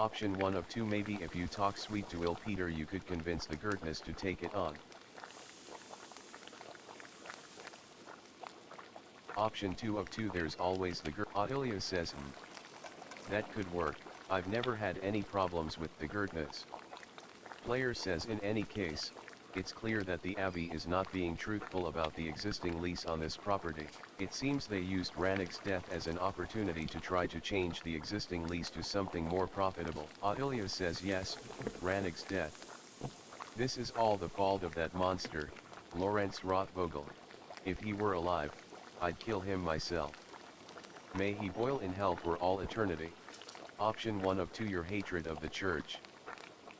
Option 1 of 2, maybe if you talk sweet to ill Peter you could convince the Gertness to take it on. Option 2 of 2, there's always the Audelia says that could work, I've never had any problems with the Gertness. Player says in any case, it's clear that the Abbey is not being truthful about the existing lease on this property. It seems they used Rannick's death as an opportunity to try to change the existing lease to something more profitable. Audelia says yes, Rannick's death. This is all the fault of that monster, Lorenz Rothvogel. If he were alive, I'd kill him myself. May he boil in hell for all eternity. Option 1 of 2, your hatred of the church.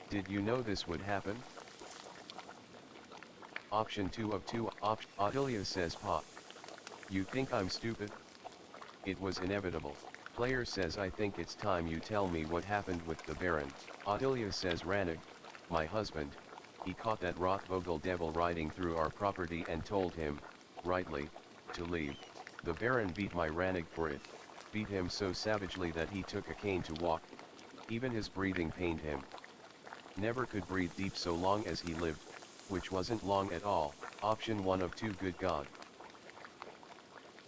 Did you know this would happen? Option 2 of 2, Audelia says pop. You think I'm stupid? It was inevitable. Player says I think it's time you tell me what happened with the Baron. Audelia says Rannig, my husband, he caught that Rothvogel devil riding through our property and told him, rightly, to leave. The Baron beat my Rannig for it, beat him so savagely that he took a cane to walk. Even his breathing pained him. Never could breathe deep so long as he lived, which wasn't long at all. Option 1 of 2, good God.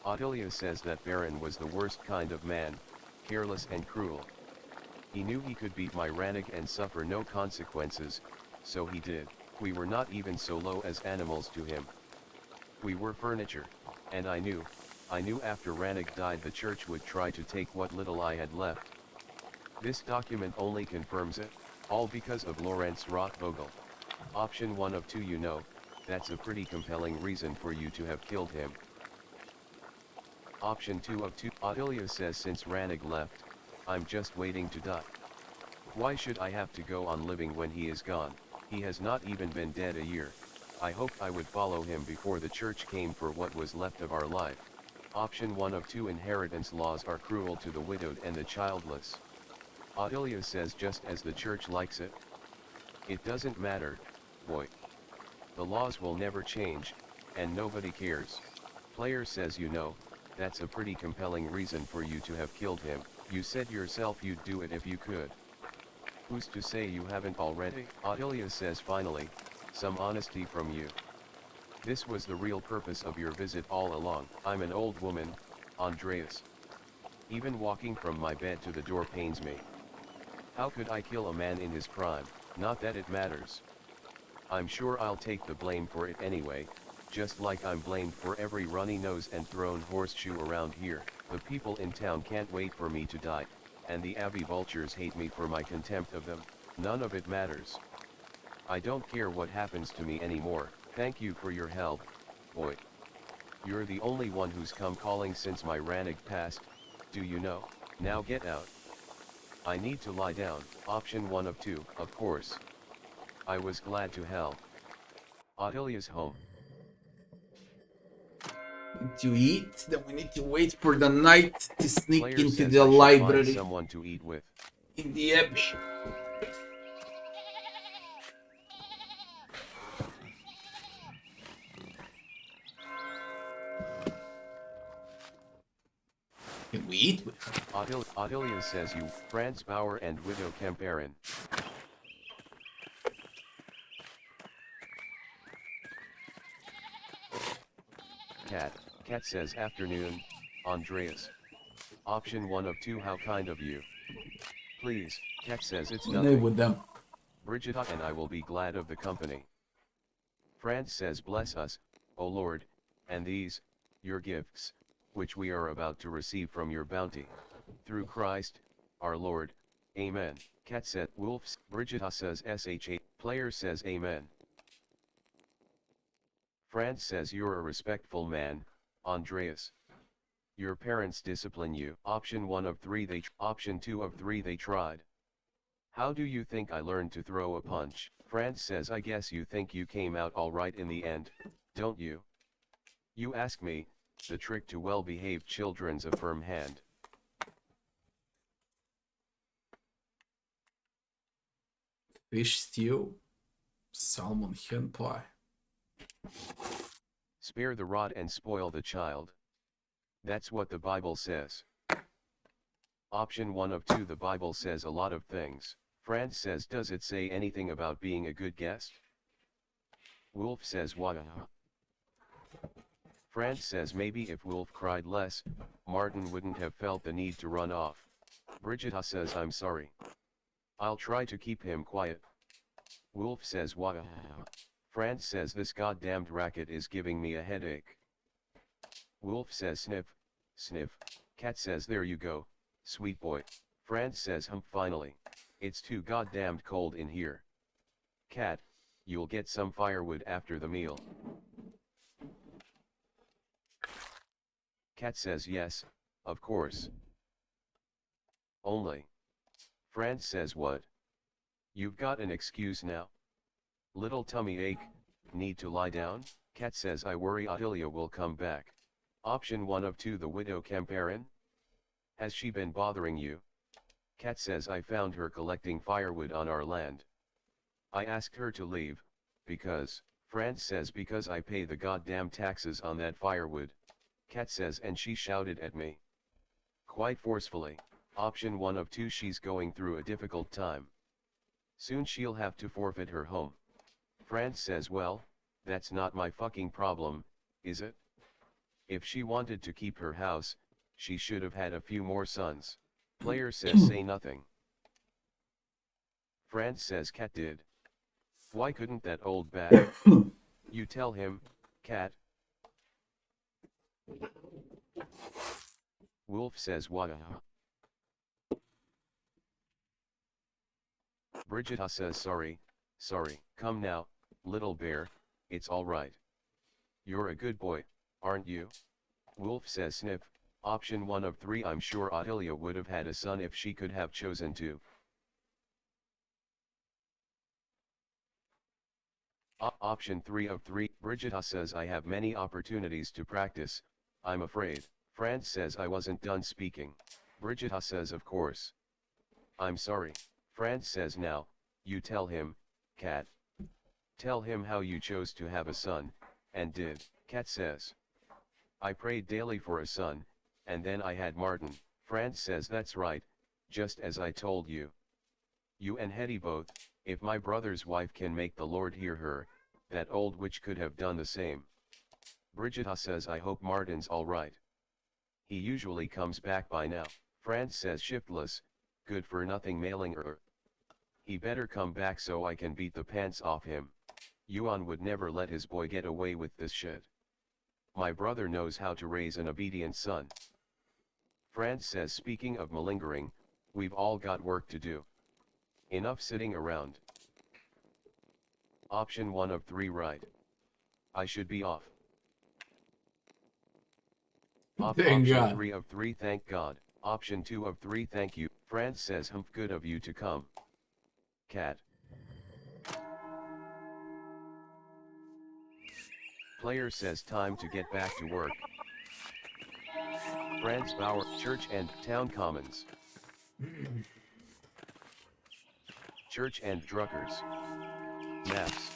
Audelia says that Baron was the worst kind of man, careless and cruel. He knew he could beat my Rannig and suffer no consequences, so he did. We were not even so low as animals to him. We were furniture, and I knew after Rannig died the church would try to take what little I had left. This document only confirms it, all because of Lorenz Rothvogel. Option 1 of 2, you know, that's a pretty compelling reason for you to have killed him. Option 2 of 2, Audelia says since Rannig left, I'm just waiting to die. Why should I have to go on living when he is gone? He has not even been dead a year. I hoped I would follow him before the church came for what was left of our life. Option 1 of 2, inheritance laws are cruel to the widowed and the childless. Audelia says just as the church likes it. It doesn't matter, boy. The laws will never change, and nobody cares. Player says you know, that's a pretty compelling reason for you to have killed him. You said yourself you'd do it if you could. Who's to say you haven't already? Audelia says finally, some honesty from you. This was the real purpose of your visit all along. I'm an old woman, Andreas. Even walking from my bed to the door pains me. How could I kill a man in his prime? Not that it matters. I'm sure I'll take the blame for it anyway, just like I'm blamed for every runny nose and thrown horseshoe around here. The people in town can't wait for me to die, and the Abbey vultures hate me for my contempt of them. None of it matters. I don't care what happens to me anymore. Thank you for your help, boy. You're the only one who's come calling since my Rannig passed, do you know? Now get out. I need to lie down. Option 1 of 2, of course. I was glad to help. Audelia's home. To eat, then we need to wait for the night to sneak Player into says the I should find library someone to eat with. in the Abbey. Can we eat with her? Audelia says you, Franz Bauer and widow Kemperin. Cat says afternoon, Andreas. Option 1 of 2, how kind of you. Please, Cat says it's Live nothing. with them. Brigitta and I will be glad of the company. Franz says bless us, O Lord, and these, your gifts, which we are about to receive from your bounty. Through Christ, our Lord, Amen. Cat said wolves. Brigitta says SH8. Player says Amen. Franz says you're a respectful man, Andreas. Your parents discipline you. Option 1 of 3 Option 2 of 3 they tried. How do you think I learned to throw a punch? Franz says I guess you think you came out alright in the end, don't you? You ask me, the trick to well-behaved children's a firm hand. Fish stew, salmon hen pie. Spare the rod and spoil the child. That's what the Bible says. Option 1 of 2. The Bible says a lot of things. Franz says, does it say anything about being a good guest? Wolf says, what? Franz says maybe if Wolf cried less, Martin wouldn't have felt the need to run off. Brigitta says, I'm sorry. I'll try to keep him quiet. Wolf says, what? Franz says, this goddamned racket is giving me a headache. Wolf says, sniff, sniff. Cat says, there you go, sweet boy. Franz says, finally. It's too goddamned cold in here. Cat, you'll get some firewood after the meal. Cat says, yes, of course. Only. Franz says, what? You've got an excuse now? Little tummy ache, need to lie down? Cat says, I worry Attilia will come back. Option 1 of 2. The widow Camparin? Has she been bothering you? Cat says, I found her collecting firewood on our land. I asked her to leave, because, Franz says, because I pay the goddamn taxes on that firewood. Cat says, and she shouted at me. Quite forcefully. Option 1 of 2. She's going through a difficult time. Soon she'll have to forfeit her home. Franz says, well, that's not my fucking problem, is it? If she wanted to keep her house, she should have had a few more sons. Player says, say nothing. Franz says, Cat did. Why couldn't that old bat? You tell him, Cat. Wolf says, what? Brigitta says, sorry, come now, little bear, it's alright. You're a good boy, aren't you? Wolf says, sniff. Option 1 of 3. I'm sure Attilia would have had a son if she could have chosen to. Option 3 of 3. Brigitta says, I have many opportunities to practice, I'm afraid. Franz says, I wasn't done speaking. Brigitta says, of course. I'm sorry. Franz says, now, you tell him, Cat. Tell him how you chose to have a son, and did. Cat says, I prayed daily for a son, and then I had Martin. Franz says, that's right, just as I told you. You and Hetty both, if my brother's wife can make the Lord hear her, that old witch could have done the same. Brigitta says, I hope Martin's alright. He usually comes back by now. Franz says, shiftless, good for nothing mailing her. He better come back so I can beat the pants off him. Yuan would never let his boy get away with this shit. My brother knows how to raise an obedient son. Franz says, speaking of malingering, we've all got work to do. Enough sitting around. Option 1 of 3 right. I should be off. Thank Option God. 3 of 3 thank God. Option 2 of 3 thank you. Franz says, good of you to come. Cat. Player says, time to get back to work. Franz Bauer, Church and Town Commons. Church and Druckers. Maps.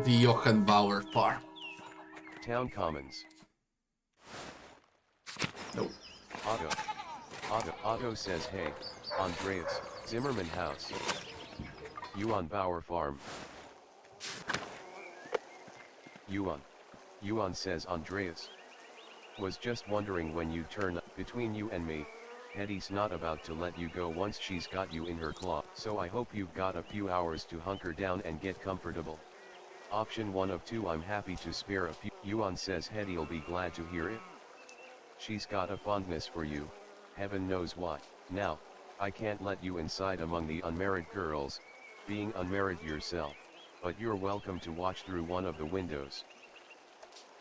The Johann Bauer farm. Town Commons. Nope. Otto says, hey, Andreas, Zimmerman house. Yuan Bauer farm. Yuan says, Andreas. Was just wondering when you'd turn up. Between you and me, Hetty's not about to let you go once she's got you in her claw. So I hope you've got a few hours to hunker down and get comfortable. Option 1 of 2 I'm happy to spare a few. Yuan says Hetty'll be glad to hear it. She's got a fondness for you, heaven knows why. Now, I can't let you inside among the unmarried girls, being unmarried yourself, but you're welcome to watch through one of the windows.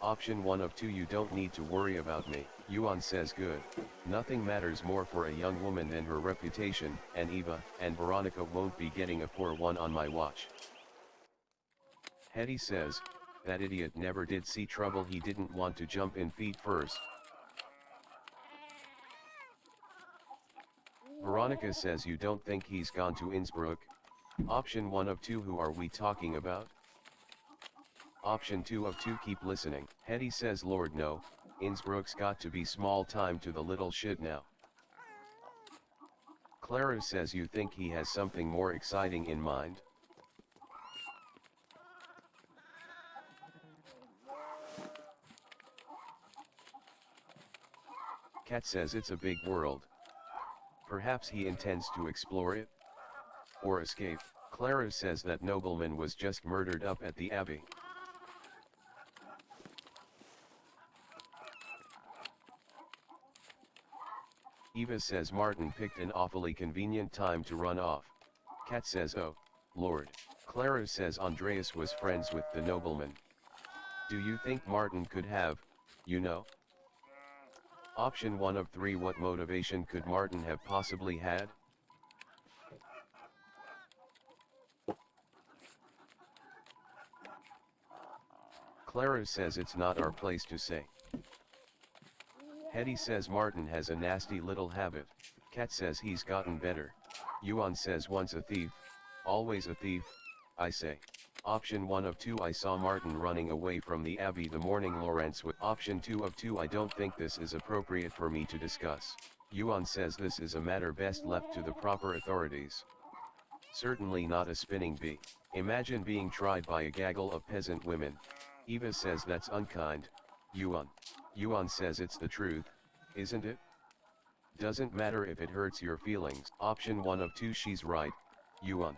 Option 1 of 2 you don't need to worry about me. Yuan says good. Nothing matters more for a young woman than her reputation, and Eva and Veronica won't be getting a poor one on my watch. Hetty says, that idiot never did see trouble, he didn't want to jump in feet first. Veronica says you don't think he's gone to Innsbruck? Option 1 of 2, who are we talking about? Option 2 of 2, keep listening. Hetty says Lord no, Innsbruck's got to be small time to the little shit now. Clara says you think he has something more exciting in mind? Kat says it's a big world. Perhaps he intends to explore it? Or escape? Clara says that nobleman was just murdered up at the Abbey. Eva says Martin picked an awfully convenient time to run off. Kat says oh, Lord. Clara says Andreas was friends with the nobleman. Do you think Martin could have, you know? Option 1 of 3, what motivation could Martin have possibly had? Clara says it's not our place to say. Hetty says Martin has a nasty little habit. Kat says he's gotten better. Yuan says once a thief, always a thief, I say. Option 1 of 2, I saw Martin running away from the Abbey the morning Lawrence with. Option 2 of 2, I don't think this is appropriate for me to discuss. Yuan says this is a matter best left to the proper authorities. Certainly not a spinning bee. Imagine being tried by a gaggle of peasant women. Eva says that's unkind. Yuan says it's the truth, isn't it? Doesn't matter if it hurts your feelings. Option 1 of 2, she's right, Yuan.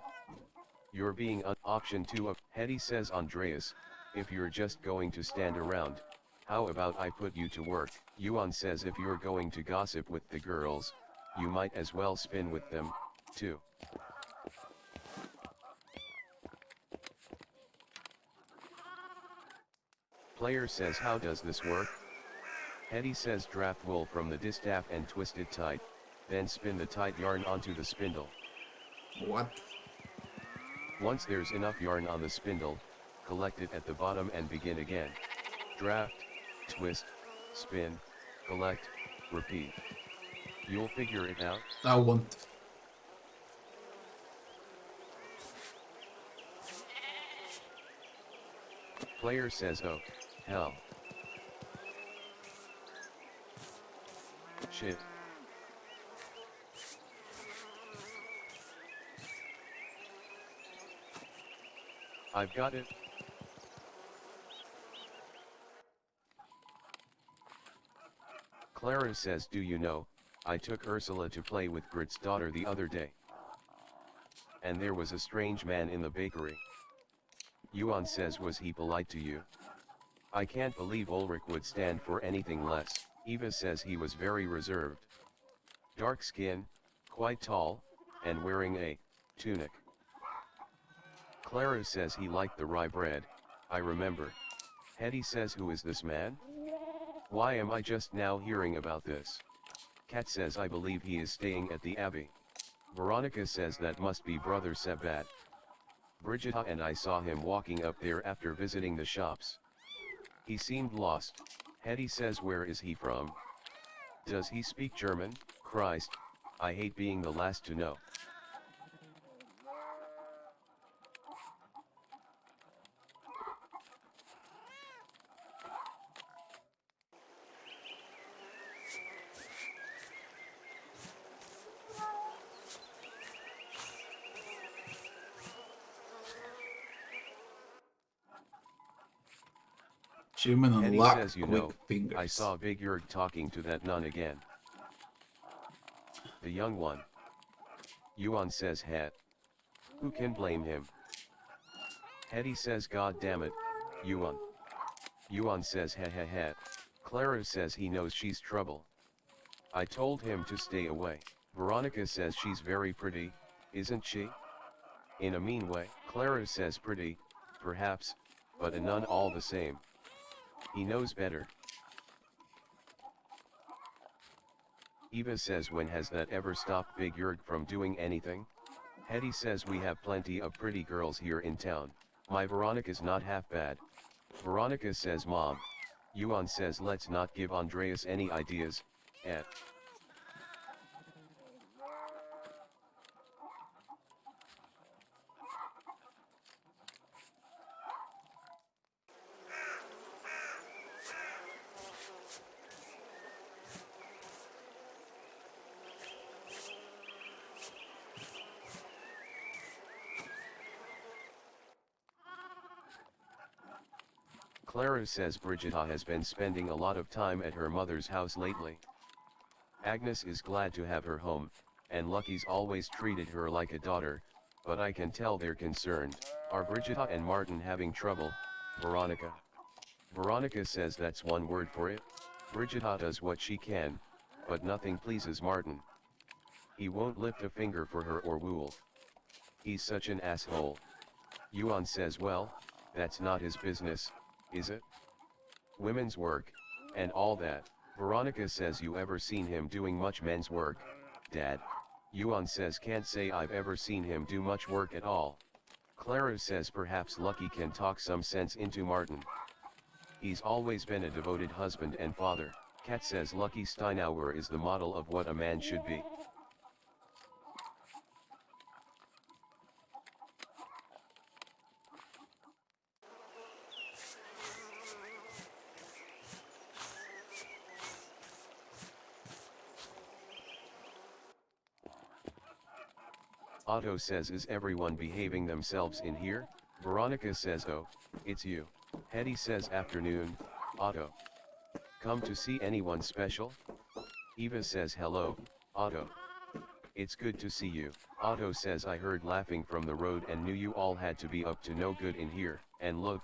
You're being option 2 of. Hetty says Andreas, if you're just going to stand around, how about I put you to work? Yuan says if you're going to gossip with the girls, you might as well spin with them, too. Player says how does this work? Hetty says draft wool from the distaff and twist it tight, then spin the tight yarn onto the spindle. What? Once there's enough yarn on the spindle, collect it at the bottom and begin again. Draft, twist, spin, collect, repeat. You'll figure it out. I won't. Player says oh, hell. Shit. I've got it. Clara says do you know, I took Ursula to play with Grit's daughter the other day. And there was a strange man in the bakery. Yuan says was he polite to you? I can't believe Ulrich would stand for anything less. Eva says he was very reserved. Dark skin, quite tall, and wearing a tunic. Clara says he liked the rye bread, I remember. Hetty says who is this man? Why am I just now hearing about this? Kat says I believe he is staying at the Abbey. Veronica says that must be Brother Sabat. Brigitta and I saw him walking up there after visiting the shops. He seemed lost. Hetty says where is he from? Does he speak German? Christ, I hate being the last to know. Achievement Hetty unlocked. says you Quick know, fingers. I saw Big Jurg talking to that nun again. The young one. Yuan says het. Who can blame him? Hetty says god damn it, Yuan. Yuan says he he he. Clara says he knows she's trouble. I told him to stay away. Veronica says she's very pretty, isn't she? In a mean way. Clara says pretty, perhaps, but a nun all the same. He knows better. Eva says when has that ever stopped Big Jurg from doing anything? Hetty says we have plenty of pretty girls here in town. My Veronica's not half bad. Veronica says mom. Yuan says let's not give Andreas any ideas, Ed. Clara says Brigitta has been spending a lot of time at her mother's house lately. Agnes is glad to have her home, and Lucky's always treated her like a daughter, but I can tell they're concerned. Are Brigitta and Martin having trouble? Veronica. Veronica says that's one word for it. Brigitta does what she can, but nothing pleases Martin. He won't lift a finger for her or Wool. He's such an asshole. Yuan says, well, that's not his business, is it? Women's work, and all that. Veronica says, you ever seen him doing much men's work, Dad? Yuan says, can't say I've ever seen him do much work at all. Clara says perhaps Lucky can talk some sense into Martin. He's always been a devoted husband and father. Kat says Lucky Steinauer is the model of what a man should be. Otto says, is everyone behaving themselves in here? Veronica says, oh, it's you. Hetty says, afternoon, Otto. Come to see anyone special? Eva says, hello, Otto. It's good to see you. Otto says, I heard laughing from the road and knew you all had to be up to no good in here. And look,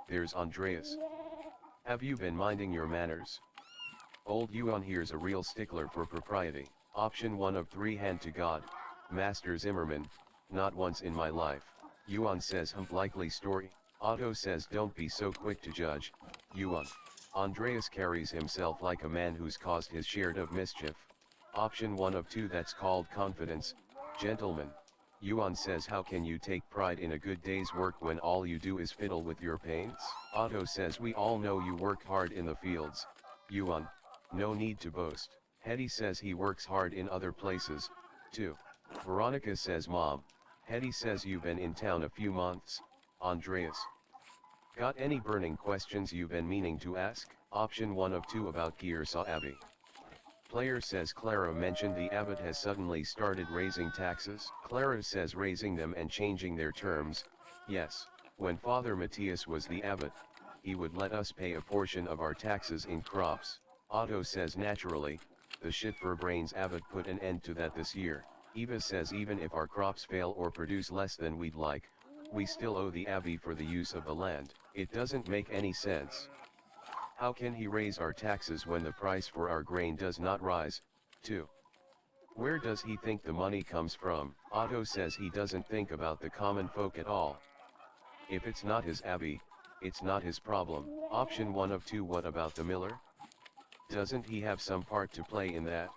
there's Andreas. Have you been minding your manners? Old Yuan here's a real stickler for propriety. Option 1 of 3, hand to God. Master Zimmerman, not once in my life. Yuan says, likely story. Otto says, don't be so quick to judge, Yuan. Andreas carries himself like a man who's caused his share of mischief. Option 1 of 2, that's called confidence, gentlemen. Yuan says, how can you take pride in a good day's work when all you do is fiddle with your paints? Otto says, we all know you work hard in the fields, Yuan, no need to boast. Hetty says he works hard in other places, too. Veronica says, Mom. Hetty says, you've been in town a few months, Andreas. Got any burning questions you've been meaning to ask? Option 1 of 2 about Kiersa Abbey. Player says, Clara mentioned the abbot has suddenly started raising taxes. Clara says, raising them and changing their terms. Yes, when Father Matthias was the abbot, he would let us pay a portion of our taxes in crops. Otto says, naturally, the shit-for-brains abbot put an end to that this year. Eva says, even if our crops fail or produce less than we'd like, we still owe the abbey for the use of the land. It doesn't make any sense. How can he raise our taxes when the price for our grain does not rise, too? Where does he think the money comes from? Otto says he doesn't think about the common folk at all. If it's not his abbey, it's not his problem. Option 1 of 2, what about the miller? Doesn't he have some part to play in that?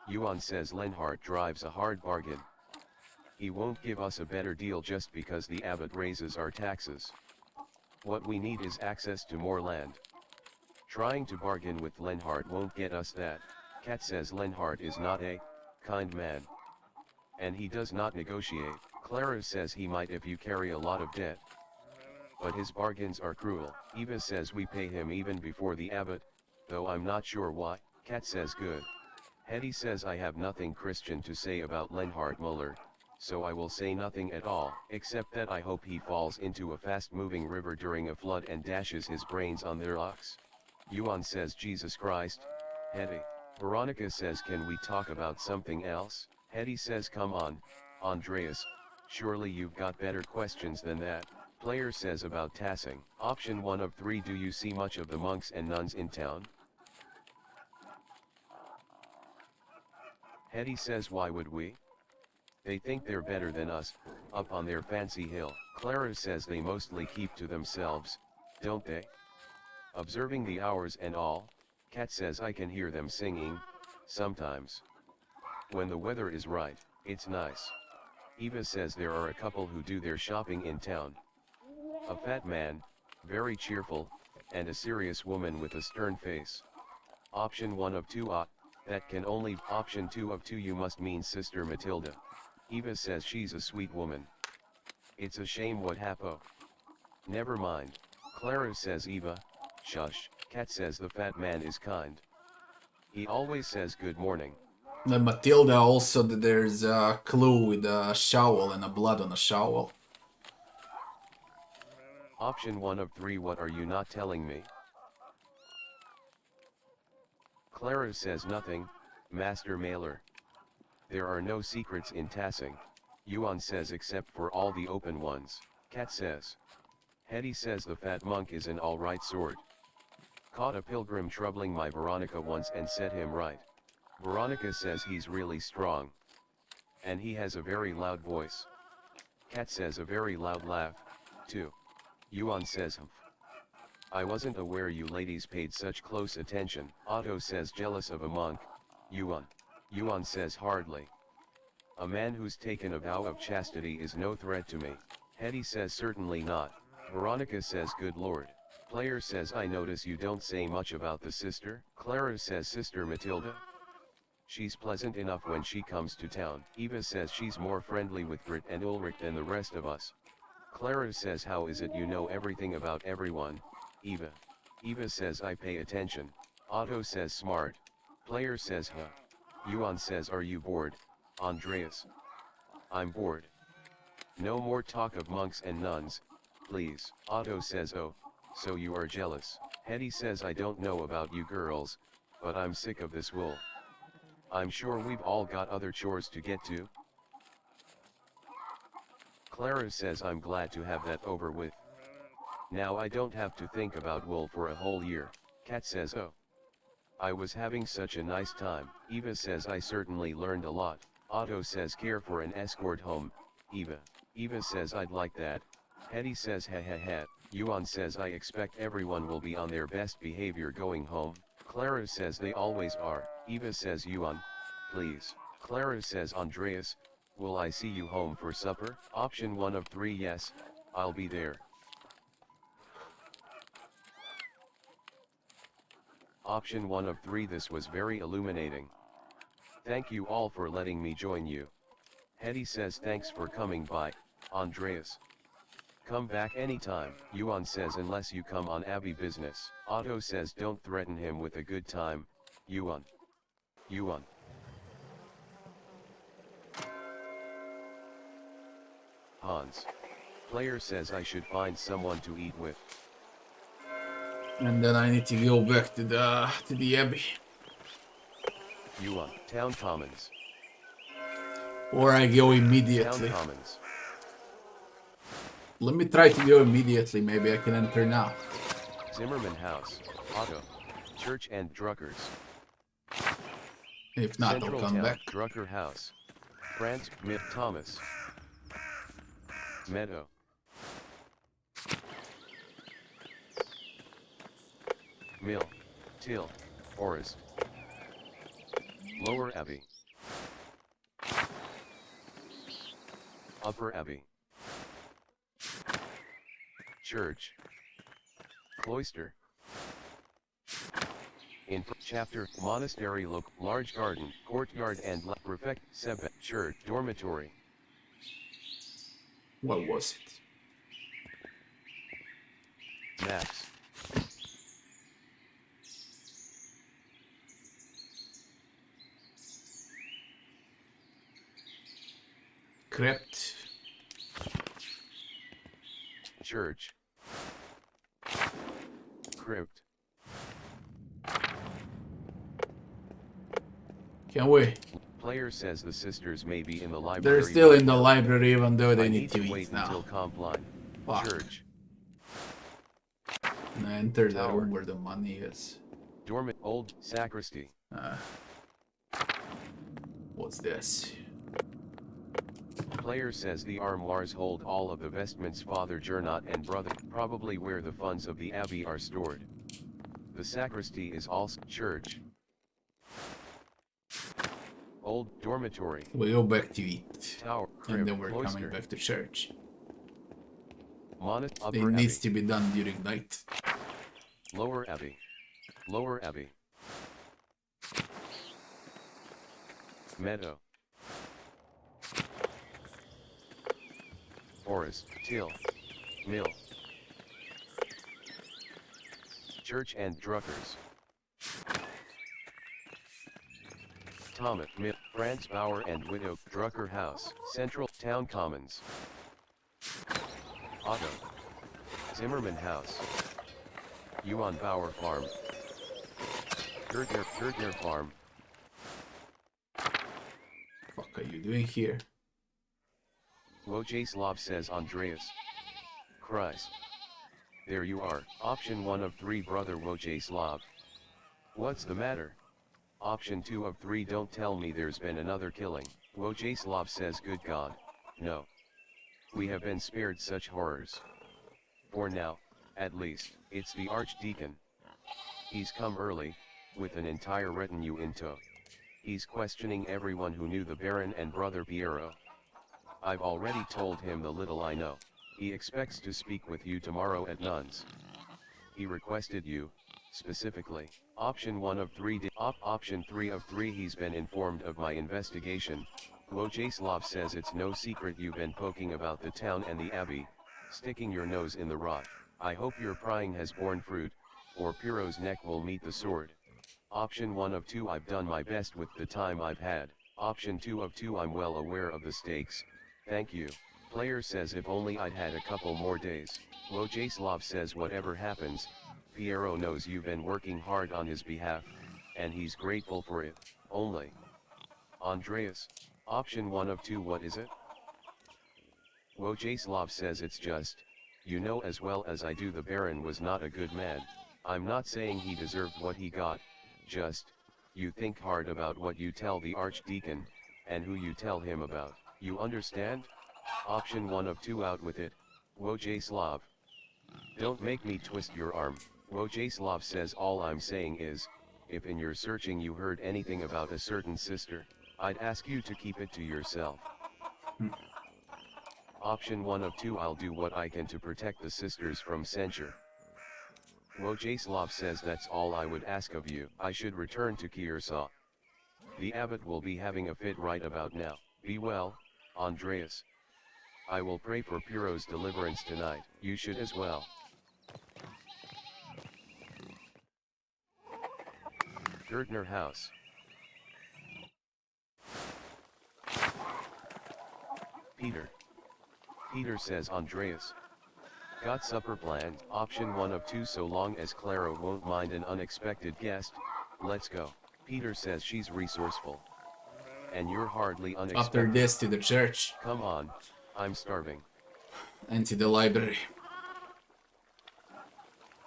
Yuan says Lenhart drives a hard bargain. He won't give us a better deal just because the abbot raises our taxes. What we need is access to more land. Trying to bargain with Lenhart won't get us that. Kat says Lenhart is not a kind man. And he does not negotiate. Clara says he might if you carry a lot of debt. But his bargains are cruel. Eva says we pay him even before the abbot, though I'm not sure why. Kat says good. Hetty says I have nothing Christian to say about Lenhart Muller, so I will say nothing at all, except that I hope he falls into a fast-moving river during a flood and dashes his brains on their rocks. Yuan says Jesus Christ. Hetty. Veronica says, can we talk about something else? Hetty says, come on, Andreas, surely you've got better questions than that. Player says about tassing. Option 1 of 3, do you see much of the monks and nuns in town? Hetty says, why would we? They think they're better than us, up on their fancy hill. Clara says they mostly keep to themselves, don't they? Observing the hours and all, Kat says I can hear them singing, sometimes. When the weather is right, it's nice. Eva says there are a couple who do their shopping in town. A fat man, very cheerful, and a serious woman with a stern face. Option 1 of 2, that can only. Option 2 of 2, you must mean Sister Matilda. Eva says she's a sweet woman. It's a shame what happened. Never mind. Clara says Eva, shush. Kat says the fat man is kind. He always says good morning. Matilda also, there's a clue with a shovel and a blood on a shovel. Option 1 of 3. What are you not telling me? Clara says nothing, Master Maler. There are no secrets in Tassing, Yuan says, except for all the open ones, Cat says. Hetty says the fat monk is an alright sort. Caught a pilgrim troubling my Veronica once and set him right. Veronica says he's really strong. And he has a very loud voice. Cat says a very loud laugh, too. Yuan says humph. I wasn't aware you ladies paid such close attention. Otto says jealous of a monk, Yuan. Yuan says hardly. A man who's taken a vow of chastity is no threat to me. Hetty says certainly not. Veronica says good lord. Player says I notice you don't say much about the sister. Clara says Sister Matilda. She's pleasant enough when she comes to town. Eva says she's more friendly with Grit and Ulrich than the rest of us. Clara says how is it you know everything about everyone, Eva? Eva says I pay attention. Otto says smart. Player says huh. Yuan says are you bored, Andreas? I'm bored. No more talk of monks and nuns, please. Otto says oh, so you are jealous. Hetty says I don't know about you girls, but I'm sick of this wool. I'm sure we've all got other chores to get to. Clara says I'm glad to have that over with. Now I don't have to think about wool for a whole year. Cat says oh. I was having such a nice time. Eva says I certainly learned a lot. Otto says care for an escort home, Eva. Eva says I'd like that. Hetty says ha ha ha. Yuan says I expect everyone will be on their best behavior going home. Clara says they always are. Eva says Yuan, please. Clara says Andreas, will I see you home for supper? Option 1 of 3 yes, I'll be there. Option 1 of 3 this was very illuminating. Thank you all for letting me join you. Hetty says thanks for coming by, Andreas. Come back anytime. Yuan says unless you come on Abbey business. Otto says don't threaten him with a good time, Yuan. Yuan. Hans. Player says I should find someone to eat with. And then I need to go back to the Abbey. Yuan. Town Commons. Or I go immediately. Town Commons. Let me try to go immediately, maybe I can enter now. Zimmerman House, Otto, Church and Druckers. If not, Central I'll come Town, back. Drucker House. Franz, Mitt Thomas. Meadow. Mill, Till, Forest. Lower Abbey. Upper Abbey. Church. Cloister. In chapter, monastery look, large garden, courtyard and prefect, Sebe, church, dormitory. What was it? Maps. Crypt. Church. Crypt. Can we? Player says the sisters may be in the library. They're still in the library even though they need to wait eat now. until Compline. Fuck. Church. And I enter the Tower. room where the money is. Dormant old sacristy. What's this? Player says the armoires hold all of the vestments Father Gernot and brother, probably where the funds of the abbey are stored. The sacristy is also church. Old dormitory. We go back to eat. Tower. Crypt, And then we're cloister. coming back to church. Upper It Abbey. needs to be done during night. Lower Abbey. Lower Abbey. Meadow. Forest, Till. Mill. Church and Druckers. Thomas Mill, Franz Bauer and Widow, Drucker House, Central, Town Commons. Otto. Zimmerman House. You on Bauer Farm. Gertner Farm. Fuck are you doing here? Wojcislav says Andreas. Christ. There you are. Option 1 of 3 brother Wojcislav. What's the matter? Option 2 of 3 don't tell me there's been another killing. Wojcislav says good God, no. We have been spared such horrors. For now, at least, it's the Archdeacon. He's come early, with an entire retinue in tow. He's questioning everyone who knew the Baron and brother Piero. I've already told him the little I know. He expects to speak with you tomorrow at Nuns. He requested you, specifically. Option 1 of 3 Option 3 of 3 he's been informed of my investigation. Wojcislav says it's no secret you've been poking about the town and the abbey, sticking your nose in the rot. I hope your prying has borne fruit, or Piero's neck will meet the sword. Option 1 of 2 I've done my best with the time I've had. Option 2 of 2 I'm well aware of the stakes, thank you. Player says if only I'd had a couple more days. Wojcislav says whatever happens, Piero knows you've been working hard on his behalf, and he's grateful for it, only. Andreas, option 1 of 2 what is it? Wojcislav says it's just, you know as well as I do the Baron was not a good man. I'm not saying he deserved what he got, just, you think hard about what you tell the Archdeacon, and who you tell him about, you understand? Option 1 of 2 out with it, Wojcislav. Don't make me twist your arm. Wojcislav says all I'm saying is, if in your searching you heard anything about a certain sister, I'd ask you to keep it to yourself. Option 1 of 2 I'll do what I can to protect the sisters from censure. Wojcislav says that's all I would ask of you. I should return to Kiersaw. The abbot will be having a fit right about now. Be well, Andreas. I will pray for Piero's deliverance tonight. You should as well. Gertner House. Peter says Andreas. Got supper planned. Option 1 of 2 so long as Clara won't mind an unexpected guest, let's go. Peter says she's resourceful. And you're hardly unexpected. After this to the church. Come on, I'm starving. And to the library.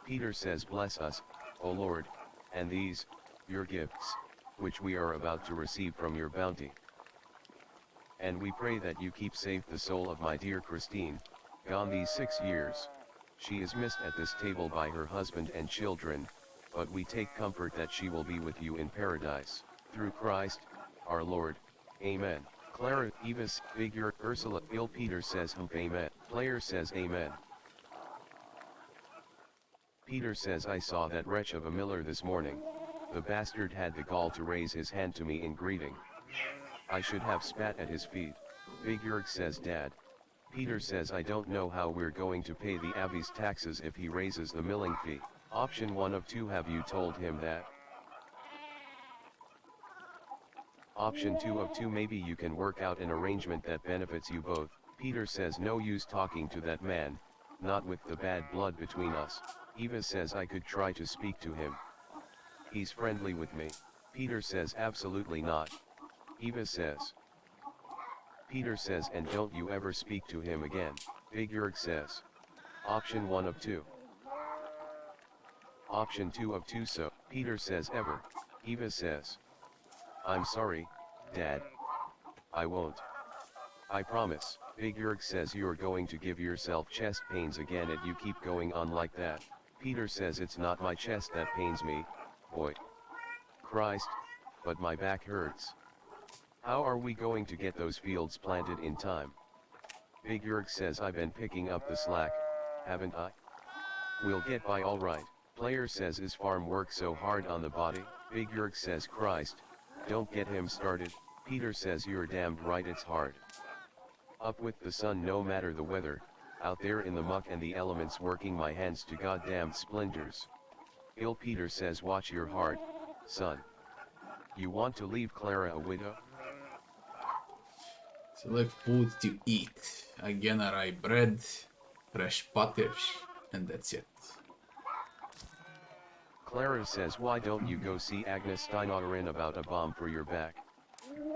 Peter says bless us, O Lord, and these, your gifts, which we are about to receive from your bounty. And we pray that you keep safe the soul of my dear Christine, gone these 6 years. She is missed at this table by her husband and children, but we take comfort that she will be with you in paradise, through Christ, our Lord, Amen. Clara, Evis, Figure, Ursula, Il Peter says Amen. Player says Amen. Peter says I saw that wretch of a Miller this morning. The bastard had the gall to raise his hand to me in greeting. I should have spat at his feet. Figure says Dad. Peter says I don't know how we're going to pay the Abbey's taxes if he raises the milling fee. Option 1 of 2 have you told him that? Option 2 of 2 maybe you can work out an arrangement that benefits you both. Peter says no use talking to that man, not with the bad blood between us. Eva says I could try to speak to him. He's friendly with me. Peter says absolutely not. Eva says. Peter says and don't you ever speak to him again. Figure says. Option 1 of 2. Option 2 of 2 so. Peter says ever. Eva says. I'm sorry, Dad. I won't. I promise. Figure says you're going to give yourself chest pains again if you keep going on like that. Peter says it's not my chest that pains me, boy. Christ, but my back hurts. How are we going to get those fields planted in time? Figure says I've been picking up the slack, haven't I? We'll get by all right. Player says is farm work so hard on the body? Figure says Christ, don't get him started. Peter says you're damned right it's hard. Up with the sun no matter the weather, out there in the muck and the elements working my hands to goddamn splinters. Il Peter says watch your heart, son. You want to leave Clara a widow? Select food to eat. Again, rye bread, fresh pottage, And that's it. Clara says, why don't you go see Agnes Steinorin about a balm for your back?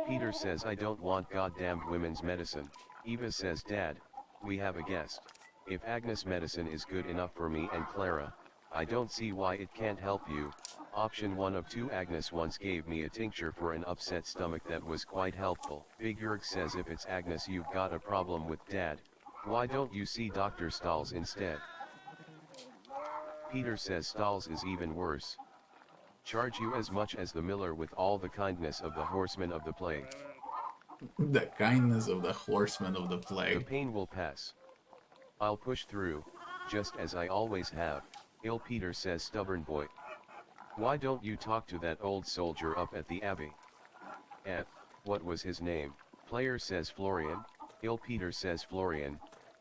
Peter says, I don't want goddamned women's medicine. Eva says, Dad, we have a guest. If Agnes medicine is good enough for me and Clara, I don't see why it can't help you. Option 1 of 2. Agnes once gave me a tincture for an upset stomach that was quite helpful. Big Jurg says, if it's Agnes you've got a problem with, Dad, why don't you see Dr. Stahls instead? Peter says, Stahls is even worse. Charge you as much as the miller with all the kindness of the horsemen of the plague. The kindness of the horsemen of the The plague. pain will pass. I'll push through, just as I always have. Ill Peter says, stubborn boy. Why don't you talk to that old soldier up at the abbey? What was his name? Player says Florian. Ill Peter says Florian.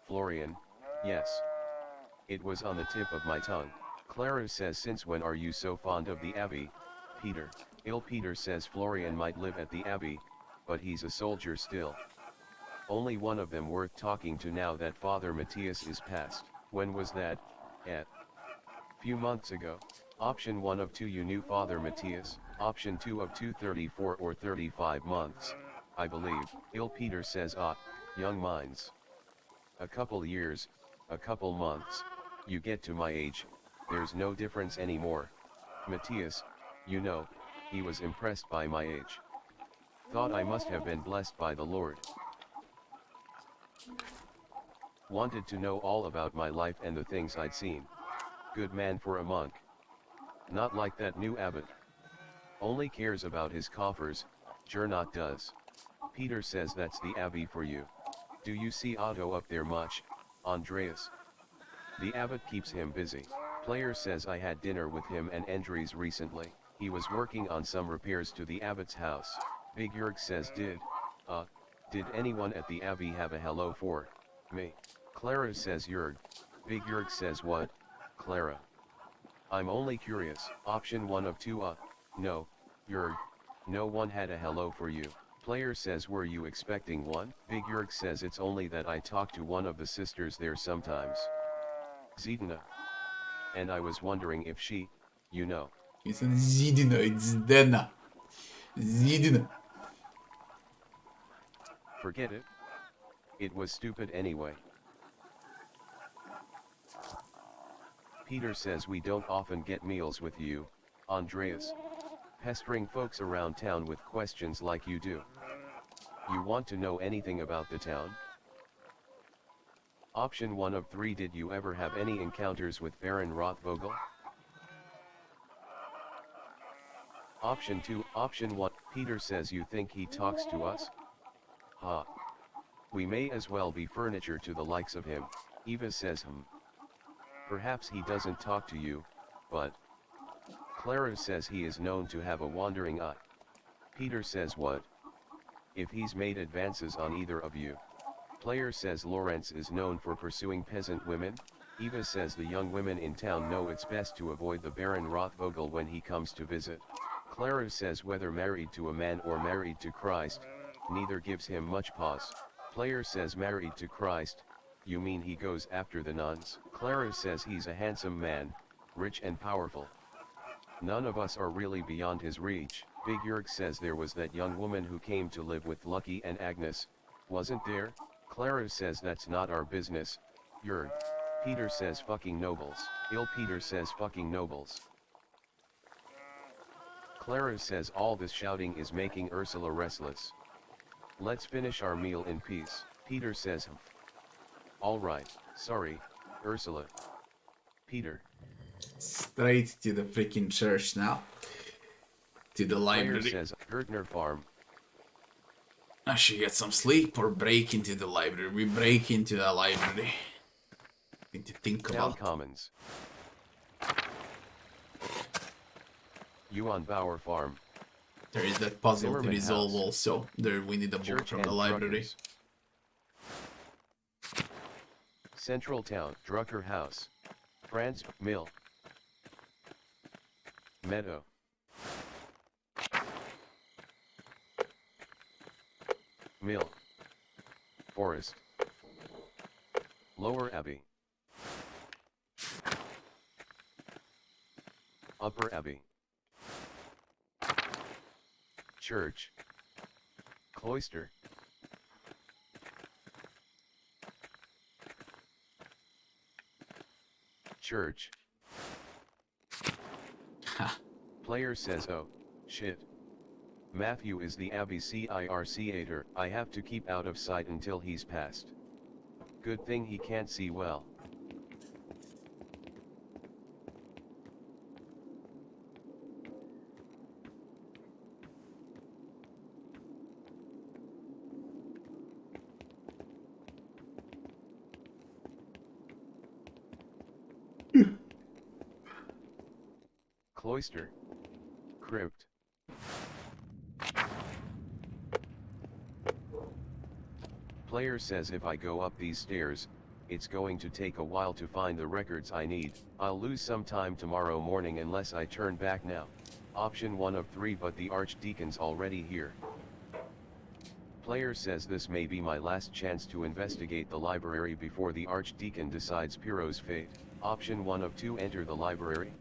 Florian, yes. It was on the tip of my tongue. Clara says, since when are you so fond of the abbey, Peter? Ill Peter says Florian might live at the abbey, but he's a soldier still. Only one of them worth talking to now that Father Matthias is passed. When was that? Few months ago. Option 1 of 2, you knew Father Matthias. Option 2 of 2, 34 or 35 months, I believe. Ill Peter says, young minds. A couple years, a couple months, you get to my age, there's no difference anymore. Matthias, you know, he was impressed by my age. Thought I must have been blessed by the Lord. Wanted to know all about my life and the things I'd seen. Good man for a monk. Not like that new abbot. Only cares about his coffers, Gernot does. Peter says, that's the abbey for you. Do you see Otto up there much, Andreas? The abbot keeps him busy. Player says, I had dinner with him and Andries recently. He was working on some repairs to the abbot's house. Big Jurg says, did anyone at the abbey have a hello for me? Clara says, Jurg. Big Jurg says, what, Clara? I'm only curious. Option 1 of 2, no, Jurg, no one had a hello for you. Player says, were you expecting one? Big Jurg says, it's only that I talk to one of the sisters there sometimes. Zidana. And I was wondering if she, you know. It's a Zidina, it's Dena. Zidina. Forget it. It was stupid anyway. Peter says, we don't often get meals with you, Andreas. Pestering folks around town with questions like you do. You want to know anything about the town? Option 1 of 3, did you ever have any encounters with Baron Rothvogel? Option 2, option 1, Peter says, you think he talks to us? Ha. We may as well be furniture to the likes of him. Eva says, Perhaps he doesn't talk to you, but... Clara says he is known to have a wandering eye. Peter says, what? If he's made advances on either of you. Player says Lawrence is known for pursuing peasant women. Eva says the young women in town know it's best to avoid the Baron Rothvogel when he comes to visit. Clara says whether married to a man or married to Christ, neither gives him much pause. Player says married to Christ, you mean he goes after the nuns? Clara says he's a handsome man, rich and powerful. None of us are really beyond his reach. Big Jurg says there was that young woman who came to live with Lucky and Agnes, wasn't there? Clara says that's not our business, Jurg. Peter says fucking nobles. Ill Peter says fucking nobles. Clara says all this shouting is making Ursula restless. Let's finish our meal in peace. Peter says Alright, sorry, Ursula. Peter. Straight to the freaking church now. To the library. Player says Gertner Farm. I should get some sleep or break into the library. We break into the library. Need to think Town about. Commons. Yuan Bauer Farm. There is that puzzle Zimmerman to resolve House. also. There we need a book Church from and the library. Druckers. Central Town, Drucker House. France, Mill. Meadow. Mill. Forest. Lower Abbey. Upper Abbey. Church. Cloister. Church. Ha. Player says, oh, shit. Matthew is the Abbey circator, I have to keep out of sight until he's past. Good thing he can't see well. Cloister. Crypt. Player says if I go up these stairs, it's going to take a while to find the records I need. I'll lose some time tomorrow morning unless I turn back now. Option 1 of 3, but the Archdeacon's already here. Player says this may be my last chance to investigate the library before the Archdeacon decides Pierrot's fate. Option 1 of 2, enter the library.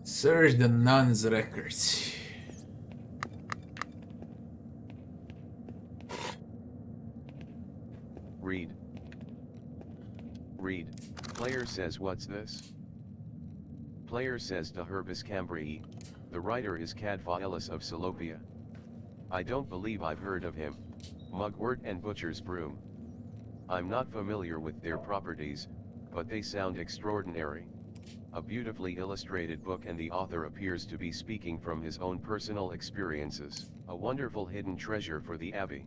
Search the nun's records. Read. Read. Player says what's this? Player says De Herbis Cambrii, the writer is Cadfaelus of Salopia. I don't believe I've heard of him. Mugwort and Butcher's Broom. I'm not familiar with their properties, but they sound extraordinary. A beautifully illustrated book, and the author appears to be speaking from his own personal experiences. A wonderful hidden treasure for the Abbey.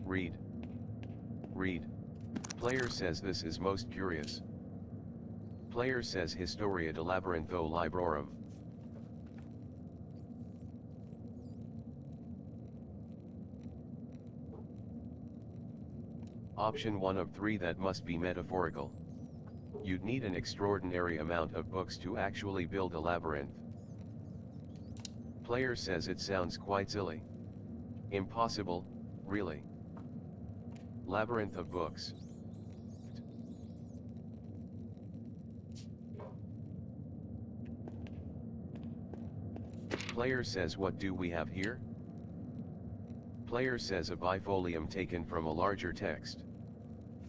Read. Read. Player says this is most curious. Player says Historia de Labyrintho Librorum. Option 1 of 3, that must be metaphorical. You'd need an extraordinary amount of books to actually build a labyrinth. Player says it sounds quite silly. Impossible, really. Labyrinth of books. Player says what do we have here? Player says a bifolium taken from a larger text.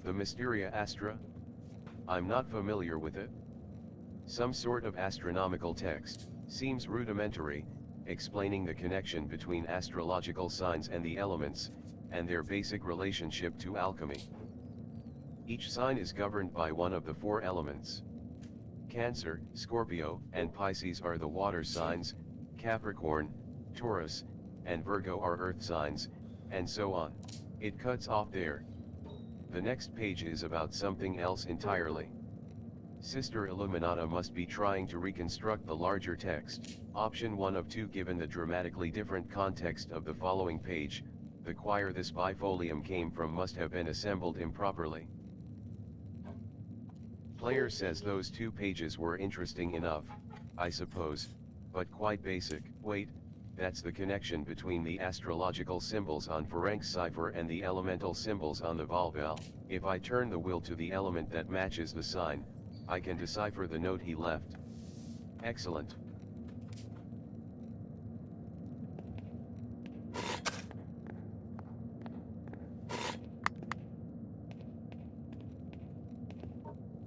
The Mysteria Astra? I'm not familiar with it. Some sort of astronomical text, seems rudimentary, explaining the connection between astrological signs and the elements, and their basic relationship to alchemy. Each sign is governed by one of the 4 elements. Cancer, Scorpio, and Pisces are the water signs, Capricorn, Taurus, and Virgo are earth signs, and so on. It cuts off there. The next page is about something else entirely. Sister Illuminata must be trying to reconstruct the larger text. Option 1 of 2, given the dramatically different context of the following page, the choir this bifolium came from must have been assembled improperly. Player says those 2 pages were interesting enough, I suppose, but quite basic. Wait, that's the connection between the astrological symbols on Ferencz cipher and the elemental symbols on the Volvel. If I turn the wheel to the element that matches the sign, I can decipher the note he left. Excellent.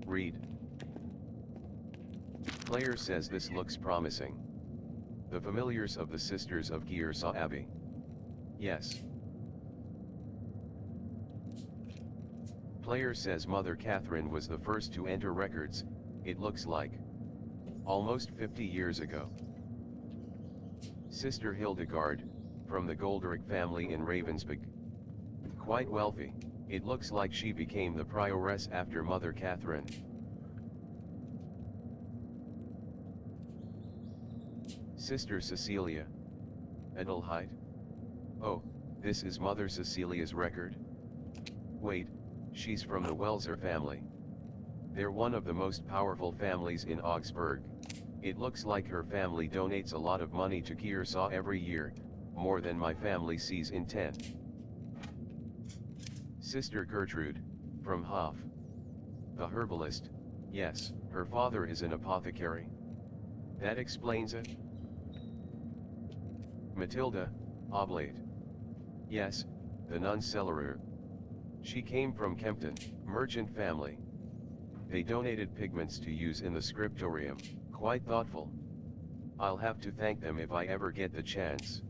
Read. Player says this looks promising. The familiars of the Sisters of Giersa Abbey. Yes. Player says Mother Catherine was the first to enter records, it looks like. Almost 50 years ago. Sister Hildegard, from the Golderic family in Ravensburg. Quite wealthy, it looks like she became the prioress after Mother Catherine. Sister Cecilia. Edelheit. Oh, This is Mother Cecilia's record? Wait, she's from the Welser family. They're one of the most powerful families in Augsburg. It looks like her family donates a lot of money to Kearsarge every year, more than my family sees in 10. Sister Gertrude, from Hof. The herbalist, yes, her father is an apothecary. That explains it. Matilda, oblate. Yes, the nun cellarer. She came from Kempton, merchant family. They donated pigments to use in the scriptorium, quite thoughtful. I'll have to thank them if I ever get the chance.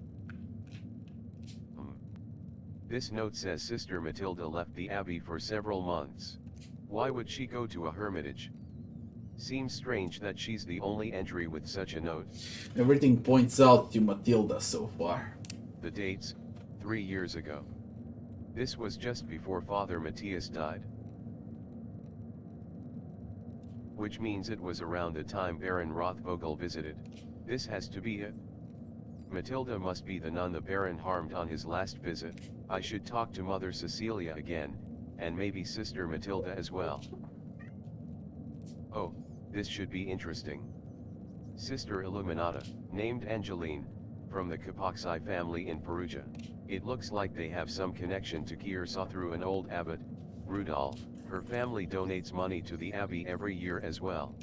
This note says Sister Matilda left the abbey for several months. Why would she go to a hermitage? Seems strange that she's the only entry with such a note. Everything points out to Matilda so far. The dates, 3 years ago. This was just before Father Matthias died. Which means it was around the time Baron Rothvogel visited. This has to be it. Matilda must be the nun the Baron harmed on his last visit. I should talk to Mother Cecilia again, and maybe Sister Matilda as well. Oh, this should be interesting. Sister Illuminata, named Angeline, from the Capoxi family in Perugia. It looks like they have some connection to Kearsarge through an old abbot, Rudolph. Her family donates money to the abbey every year as well.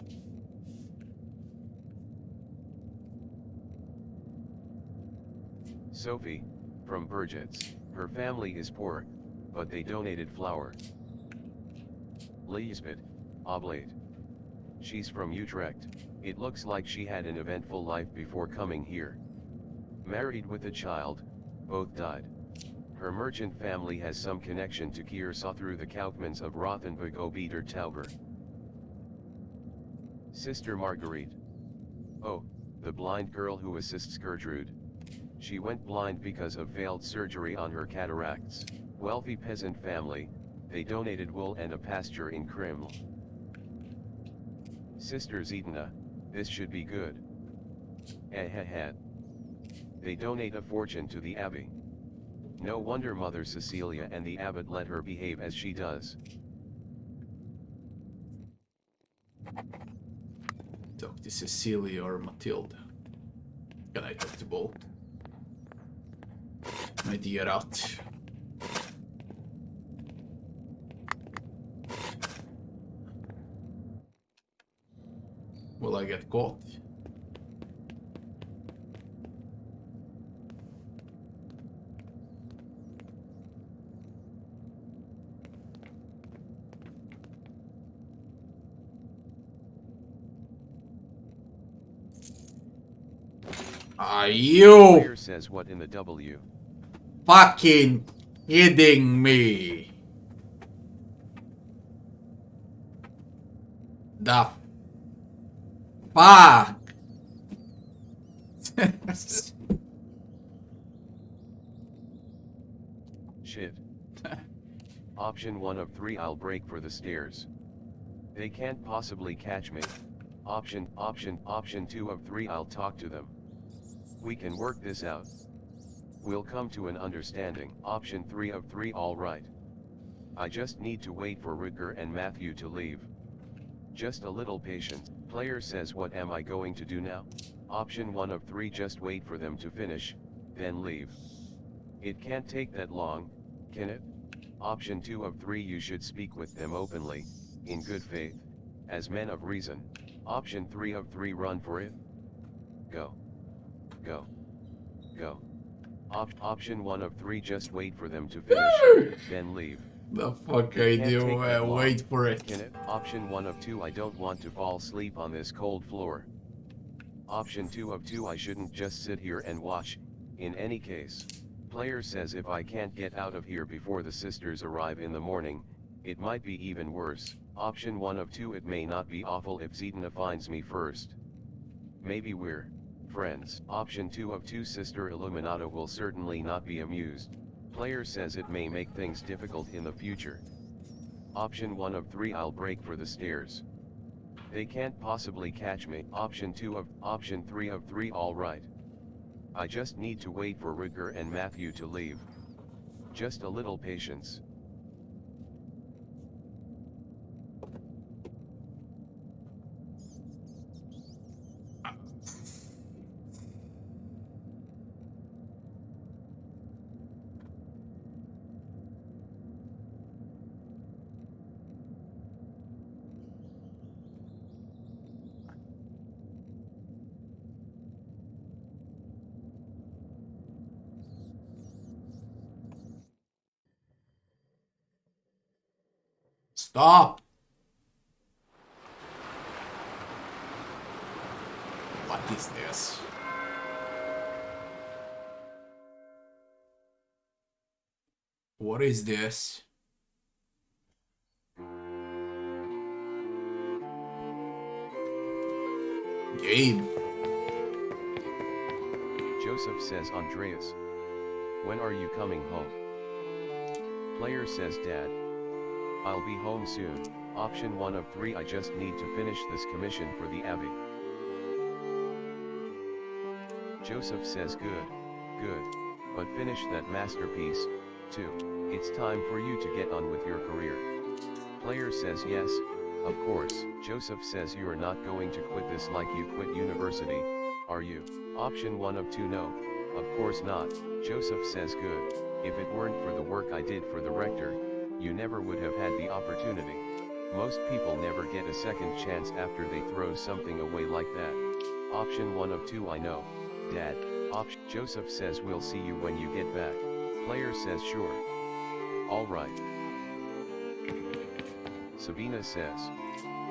Sophie, from Burgitz. Her family is poor, but they donated flour. Lisbeth, oblate. She's from Utrecht. It looks like she had an eventful life before coming here. Married with a child, both died. Her merchant family has some connection to Kearsarge through the Kaufmanns of Rothenburg ob der Tauber. Sister Marguerite. Oh, the blind girl who assists Gertrude. She went blind because of failed surgery on her cataracts. Wealthy peasant family, they donated wool and a pasture in Kreml. Sister Zedina, this should be good. They donate a fortune to the abbey. No wonder Mother Cecilia and the abbot let her behave as she does. Talk to Cecilia or Matilda. Can I talk to both? Maybe get out. Will I get caught? Are you Player says what in the W? fucking kidding me? The fuck? Shit. Option 1 of 3, I'll break for the stairs. They can't possibly catch me. Option 2 of 3, I'll talk to them. We can work this out. We'll come to an understanding. Option 3 of 3, all right. I just need to wait for Rutger and Matthew to leave. Just a little patience. Player says what am I going to do now? Option 1 of 3, just wait for them to finish, then leave. It can't take that long, can it? Option 2 of 3, you should speak with them openly, in good faith, as men of reason. Option 3 of 3, run for it. Go. Go. Go. Option 1 of 3, just wait for them to finish, then leave. The fuck I do? Wait for it. Can it? Option 1 of 2, I don't want to fall asleep on this cold floor. Option 2 of 2, I shouldn't just sit here and watch, in any case. Player says if I can't get out of here before the sisters arrive in the morning, it might be even worse. Option 1 of 2, it may not be awful if Zedina finds me first. Maybe we're friends. Option 2 of 2, Sister Illuminata will certainly not be amused. Player says it may make things difficult in the future. Option 1 of 3, I'll break for the stairs. They can't possibly catch me. Option 3 of 3, all right. I just need to wait for Rutger and Matthew to leave. Just a little patience. Stop! What is this? What is this? Game. Joseph says, Andreas, when are you coming home? Player says, Dad, I'll be home soon. Option 1 of 3. I just need to finish this commission for the Abbey. Joseph says, good, but finish that masterpiece, too. It's time for you to get on with your career. Player says, yes, of course. Joseph says, you are not going to quit this like you quit university, are you? Option 1 of 2. No, of course not. Joseph says, good. If it weren't for the work I did for the rector, you never would have had the opportunity. Most people never get a second chance after they throw something away like that. Option 1 of 2. I know, Dad. Joseph says, we'll see you when you get back. Player says, sure. Alright. Sabina says.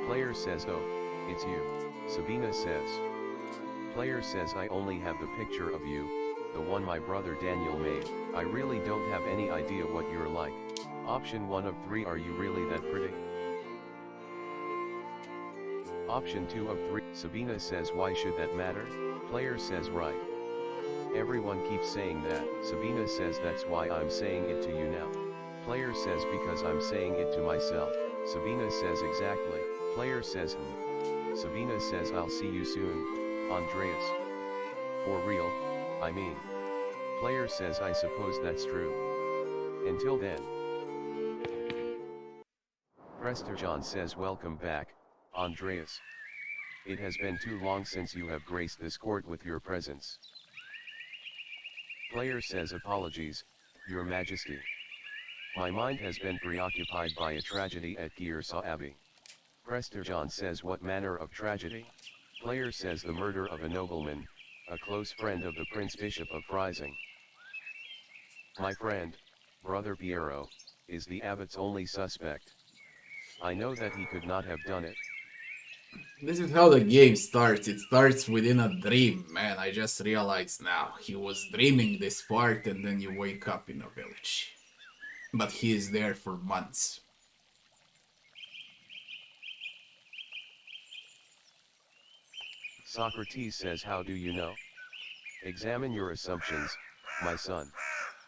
Player says, oh, it's you. Sabina says. Player says, I only have the picture of you, the one my brother Daniel made. I really don't have any idea what you're like. Option 1 of 3. Are you really that pretty? Option 2 of 3. Sabina says, why should that matter? Player says, right. Everyone keeps saying that. Sabina says, that's why I'm saying it to you now. Player says, because I'm saying it to myself. Sabina says, exactly. Player says, Sabina says, I'll see you soon, Andreas. For real, I mean. Player says, I suppose that's true. Until then. Prester John says, welcome back, Andreas. It has been too long since you have graced this court with your presence. Player says, apologies, your majesty. My mind has been preoccupied by a tragedy at Giersa Abbey. Prester John says, what manner of tragedy? Player says, the murder of a nobleman, a close friend of the Prince Bishop of Freising. My friend, Brother Piero, is the abbot's only suspect. I know that he could not have done it. This is how the game starts. It starts within a dream, man. I just realized now. He was dreaming this part and then you wake up in a village. But he is there for months. Socrates says, how do you know? Examine your assumptions, my son.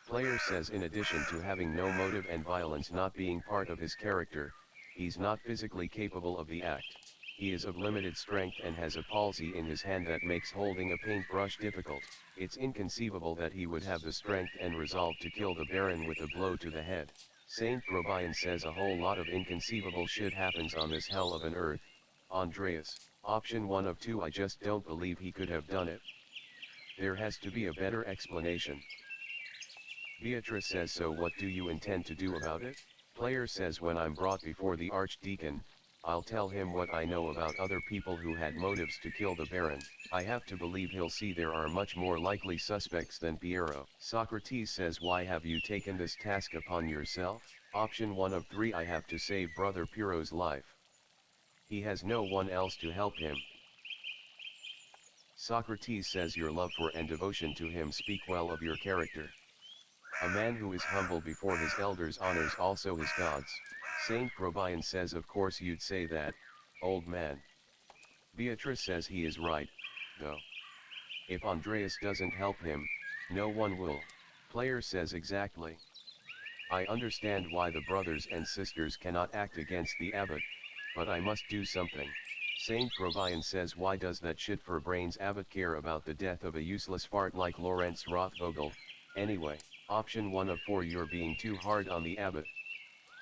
Player says, in addition to having no motive and violence not being part of his character, he's not physically capable of the act. He is of limited strength and has a palsy in his hand that makes holding a paintbrush difficult. It's inconceivable that he would have the strength and resolve to kill the Baron with a blow to the head. Saint Grobian says a whole lot of inconceivable shit happens on this hell of an earth. Andreas, option 1 of 2. I just don't believe he could have done it. There has to be a better explanation. Beatrice says, so what do you intend to do about it? Player says, when I'm brought before the Archdeacon, I'll tell him what I know about other people who had motives to kill the Baron. I have to believe he'll see there are much more likely suspects than Piero. Socrates says, why have you taken this task upon yourself? Option 1 of 3. I have to save Brother Piero's life. He has no one else to help him. Socrates says, your love for and devotion to him speak well of your character. A man who is humble before his elders honors also his gods. Saint Grobian says, of course you'd say that, old man. Beatrice says he is right, though. If Andreas doesn't help him, no one will. Player says, exactly. I understand why the brothers and sisters cannot act against the abbot, but I must do something. Saint Grobian says, why does that shit for brains abbot care about the death of a useless fart like Lorenz Rothvogel, anyway? Option 1 of 4, you're being too hard on the abbot.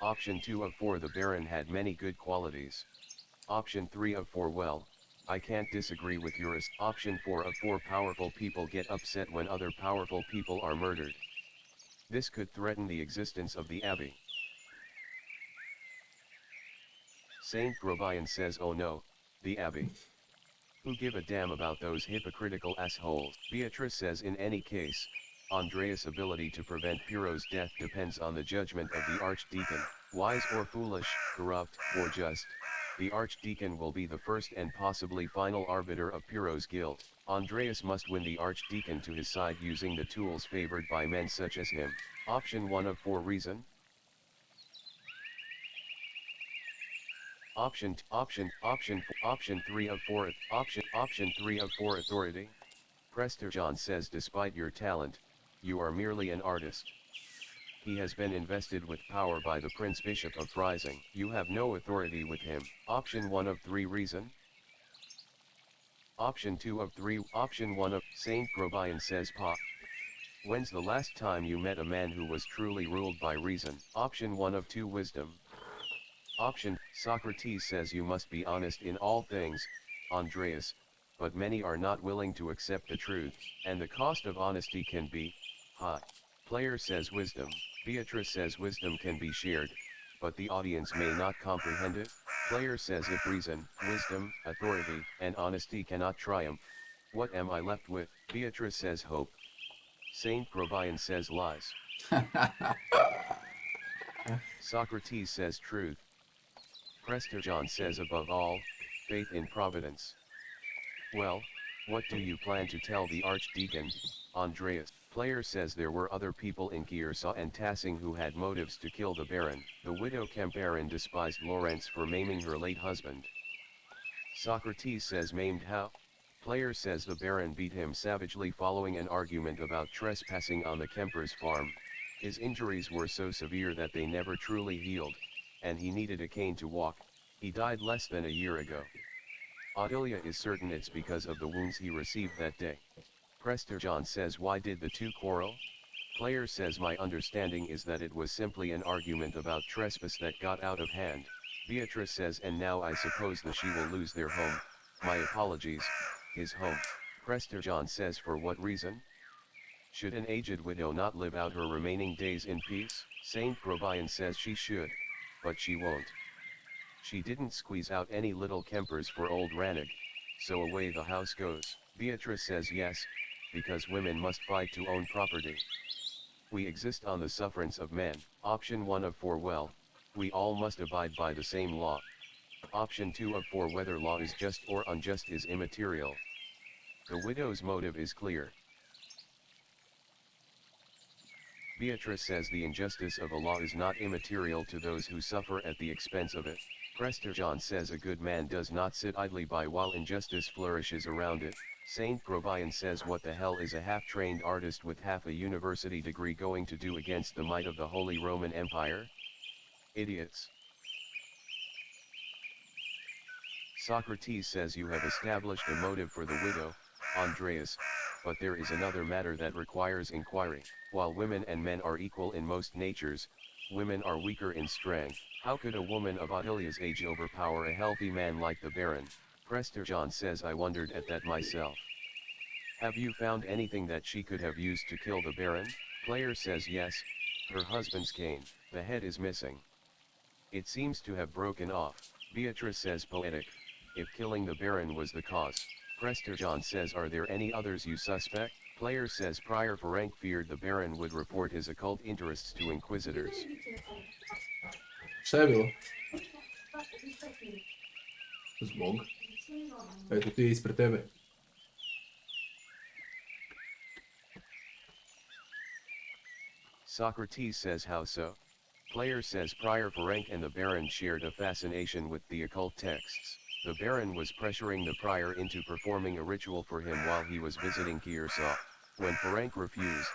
Option 2 of 4, the Baron had many good qualities. Option 3 of 4, well, I can't disagree with yours. Option 4 of 4, powerful people get upset when other powerful people are murdered. This could threaten the existence of the abbey. Saint Grobian says, oh no, the abbey. Who give a damn about those hypocritical assholes? Beatrice says, in any case, Andreas' ability to prevent Piero's death depends on the judgment of the Archdeacon. Wise or foolish, corrupt or just, the Archdeacon will be the first and possibly final arbiter of Piero's guilt. Andreas must win the Archdeacon to his side using the tools favored by men such as him. Option 1 of 4, reason. Option 3 of 4, option 3 of 4, authority. Prester John says, despite your talent, you are merely an artist. He has been invested with power by the Prince Bishop of Freising. You have no authority with him. Option 1 of 3, reason. Option 2 of 3, option 1 of, Saint Grobian says, pa. When's the last time you met a man who was truly ruled by reason? Option 1 of 2, wisdom. Option, Socrates says you must be honest in all things, Andreas, but many are not willing to accept the truth, and the cost of honesty can be high. Player says wisdom. Beatrice says wisdom can be shared, but the audience may not comprehend it. Player says if reason, wisdom, authority, and honesty cannot triumph, what am I left with? Beatrice says hope. Saint Grobian says lies. Socrates says truth. Prester John says above all, faith in providence. Well, what do you plan to tell the Archdeacon, Andreas? Player says there were other people in Kiersa and Tassing who had motives to kill the Baron. The widow Kemperin despised Lawrence for maiming her late husband. Socrates says maimed how? Player says the Baron beat him savagely following an argument about trespassing on the Kemper's farm. His injuries were so severe that they never truly healed, and he needed a cane to walk. He died less than a year ago. Adelia is certain it's because of the wounds he received that day. Prester John says, why did the two quarrel? Player says, my understanding is that it was simply an argument about trespass that got out of hand. Beatrice says, and now I suppose the she will lose their home. My apologies, his home. Prester John says, for what reason? Should an aged widow not live out her remaining days in peace? Saint Grobian says she should, but she won't. She didn't squeeze out any little Kempers for old Rannig, so away the house goes. Beatrice says yes, because women must fight to own property. We exist on the sufferance of men. Option 1 of 4, well, we all must abide by the same law. Option 2 of 4, whether law is just or unjust is immaterial. The widow's motive is clear. Beatrice says the injustice of a law is not immaterial to those who suffer at the expense of it. Prester John says a good man does not sit idly by while injustice flourishes around it. Saint Grobian says, what the hell is a half-trained artist with half a university degree going to do against the might of the Holy Roman Empire? Idiots. Socrates says you have established a motive for the widow, Andreas, but there is another matter that requires inquiry. While women and men are equal in most natures, women are weaker in strength. How could a woman of Adelia's age overpower a healthy man like the Baron? Prester John says, I wondered at that myself. Have you found anything that she could have used to kill the Baron? Player says yes, her husband's cane. The head is missing. It seems to have broken off. Beatrice says, poetic, if killing the Baron was the cause. Prester John says, are there any others you suspect? Player says, Prior Ferenc feared the Baron would report his occult interests to inquisitors. Šta je bilo? Zbog. Eto ti ispred tebe. Socrates says, how so? Player says, Prior Ferenc and the Baron shared a fascination with the occult texts. The Baron was pressuring the Prior into performing a ritual for him while he was visiting Kiersa. When Ferenc refused,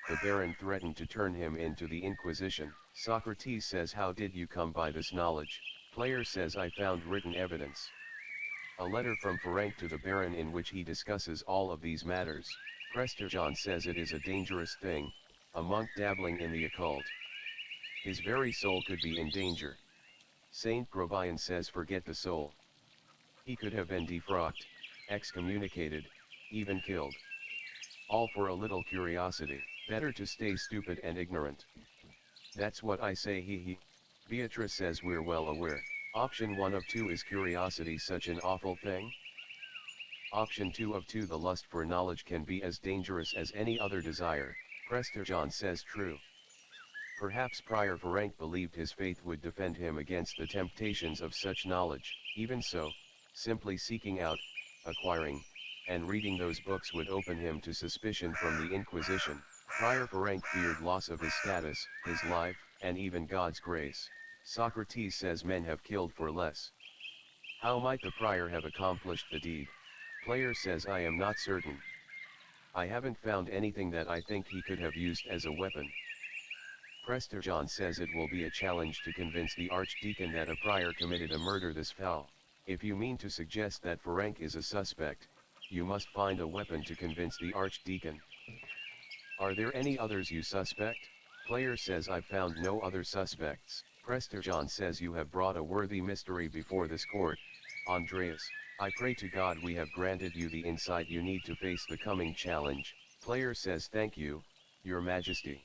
the Baron threatened to turn him into the Inquisition. Socrates says, how did you come by this knowledge? Player says, I found written evidence. A letter from Ferenc to the Baron in which he discusses all of these matters. Prester John says it is a dangerous thing, a monk dabbling in the occult. His very soul could be in danger. Saint Provian says forget the soul. He could have been defrocked, excommunicated, even killed. All for a little curiosity. Better to stay stupid and ignorant. That's what I say, he. Beatrice says we're well aware. Option 1 of 2 is curiosity such an awful thing? Option 2 of 2 the lust for knowledge can be as dangerous as any other desire. Prester John says true. Perhaps Prior Ferenc believed his faith would defend him against the temptations of such knowledge. Even so, simply seeking out, acquiring, and reading those books would open him to suspicion from the Inquisition. Prior Ferenc feared loss of his status, his life, and even God's grace. Socrates says men have killed for less. How might the prior have accomplished the deed? Player says I am not certain. I haven't found anything that I think he could have used as a weapon. Prester John says it will be a challenge to convince the Archdeacon that a prior committed a murder this foul. If you mean to suggest that Ferenc is a suspect, you must find a weapon to convince the Archdeacon. Are there any others you suspect? Player says I've found no other suspects. Prester John says you have brought a worthy mystery before this court. Andreas, I pray to God we have granted you the insight you need to face the coming challenge. Player says thank you, Your Majesty.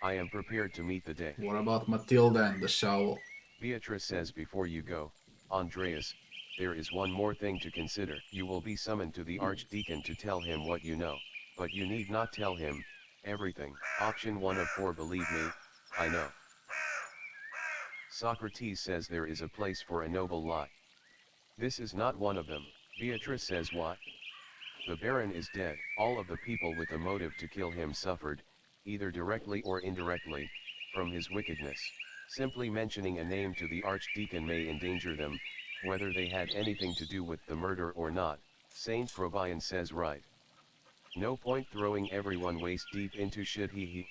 I am prepared to meet the day. What about Matilda and the shovel? Beatrice says before you go, Andreas, there is one more thing to consider. You will be summoned to the Archdeacon to tell him what you know, but you need not tell him everything. Option 1 of 4 believe me, I know. Socrates says there is a place for a noble lie. This is not one of them. Beatrice says what? The Baron is dead. All of the people with the motive to kill him suffered, either directly or indirectly, from his wickedness. Simply mentioning a name to the Archdeacon may endanger them, whether they had anything to do with the murder or not. Saint Provian says right. No point throwing everyone waist deep into shit he.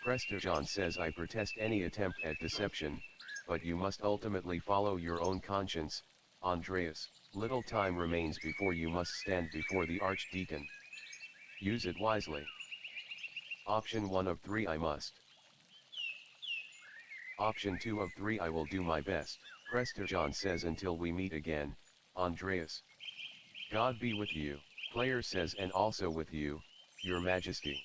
Prester John says I protest any attempt at deception, but you must ultimately follow your own conscience, Andreas. Little time remains before you must stand before the Archdeacon. Use it wisely. Option 1 of 3 I must. Option 2 of 3 I will do my best. Prester John says until we meet again, Andreas. God be with you. Player says and also with you, Your Majesty.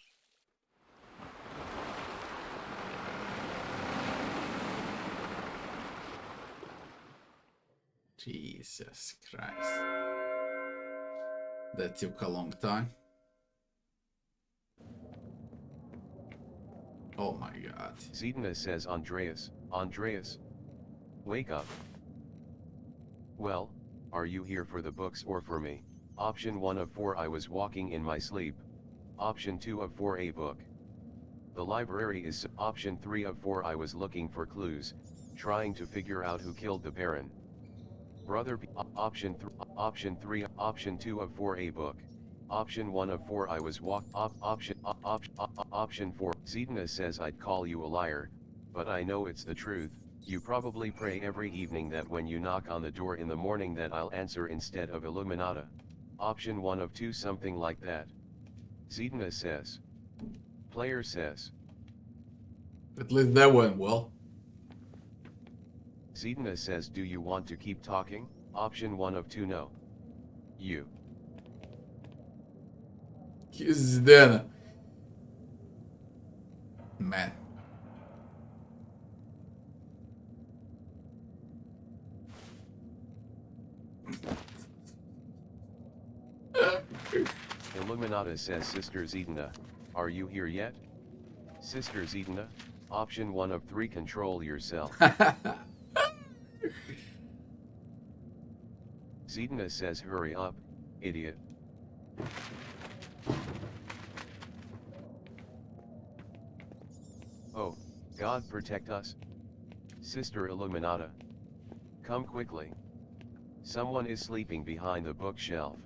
Jesus Christ. That took a long time. Oh my god. Zedna says Andreas, wake up. Well, are you here for the books or for me? Option 1 of 4 I was walking in my sleep. Option 2 of 4 a book. The library is option 3 of 4 I was looking for clues, trying to figure out who killed the Baron. Brother option 2 of 4 a book. Option 1 of 4 I was option 4. Zedna says I'd call you a liar, but I know it's the truth. You probably pray every evening that when you knock on the door in the morning that I'll answer instead of Illuminata. Option 1 of 2 something like that. Zedna says. Player says. At least that went well. Zedna says do you want to keep talking? Option 1 of 2 no. You. Zdena. Man. Illuminata says Sister Zedna, are you here yet? Sister Zedna, option 1 of 3 control yourself. Zedna says hurry up, idiot. Oh, God protect us. Sister Illuminata. Come quickly. Someone is sleeping behind the bookshelf.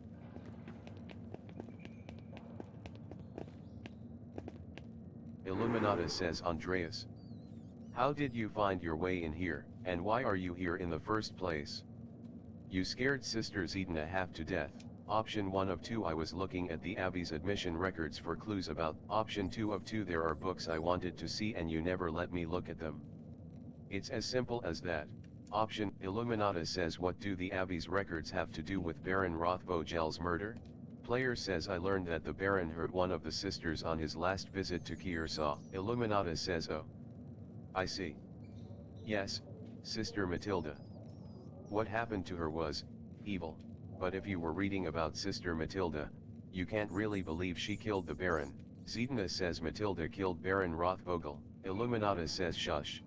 Illuminata says Andreas. How did you find your way in here, and why are you here in the first place? You scared Sister Zedna half to death. Option 1 of 2 I was looking at the Abbey's admission records for clues about. Option 2 of 2 there are books I wanted to see and you never let me look at them. It's as simple as that. Option Illuminata says what do the Abbey's records have to do with Baron Rothvogel's murder? Player says I learned that the Baron hurt one of the sisters on his last visit to Kiersau. Illuminata says oh. I see. Yes, Sister Matilda. What happened to her was evil, but if you were reading about Sister Matilda, you can't really believe she killed the Baron. Zedna says Matilda killed Baron Rothvogel. Illuminata says shush.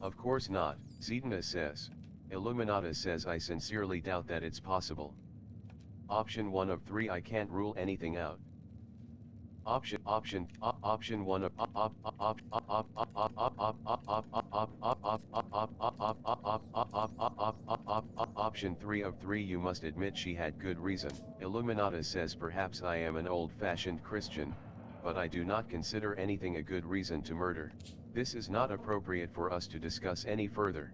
Of course not, Zedna says. Illuminata says I sincerely doubt that it's possible. Option 1 of 3 I can't rule anything out. Option 1 of Option 3 of 3 you must admit she had good reason. Illuminata says perhaps I am an old-fashioned Christian, but I do not consider anything a good reason to murder. This is not appropriate for us to discuss any further.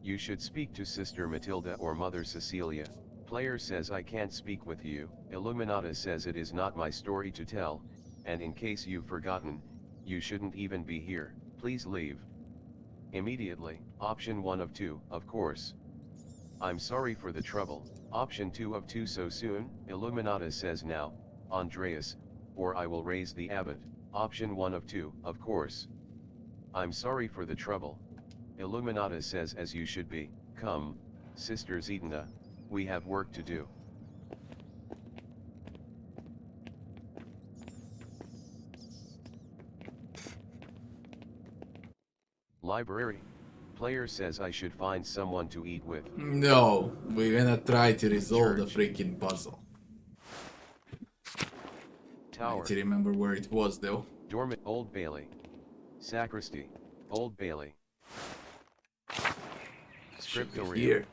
You should speak to Sister Matilda or Mother Cecilia. Player says I can't speak with you. Illuminata says it is not my story to tell, and in case you've forgotten, you shouldn't even be here. Please leave. Immediately. Option 1 of 2, of course. I'm sorry for the trouble. Option 2 of 2 so soon? Illuminata says now, Andreas, or I will raise the abbot. Option 1 of 2, of course. I'm sorry for the trouble. Illuminata says as you should be. Come, Sister Zedna, we have work to do. Library. Player says I should find someone to eat with. No, we're gonna try to resolve the Church. freaking puzzle. I Tower. need to remember where it was though. Dormant. Old Bailey. Sacristy. Old Bailey. Should be Scriptorium. here.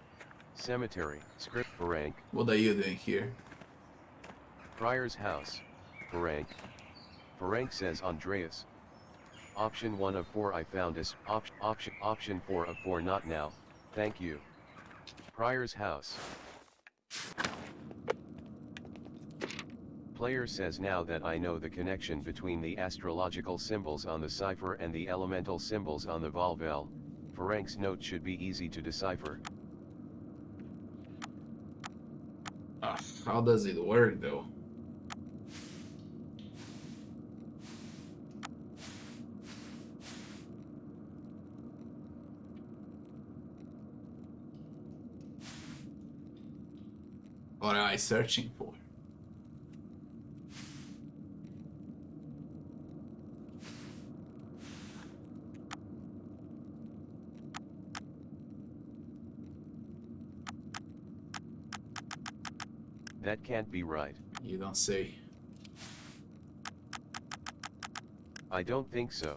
Cemetery. Script. Ferenc. What are you doing here? Prior's house. Ferenc. Ferenc says Andreas. Option 1 of 4 I found is option 4 of 4 not now, thank you. Prior's house. Player says now that I know the connection between the astrological symbols on the cipher and the elemental symbols on the Volvel, Ferenc's note should be easy to decipher. How does it work though? What am I searching for? That can't be right. You don't say. I don't think so.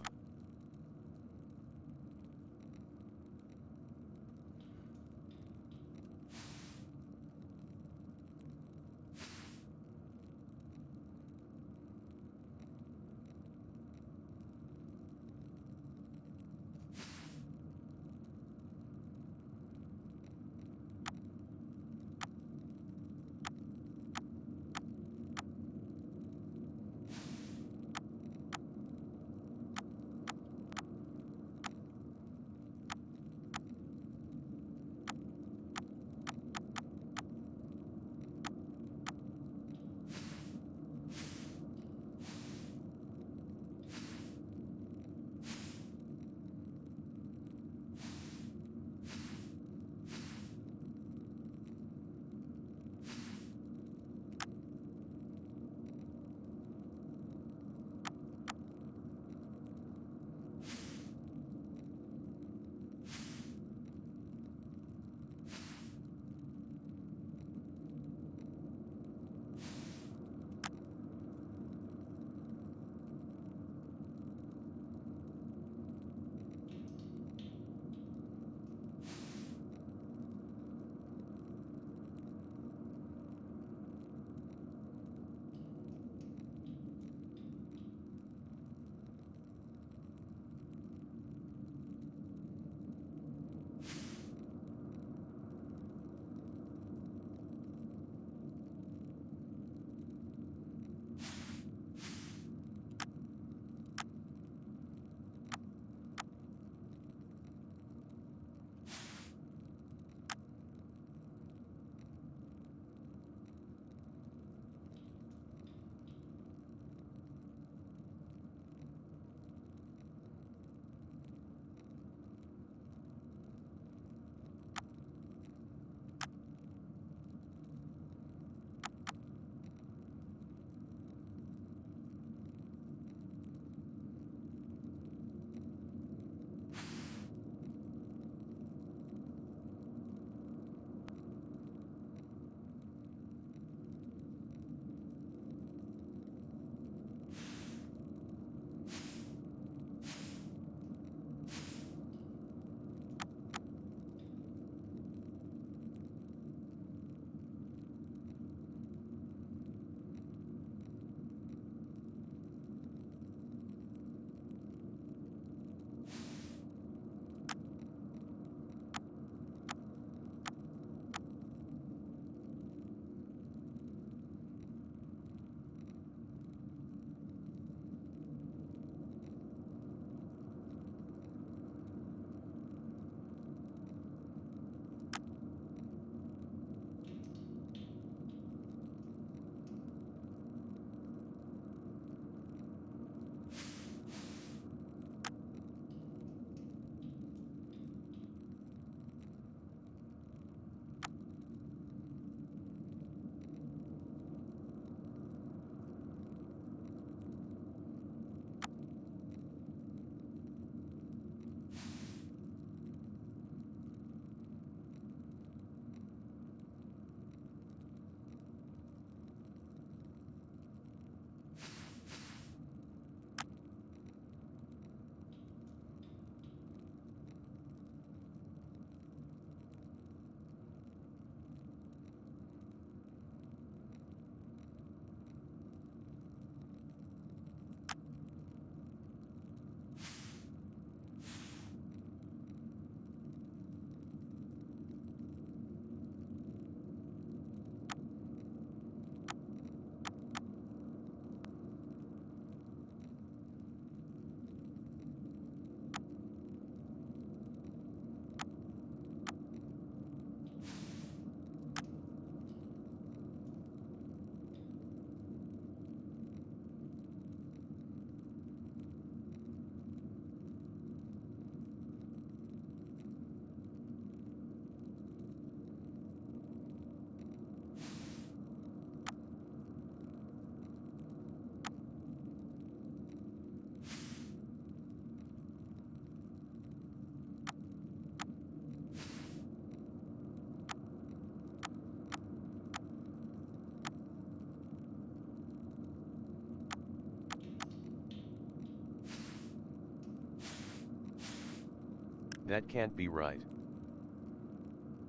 That can't be right.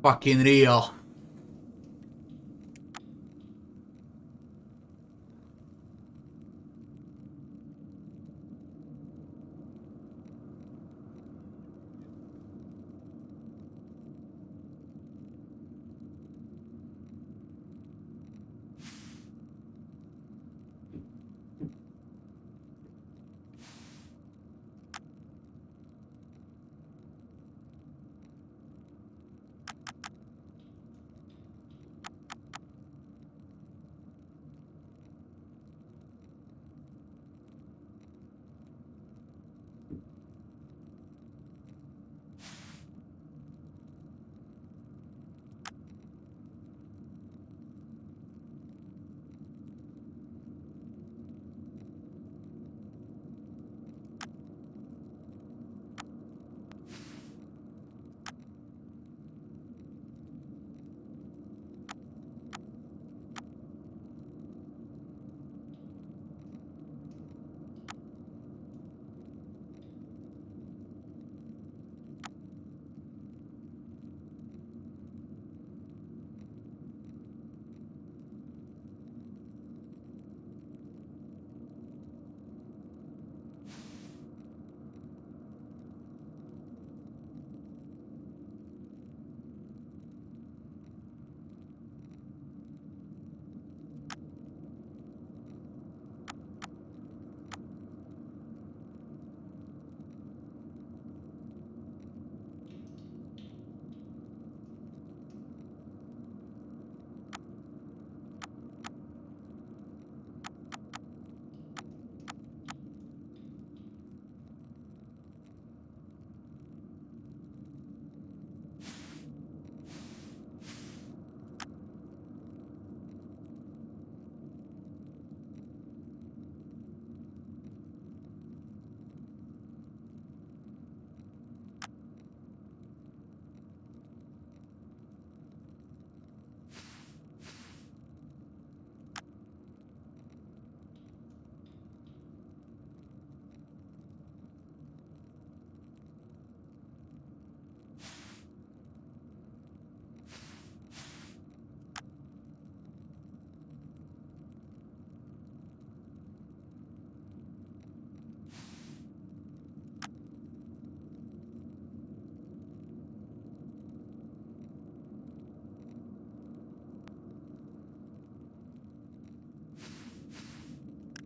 Fucking real.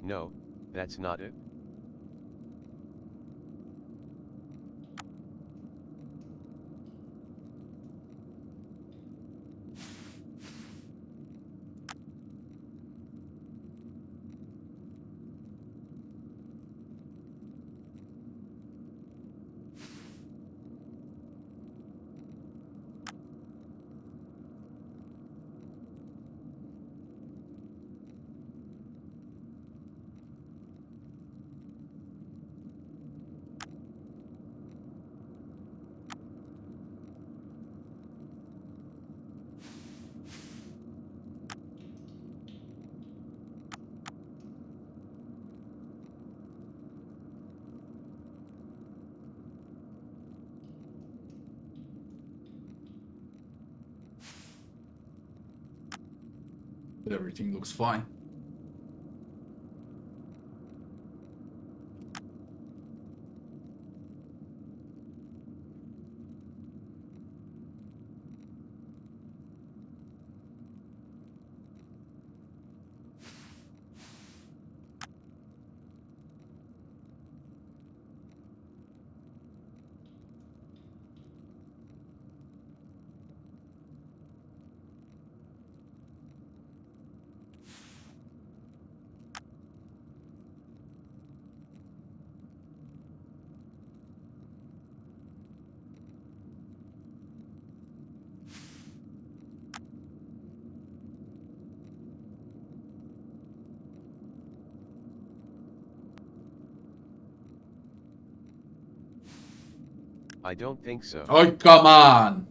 No, that's not it. Everything looks fine. I don't think so. Oh, come on!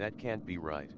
That can't be right.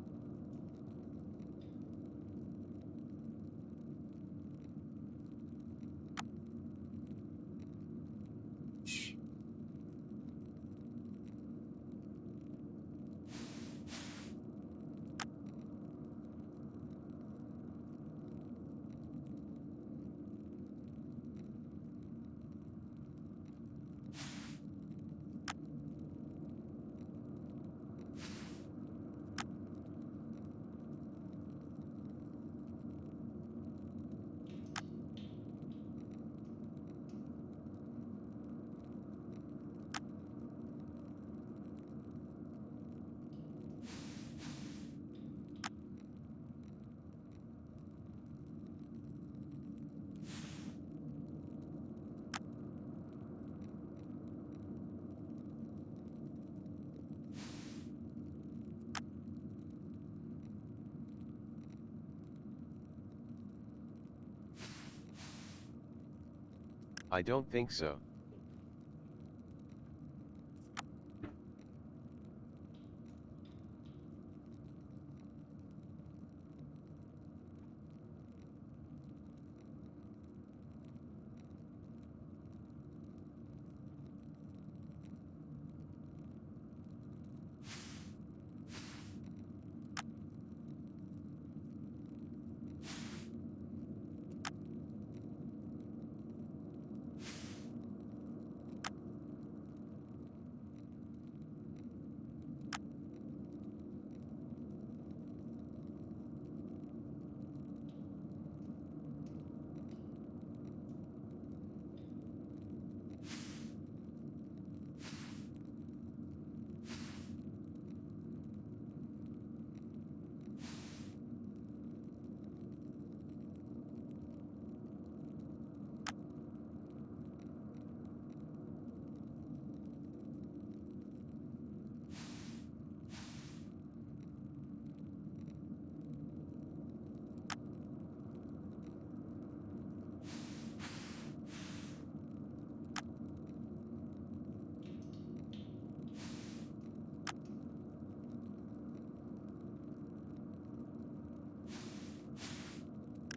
I don't think so.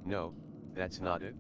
No, that's not it.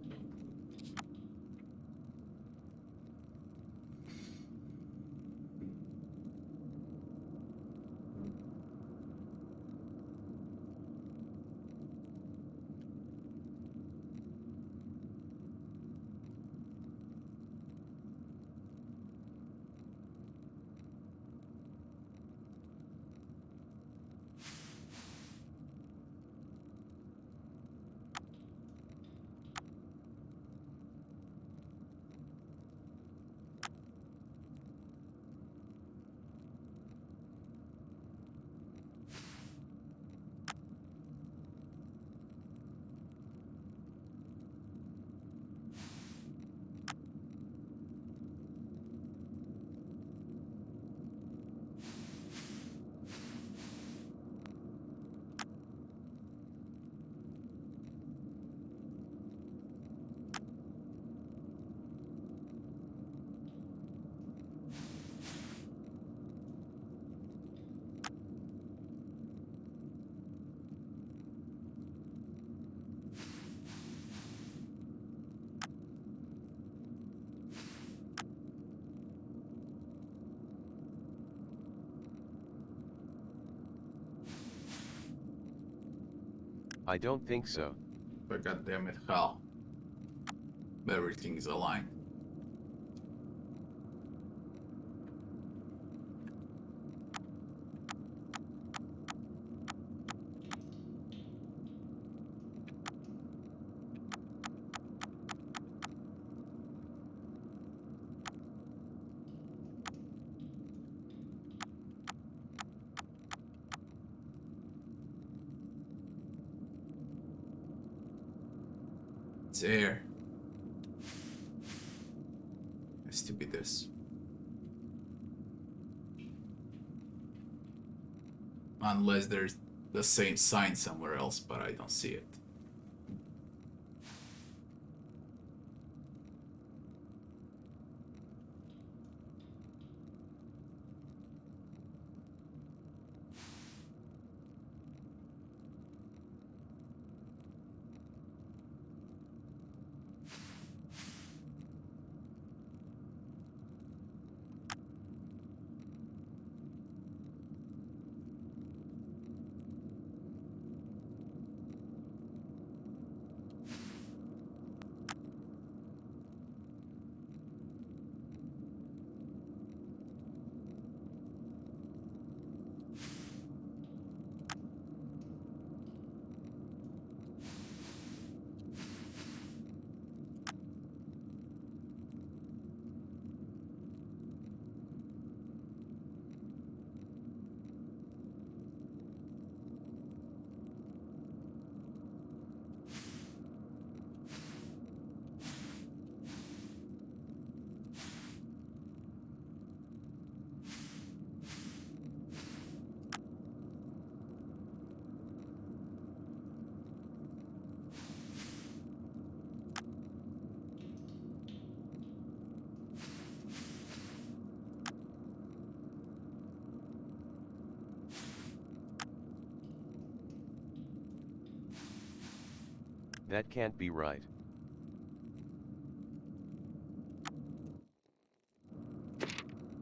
I don't think so. But goddammit, how? Everything's aligned. There. Has to be this. Unless there's the same sign somewhere else, but I don't see it. That can't be right.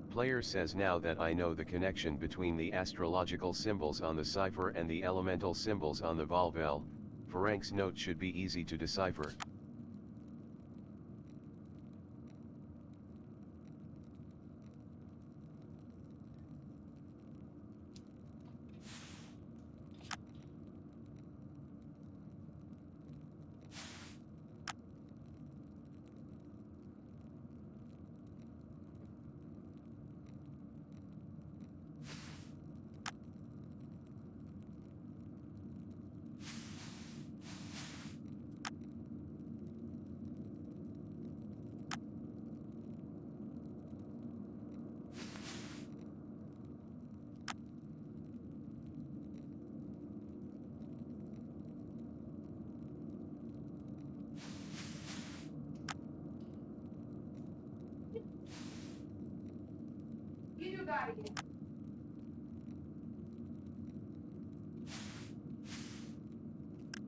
Player says now that I know the connection between the astrological symbols on the cipher and the elemental symbols on the Volvel, Ferenc's note should be easy to decipher.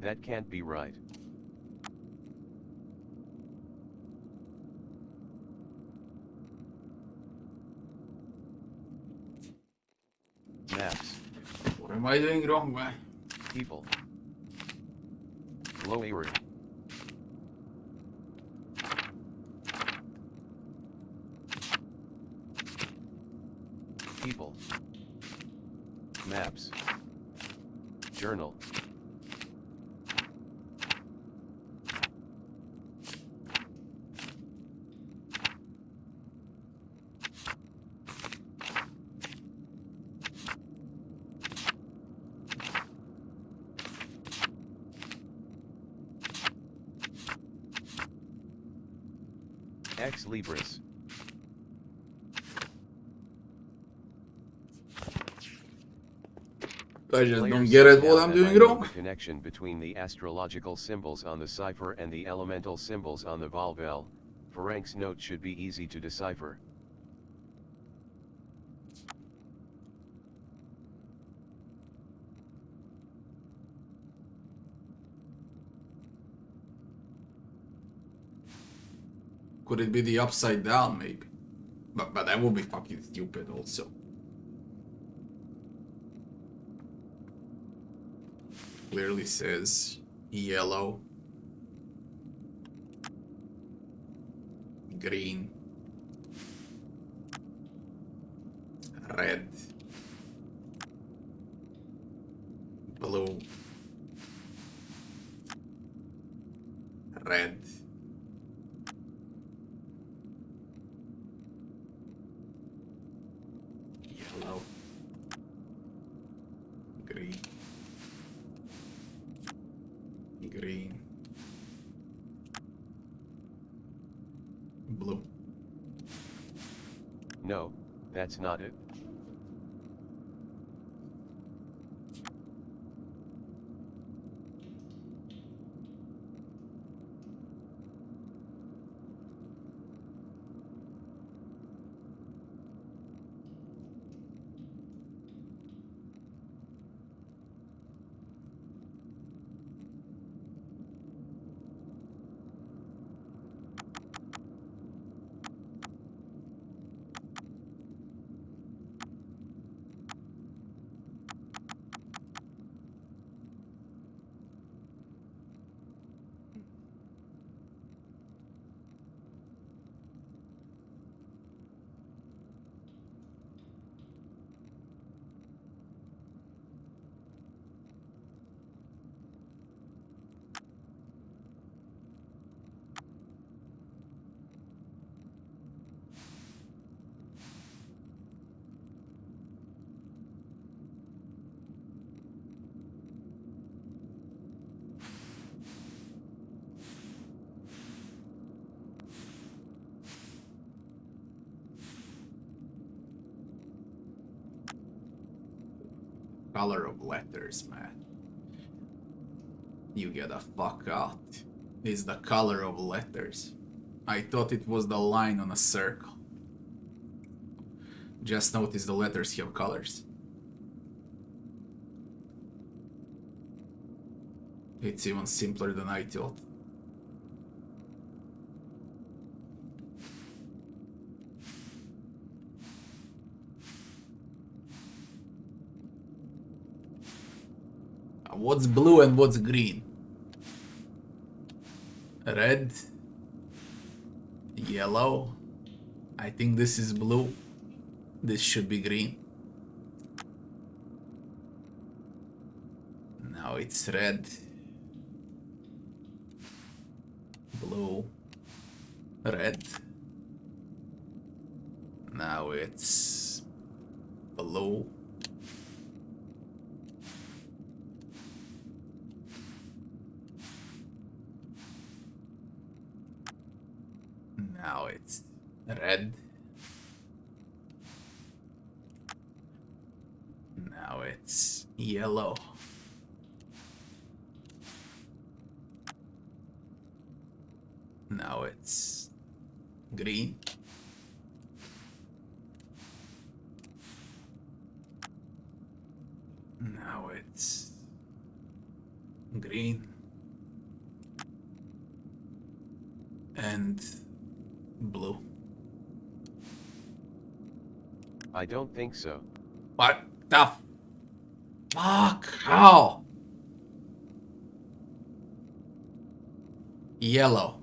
That can't be right. Maps. What am I doing wrong, man? People. Low area. People. Maps. Journal. Ex Libris. I just Player don't get it says what now I'm that doing I know wrong. the connection between the astrological symbols on the cipher and the elemental symbols on the Volvel, Ferenc's note should be easy to decipher. Could it be the upside down, maybe? But that would be fucking stupid also. Clearly says yellow, green, red, blue, red, yellow, green, green, blue. No, that's not it. Color of letters, man. You get the fuck out. It's the color of letters. I thought it was the line on a circle. Just notice the letters have colors. It's even simpler than I thought. What's blue and what's green? Red, yellow. I think this is blue. This should be green. Now it's red, blue, red. Now it's blue. Now it's red. Now it's yellow. Now it's green. Now it's green. And blue. I don't think so. What the fuck? How? Yellow.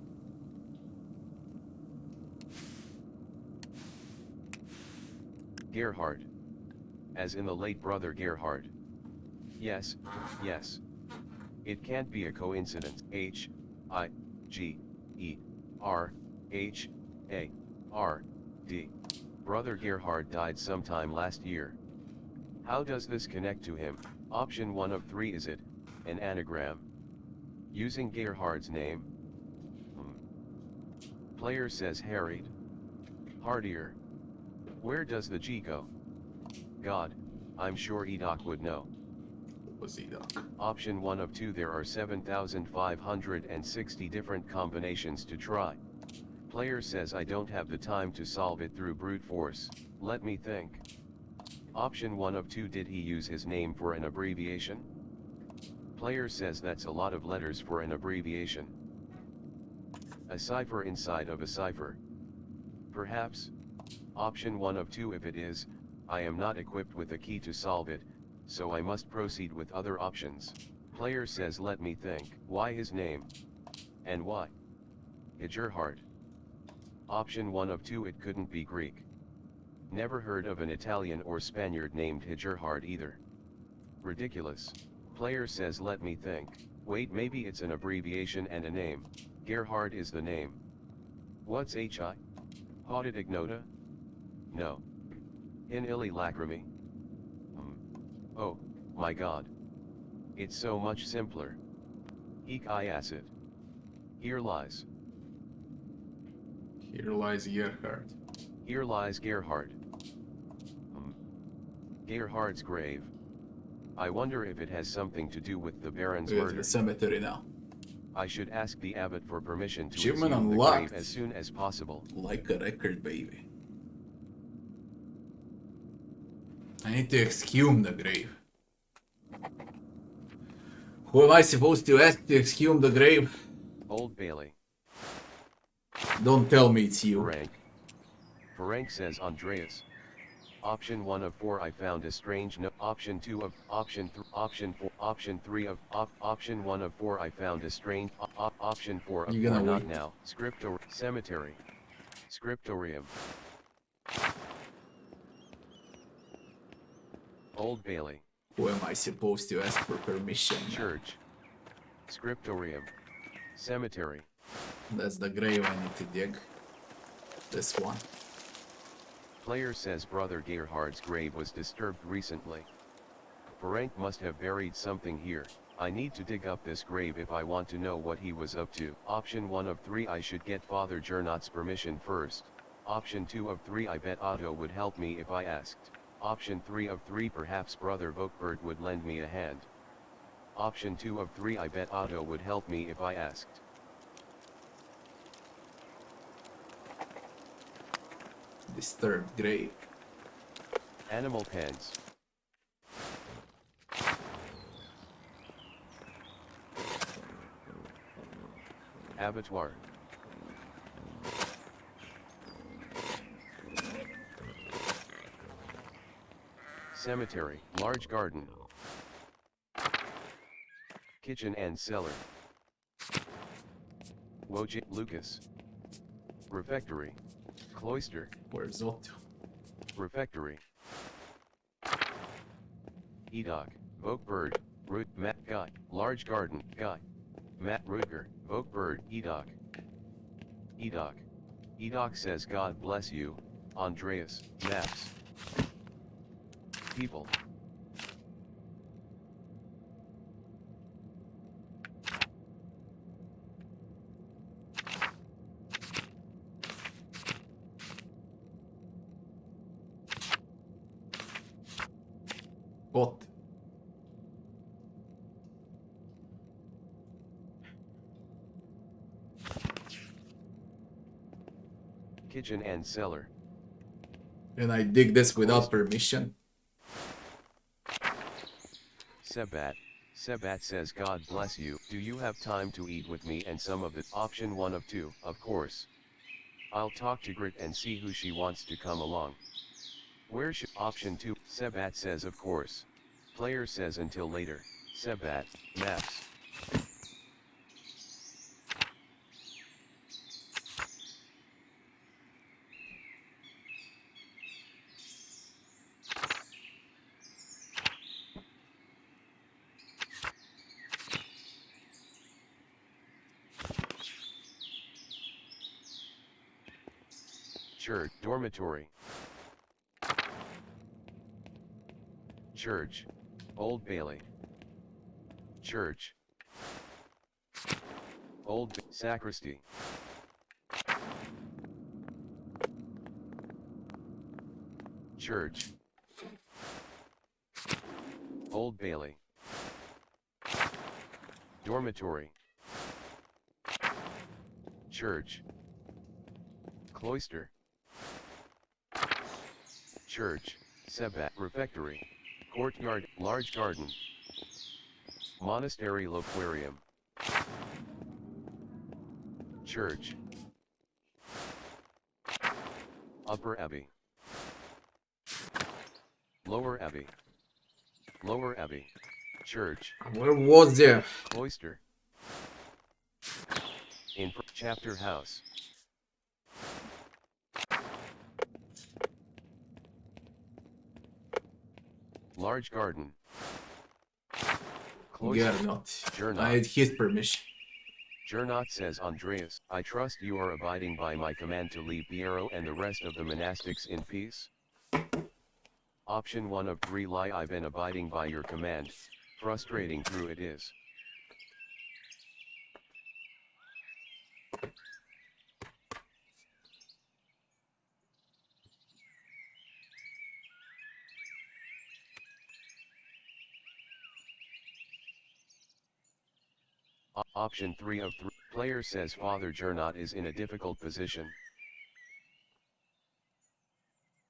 Gerhard. As in the late brother Gerhard. Yes, yes. It can't be a coincidence. H-I-G-E-R-H-A-R-D. Brother Gerhard died sometime last year. How does this connect to him? Option 1 of 3. Is it an anagram? Using Gerhard's name? Player says harried. Hardier. Where does the G go? God, I'm sure Edok would know. Was Edok? Option 1 of 2. There are 7,560 different combinations to try. Player says I don't have the time to solve it through brute force, let me think. Option 1 of 2. Did he use his name for an abbreviation? Player says that's a lot of letters for an abbreviation. A cipher inside of a cipher. Perhaps. Option 1 of 2. If it is, I am not equipped with a key to solve it, so I must proceed with other options. Player says let me think. Why his name? And why? Gerhard. Option 1 of 2. It couldn't be Greek. Never heard of an Italian or Spaniard named Gerhard either. Ridiculous. Player says let me think. Wait, maybe it's an abbreviation and a name. Gerhard is the name. What's H-I? Haudit ignota? No. In illi lacrimi? Oh, my god. It's so much simpler. Eek I acid. Here lies. Here lies Gerhard. Here lies Gerhard. Gerhard's grave. I wonder if it has something to do with the Baron's We're at murder. the cemetery now. I should ask the abbot for permission to Achievement exhume the unlocked. grave as soon as possible. Like a record, baby. I need to exhume the grave. Who am I supposed to ask to exhume the grave? Old Bailey. Don't tell me it's you. Ferenc. Ferenc says Andreas. Option 1 of 4. I found a strange note. Option 2 of option 4. Option 3 of option 1 of 4. I found a strange option 4 of 4. Not now. Scriptor cemetery. Scriptorium. Old Bailey. Who am I supposed to ask for permission? Church. Scriptorium. Cemetery. That's the grave I need to dig. This one. Player says brother Gerhard's grave was disturbed recently. Ferenc must have buried something here. I need to dig up this grave if I want to know what he was up to. Option 1 of 3. I should get Father Gernot's permission first. Option 2 of 3. I bet Otto would help me if I asked. Option 3 of 3. Perhaps brother Vokbert would lend me a hand. Option 2 of 3. I bet Otto would help me if I asked. Disturbed grave. Animal pens. Abattoir. Cemetery, large garden. Kitchen and cellar. Wojciech Lucas. Refectory. Cloister. Where's Otto? Refectory. Edok, Vogue Bird, Root, Matt Guy, Large Garden, Guy. Matt Rutger, Vogue Bird, Edok. Edok. Edok says God bless you, Andreas, Maps. People. What? Kitchen and cellar. And I dig this without permission. Sebat. Sebat says God bless you. Do you have time to eat with me and some of it? Option 1 of 2, of course. I'll talk to Grit and see who she wants to come along. Where should option 2? Sebat says of course. Player says until later. Sebat, Maps. Church, dormitory. Church, Old Bailey. Church, Old Sacristy. Church, Old Bailey. Dormitory. Church, Cloister. Church, Sebat, Refectory. Courtyard, large garden. Monastery, Loquarium. Church. Upper Abbey. Lower Abbey. Lower Abbey. Church. Where was there? Cloister. Chapter House. Large garden. Cloister. Gernot. I had his permission. Gernot says Andreas, I trust you are abiding by my command to leave Piero and the rest of the monastics in peace. Option 1 of 3 lie. I've been abiding by your command. Frustrating through it is. Option 3 of 3. Player says Father Gernot is in a difficult position.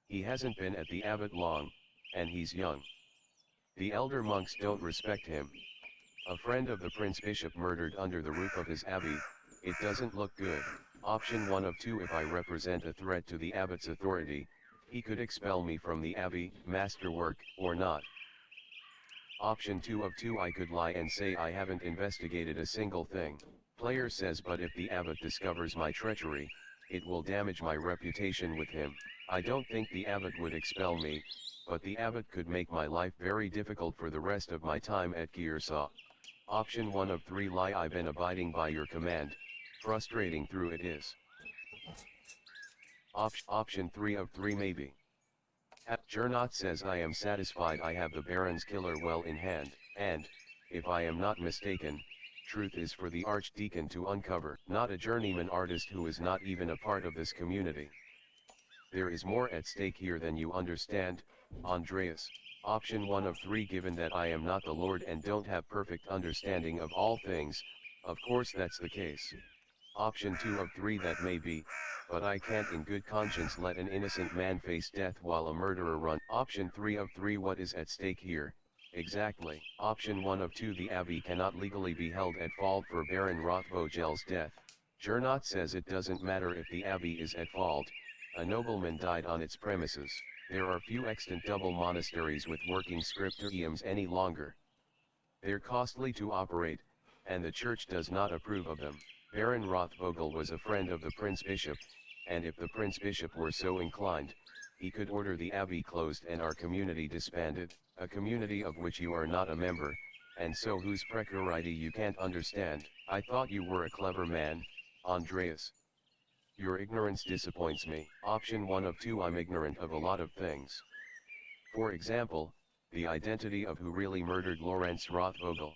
He hasn't been at the abbot long, and he's young. The elder monks don't respect him. A friend of the prince bishop murdered under the roof of his abbey. It doesn't look good. Option 1 of 2. If I represent a threat to the abbot's authority, he could expel me from the abbey, masterwork, or not. Option 2 of 2. I could lie and say I haven't investigated a single thing. Player says but if the abbot discovers my treachery, it will damage my reputation with him. I don't think the abbot would expel me, but the abbot could make my life very difficult for the rest of my time at Kiersau. Option 1 of 3 lie. I've been abiding by your command. Frustrating through it is. Option 3 of 3 maybe. Gernot says I am satisfied I have the Baron's killer well in hand, and, if I am not mistaken, truth is for the Archdeacon to uncover, not a journeyman artist who is not even a part of this community. There is more at stake here than you understand, Andreas. Option 1 of 3. Given that I am not the Lord and don't have perfect understanding of all things, of course that's the case. Option 2 of 3. That may be, but I can't in good conscience let an innocent man face death while a murderer run. Option 3 of 3. What is at stake here? Exactly. Option 1 of 2. The abbey cannot legally be held at fault for Baron Rothvogel's death. Gernot says it doesn't matter if the abbey is at fault, a nobleman died on its premises, there are few extant double monasteries with working scriptoriums any longer. They're costly to operate, and the church does not approve of them. Baron Rothvogel was a friend of the Prince Bishop, and if the Prince Bishop were so inclined, he could order the abbey closed and our community disbanded, a community of which you are not a member, and so whose precarity you can't understand. I thought you were a clever man, Andreas. Your ignorance disappoints me. Option 1 of 2 I'm ignorant of a lot of things. For example, the identity of who really murdered Lorenz Rothvogel.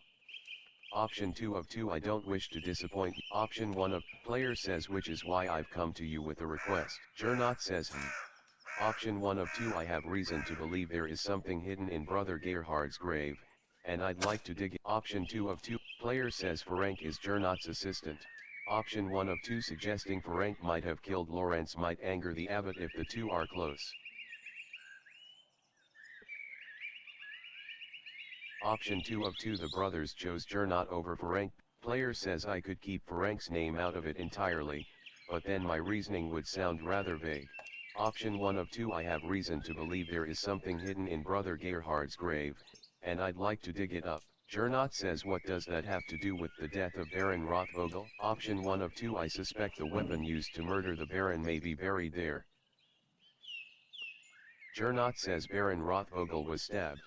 Option 2 of 2 I don't wish to disappoint. Option 1 of player says which is why I've come to you with a request. Gernot says Option 1 of 2 I have reason to believe there is something hidden in Brother Gerhard's grave, and I'd like to dig it. Option 2 of 2 player says Ferenc is Gernot's assistant. Option 1 of 2 suggesting Ferenc might have killed Lorenz might anger the abbot if the two are close. Option 2 of 2 the brothers chose Gernot over Ferenc. Player says I could keep Ferenc's name out of it entirely, but then my reasoning would sound rather vague. Option 1 of 2 I have reason to believe there is something hidden in Brother Gerhard's grave, and I'd like to dig it up. Gernot says what does that have to do with the death of Baron Rothvogel? Option 1 of 2 I suspect the weapon used to murder the Baron may be buried there. Gernot says Baron Rothvogel was stabbed.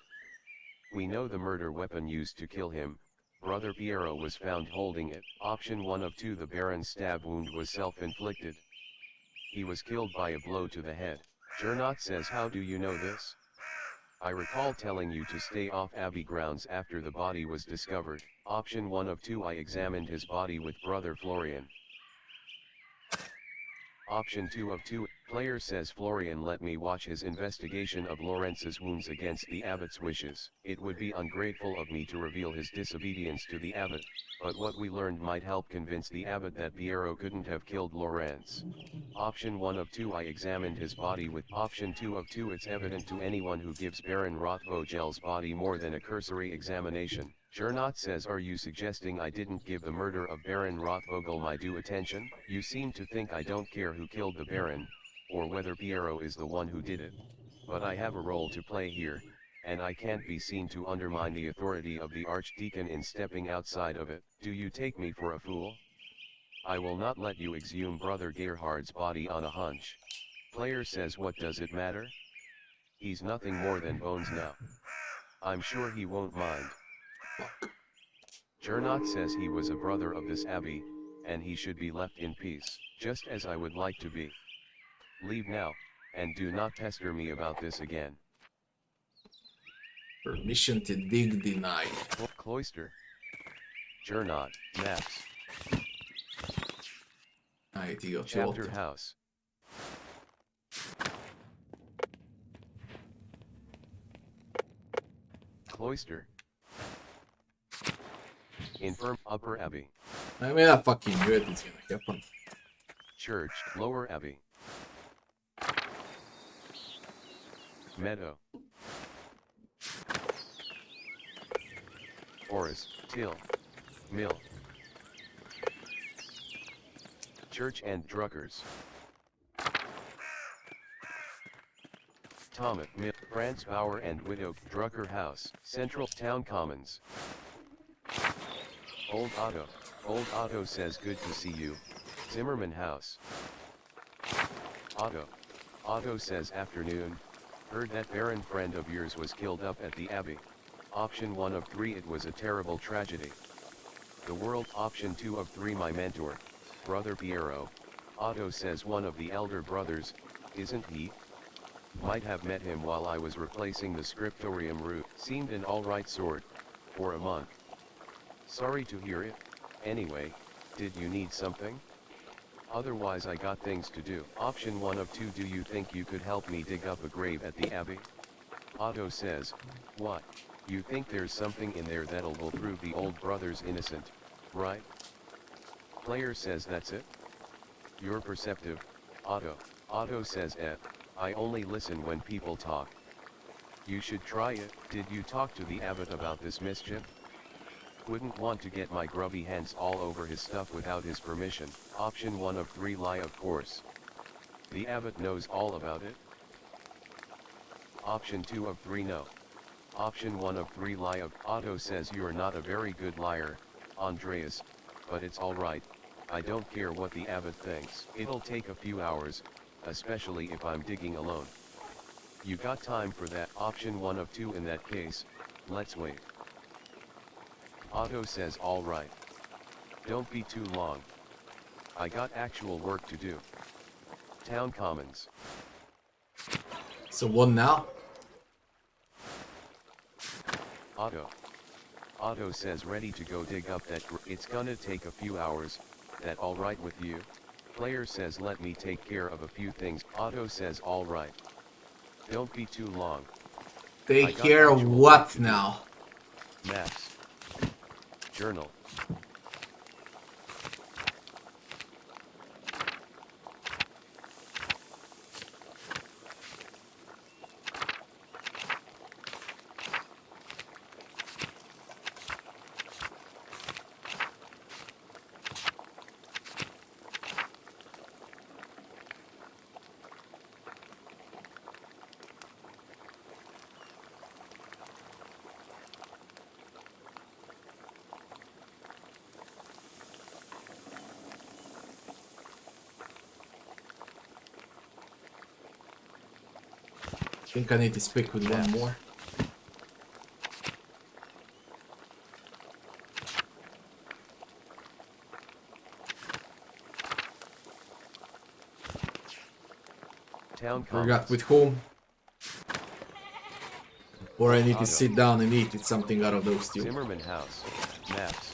We know the murder weapon used to kill him, Brother Piero was found holding it. Option 1 of 2 the Baron's stab wound was self-inflicted. He was killed by a blow to the head. Gernot says how do you know this? I recall telling you to stay off Abbey grounds after the body was discovered. Option 1 of 2 I examined his body with Brother Florian. Option 2 of 2, player says Florian let me watch his investigation of Lorenz's wounds against the abbot's wishes. It would be ungrateful of me to reveal his disobedience to the abbot, but what we learned might help convince the abbot that Piero couldn't have killed Lorenz. Option 1 of 2 I examined his body with Option 2 of 2 it's evident to anyone who gives Baron Rothvogel's body more than a cursory examination. Gernot says are you suggesting I didn't give the murder of Baron Rothvogel my due attention? You seem to think I don't care who killed the Baron, or whether Piero is the one who did it. But I have a role to play here, and I can't be seen to undermine the authority of the Archdeacon in stepping outside of it. Do you take me for a fool? I will not let you exhume Brother Gerhard's body on a hunch. Player says what does it matter? He's nothing more than bones now. I'm sure he won't mind. Gernot says he was a brother of this abbey, and he should be left in peace, just as I would like to be. Leave now, and do not pester me about this again. Permission to dig denied. Cloister. Gernot, maps. Chapter house. Cloister. Infirm, Upper Abbey. I mean, I fucking knew it was gonna happen. Church, Lower Abbey. Meadow. Forest, Till. Mill. Church and Druckers. Tomet Mill, Franz Bauer and Widow, Drucker House, Central Town Commons. Old Otto says good to see you, Zimmerman House. Otto says afternoon, heard that Baron friend of yours was killed up at the Abbey. Option 1 of 3 it was a terrible tragedy. The world. Option 2 of 3 my mentor, Brother Piero. Otto says one of the elder brothers, isn't he? Might have met him while I was replacing the scriptorium roof. Seemed an alright sort, for a month. Sorry to hear it. Anyway, did you need something? Otherwise I got things to do. Option 1 of 2 do you think you could help me dig up a grave at the Abbey? Otto says, what? You think there's something in there that'll will prove the old brother's innocent, right? Player says that's it? You're perceptive, Otto. Otto says I only listen when people talk. You should try it. Did you talk to the abbot about this mischief? Wouldn't want to get my grubby hands all over his stuff without his permission. Option 1 of 3 lie, of course. The abbot knows all about it. Option 2 of 3 no. Option 1 of 3 lie. Of Otto says you're not a very good liar, Andreas, but it's alright, I don't care what the abbot thinks. It'll take a few hours, especially if I'm digging alone. You got time for that. Option 1 of 2 in that case, let's wait. Otto says alright. Don't be too long. I got actual work to do. Town Commons. So what now? Otto says ready to go dig up that it's gonna take a few hours, that alright with you? Player says let me take care of a few things. Otto says alright. Don't be too long. Take care of what now? Maps. Journal. I think I need to speak with one more. Town Forgot Commons. with whom. Or I need to sit down and eat. It's something out of those two. Zimmerman House. Maps.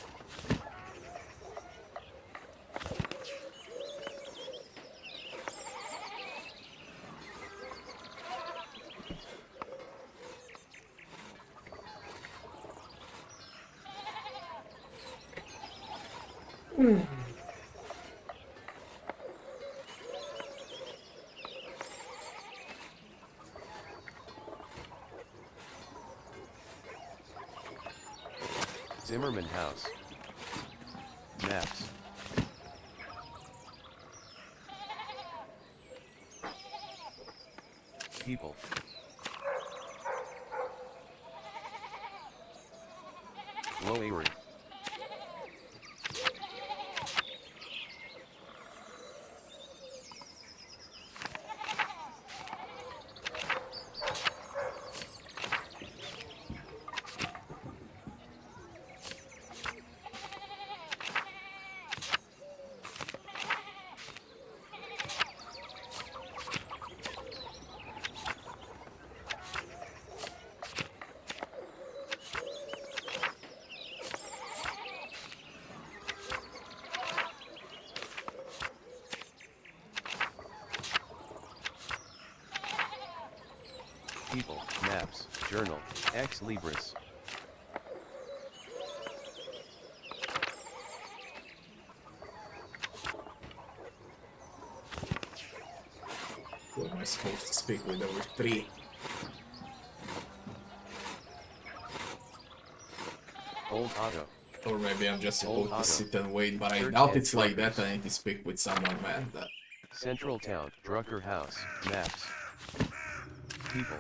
Zimmerman House. Maps. People. Low Erie. People, maps, journal, ex libris. Who am I supposed to speak with over 3? Old Otto. Or maybe I'm just supposed to sit and wait, but I Church doubt and it's like that. Druckers. I need to speak with someone, man. That Central Town, Drucker House, maps. People.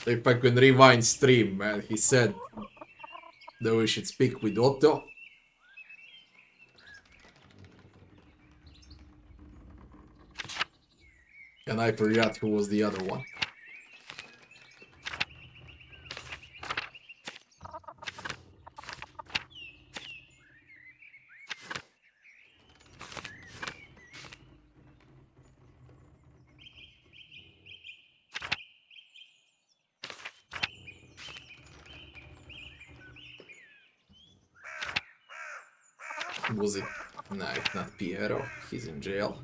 if I can rewind stream, man, he said that we should speak with Otto. And I forgot who was the other one. Was it? No, it's not Piero. He's in jail.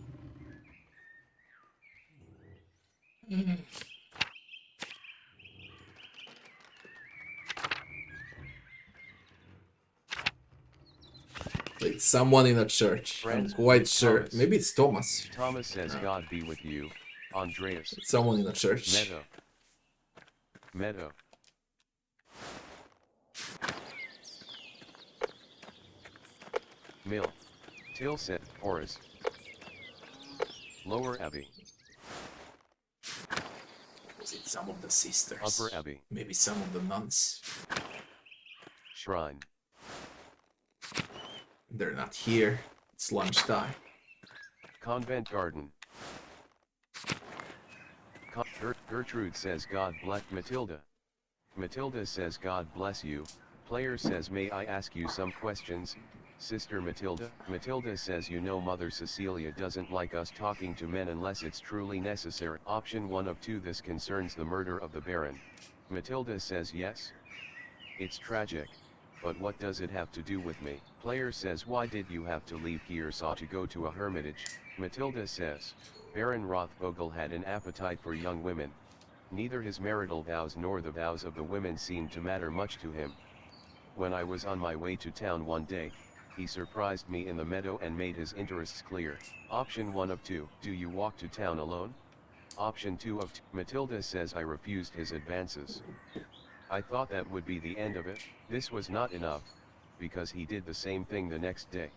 It's someone in a church. Friends, I'm quite meet sure. Thomas. Maybe it's Thomas. Thomas says No. God be with you. Andreas. It's someone in a church. Meadow. Meadow. Mill. Tilset. Horace. Lower Abbey. Was it some of the sisters? Upper Abbey. Maybe some of the nuns. Shrine. They're not here. It's lunchtime. Convent Garden. Gertrude says God bless Matilda. Matilda says God bless you. Player says may I ask you some questions, Sister Matilda? Matilda says you know Mother Cecilia doesn't like us talking to men unless it's truly necessary. Option 1 of 2. This concerns the murder of the Baron. Matilda says yes. It's tragic. But what does it have to do with me? Player says why did you have to leave Kearsarge to go to a hermitage? Matilda says, Baron Rothvogel had an appetite for young women. Neither his marital vows nor the vows of the women seemed to matter much to him. When I was on my way to town one day, he surprised me in the meadow and made his interests clear. Option 1 of 2. Do you walk to town alone? Option 2 of 2. Matilda says I refused his advances. I thought that would be the end of it. This was not enough, because he did the same thing the next day.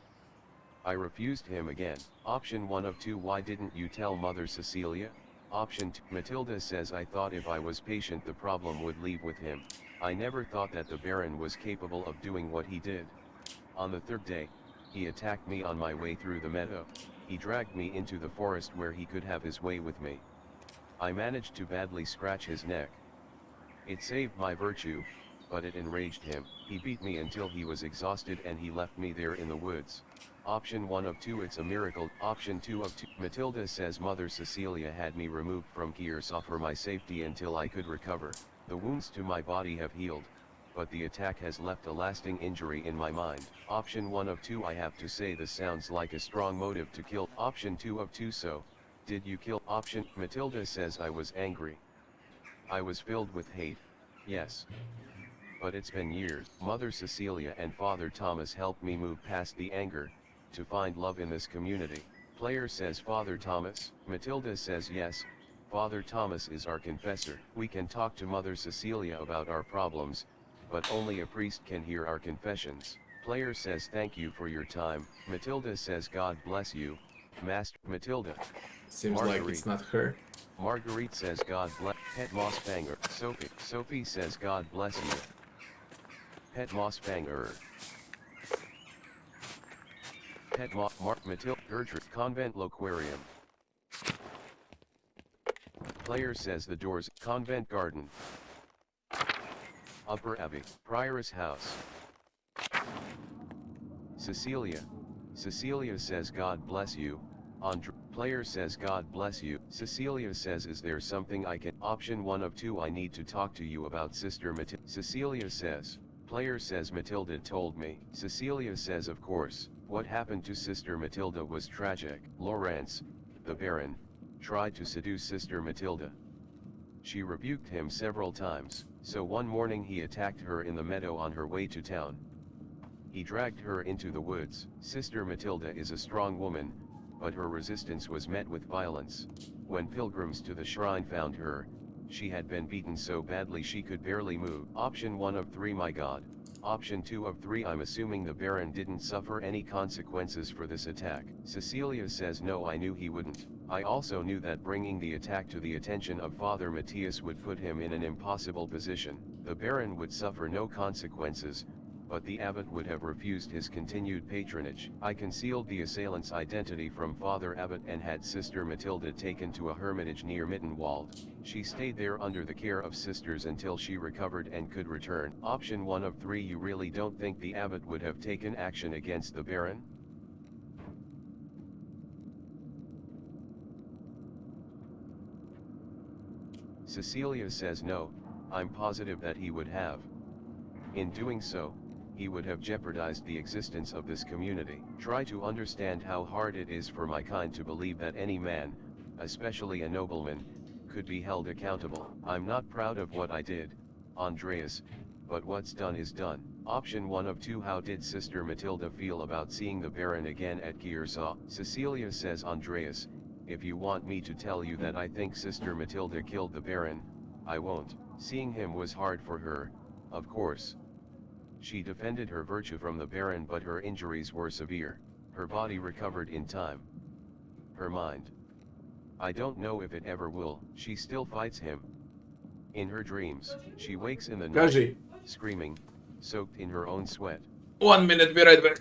I refused him again. Option 1 of 2. Why didn't you tell Mother Cecilia? Option 2. Matilda says I thought if I was patient the problem would leave with him. I never thought that the Baron was capable of doing what he did. On the third day, he attacked me on my way through the meadow. He dragged me into the forest where he could have his way with me. I managed to badly scratch his neck. It saved my virtue, but it enraged him. He beat me until he was exhausted and he left me there in the woods. Option 1 of 2. It's a miracle. Option 2 of 2. Matilda says Mother Cecilia had me removed from Kearsarge for my safety until I could recover. The wounds to my body have healed, but the attack has left a lasting injury in my mind. Option 1 of 2. I have to say this sounds like a strong motive to kill. Option 2 of 2. So, did you kill? Option. Matilda says I was angry. I was filled with hate. Yes. But it's been years. Mother Cecilia and Father Thomas helped me move past the anger, to find love in this community. Player says Father Thomas. Matilda says yes. Father Thomas is our confessor. We can talk to Mother Cecilia about our problems, but only a priest can hear our confessions. Player says thank you for your time. Matilda says God bless you, Master. Matilda. Seems Marguerite. like it's not her. Marguerite says God bless. Pet Moss Banger. Sophie. Sophie says God bless you. Pet Moss Banger. Pet Moss. Mark Matilda. Gertrude. Convent Loquarium. Player says the doors. Convent Garden. Upper Abbey. Prioress House. Cecilia. Cecilia says God bless you. Player says God bless you. Cecilia says is there something I can? Option 1 of 2. I need to talk to you about Sister Matilda. Cecilia says. Player says Matilda told me. Cecilia says of course. What happened to Sister Matilda was tragic. Lawrence, the Baron, tried to seduce Sister Matilda. She rebuked him several times, so one morning he attacked her in the meadow on her way to town. He dragged her into the woods. Sister Matilda is a strong woman, but her resistance was met with violence. When pilgrims to the shrine found her, she had been beaten so badly she could barely move. Option 1 of 3. My God. Option 2 of 3. I'm assuming the Baron didn't suffer any consequences for this attack. Cecilia says no, I knew he wouldn't. I also knew that bringing the attack to the attention of Father Matthias would put him in an impossible position. The Baron would suffer no consequences, but the abbot would have refused his continued patronage. I concealed the assailant's identity from Father Abbot and had Sister Matilda taken to a hermitage near Mittenwald. She stayed there under the care of sisters until she recovered and could return. Option 1 of 3. You really don't think the abbot would have taken action against the Baron? Cecilia says no, I'm positive that he would have. In doing so, he would have jeopardized the existence of this community. Try to understand how hard it is for my kind to believe that any man, especially a nobleman, could be held accountable. I'm not proud of what I did, Andreas, but what's done is done. Option 1 of 2. How did Sister Matilda feel about seeing the Baron again at Gearsaw? Cecilia says, Andreas, if you want me to tell you that I think Sister Matilda killed the Baron, I won't. Seeing him was hard for her, of course. She defended her virtue from the Baron, but her injuries were severe. Her body recovered in time. Her mind, I don't know if it ever will. She still fights him. In her dreams, she wakes in the night, Кажи. screaming, soaked in her own sweat. 1 minute, be right back.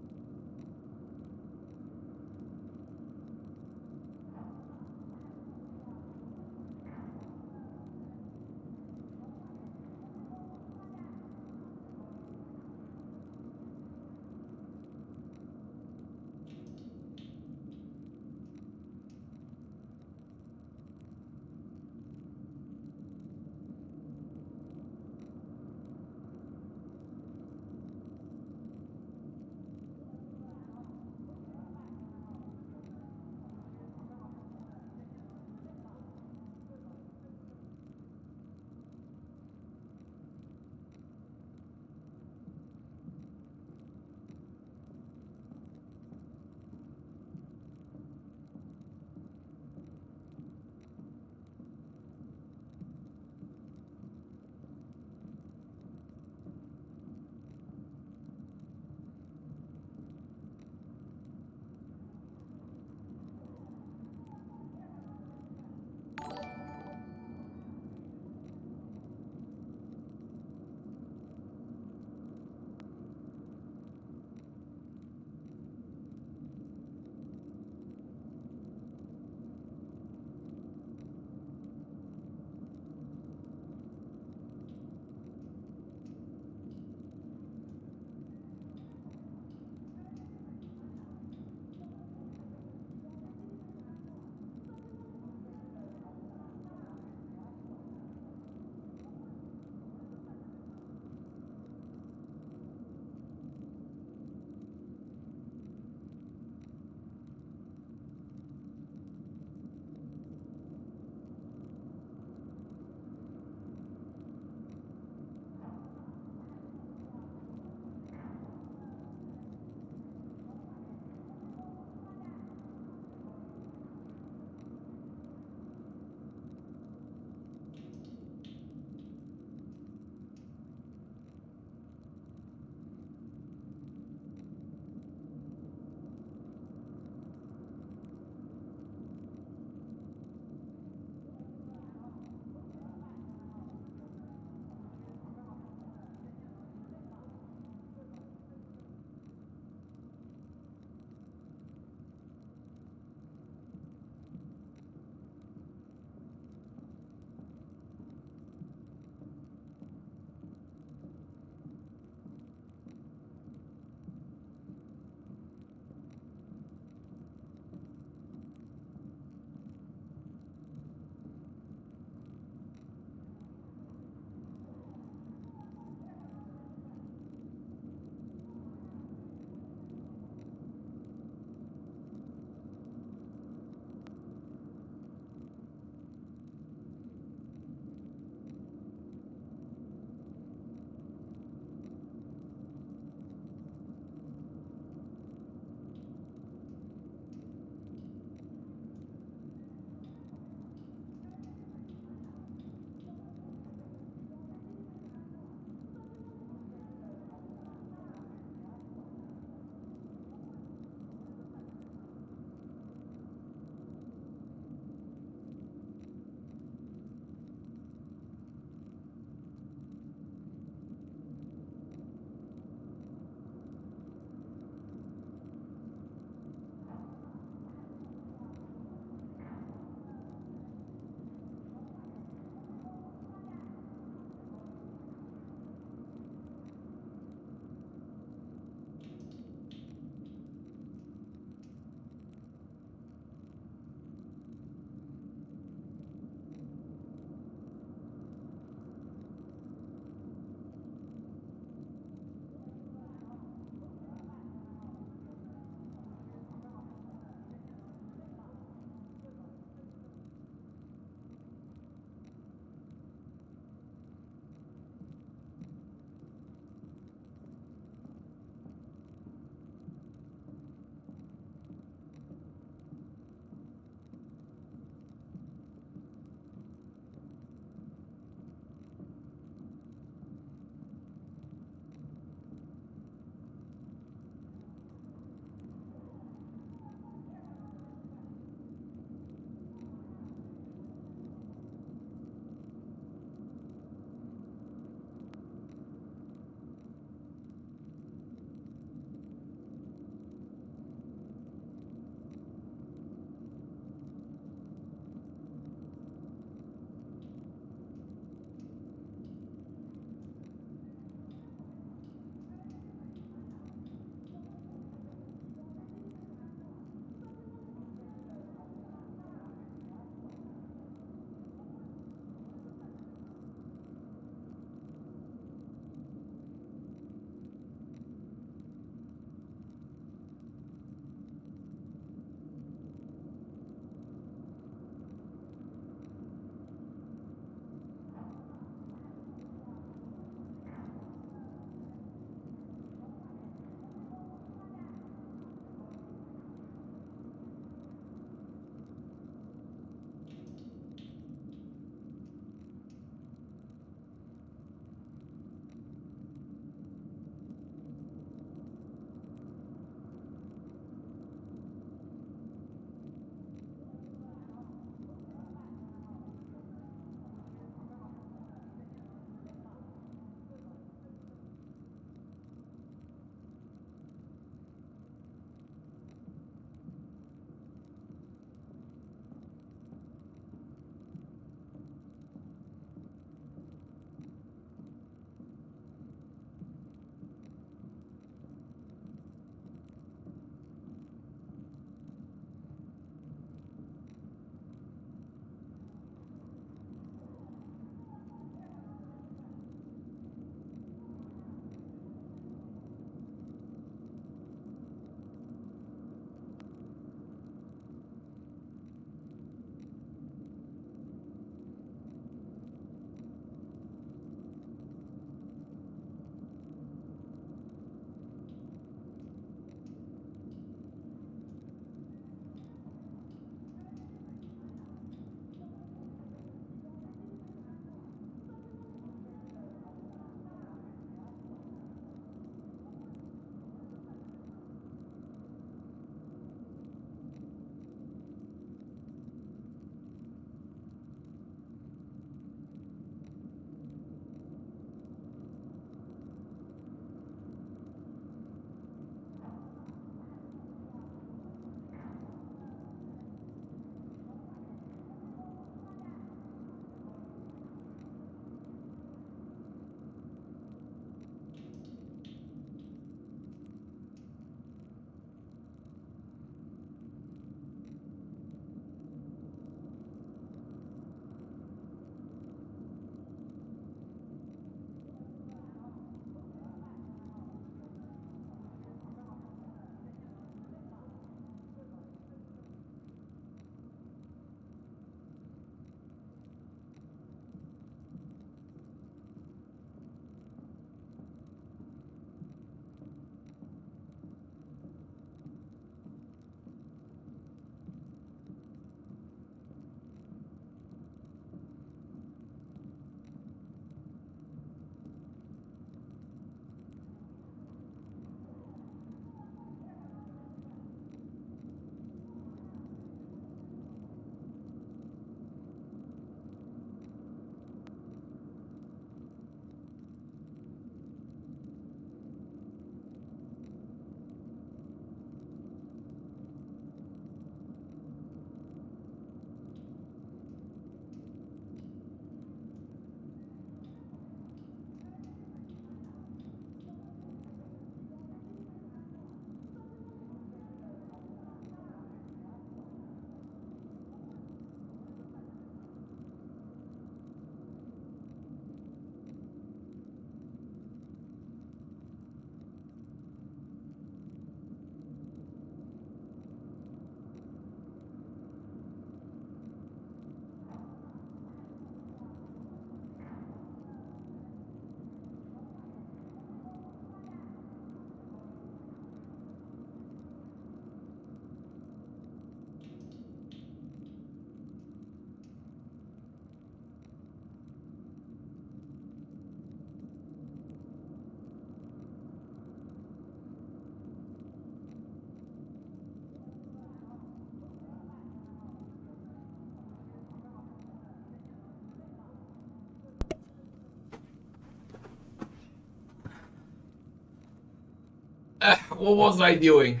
What was I doing?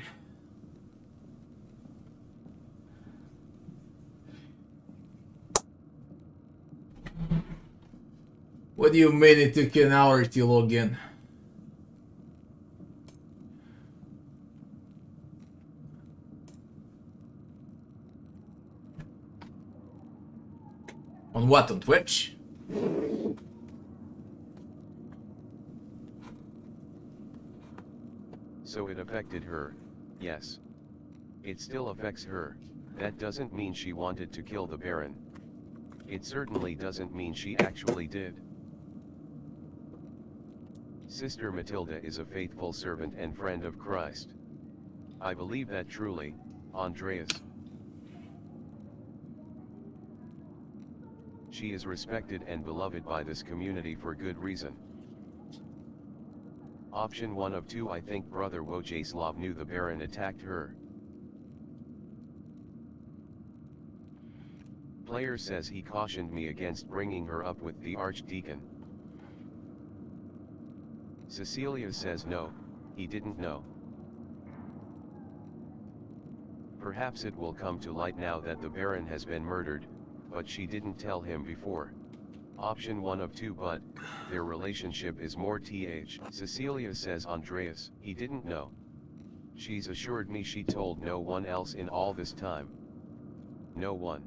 What do you mean it took an hour to log in? On what? On Twitch? So it affected her, yes. It still affects her. That doesn't mean she wanted to kill the Baron. It certainly doesn't mean she actually did. Sister Matilda is a faithful servant and friend of Christ. I believe that truly, Andreas. She is respected and beloved by this community for good reason. Option 1 of 2. I think Brother Wojciech knew the Baron attacked her. Player says he cautioned me against bringing her up with the Archdeacon. Cecilia says no, he didn't know. Perhaps it will come to light now that the Baron has been murdered, but she didn't tell him before. Option 1 of 2. But their relationship is more th. Cecilia says Andreas, he didn't know. She's assured me she told no one else in all this time. No one.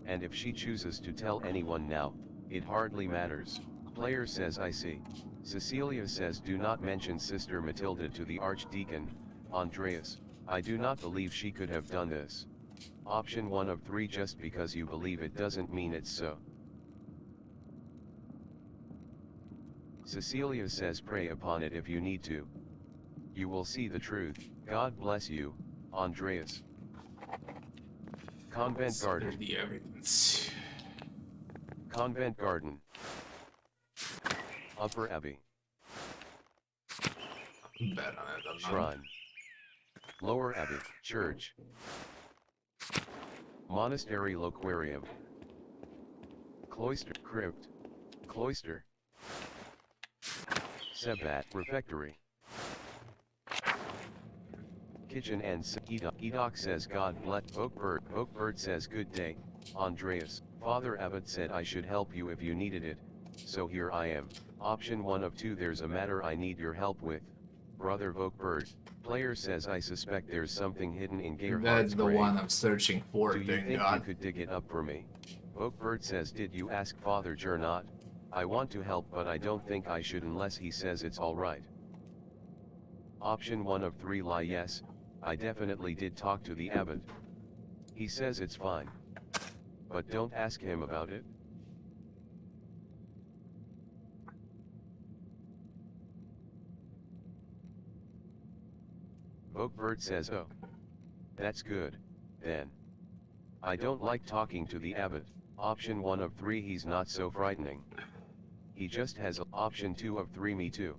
And if she chooses to tell anyone now, it hardly matters. Player says I see. Cecilia says do not mention Sister Matilda to the Archdeacon, Andreas. I do not believe she could have done this. Option 1 of 3. Just because you believe it doesn't mean it's so. Cecilia says pray upon it if you need to. You will see the truth. God bless you, Andreas. Convent Garden. The evidence. Convent Garden. Upper Abbey. Bet on it, Shrine. Lower Abbey, Church. Monastery Loquarium. Cloister, Crypt. Cloister. Sebat, Refectory. Kitchen and Edok says God bless. Oakbird says good day, Andreas. Father Abbot said I should help you if you needed it, so here I am. Option 1 of 2. There's a matter I need your help with, Brother Vokebird. Player says I suspect there's something hidden in Gerhardt's That's the grave. one I'm searching for, Do you thank think God. you could dig it up for me? Vokebird says did you ask Father Gernot? I want to help but I don't think I should unless he says it's alright. Option 1 of 3. Lie. Yes, I definitely did talk to the abbot. He says it's fine. But don't ask him about it. Vokebird says oh. That's good, then. I don't like talking to the abbot. Option 1 of 3. He's not so frightening. He just has option 2 of 3. Me too.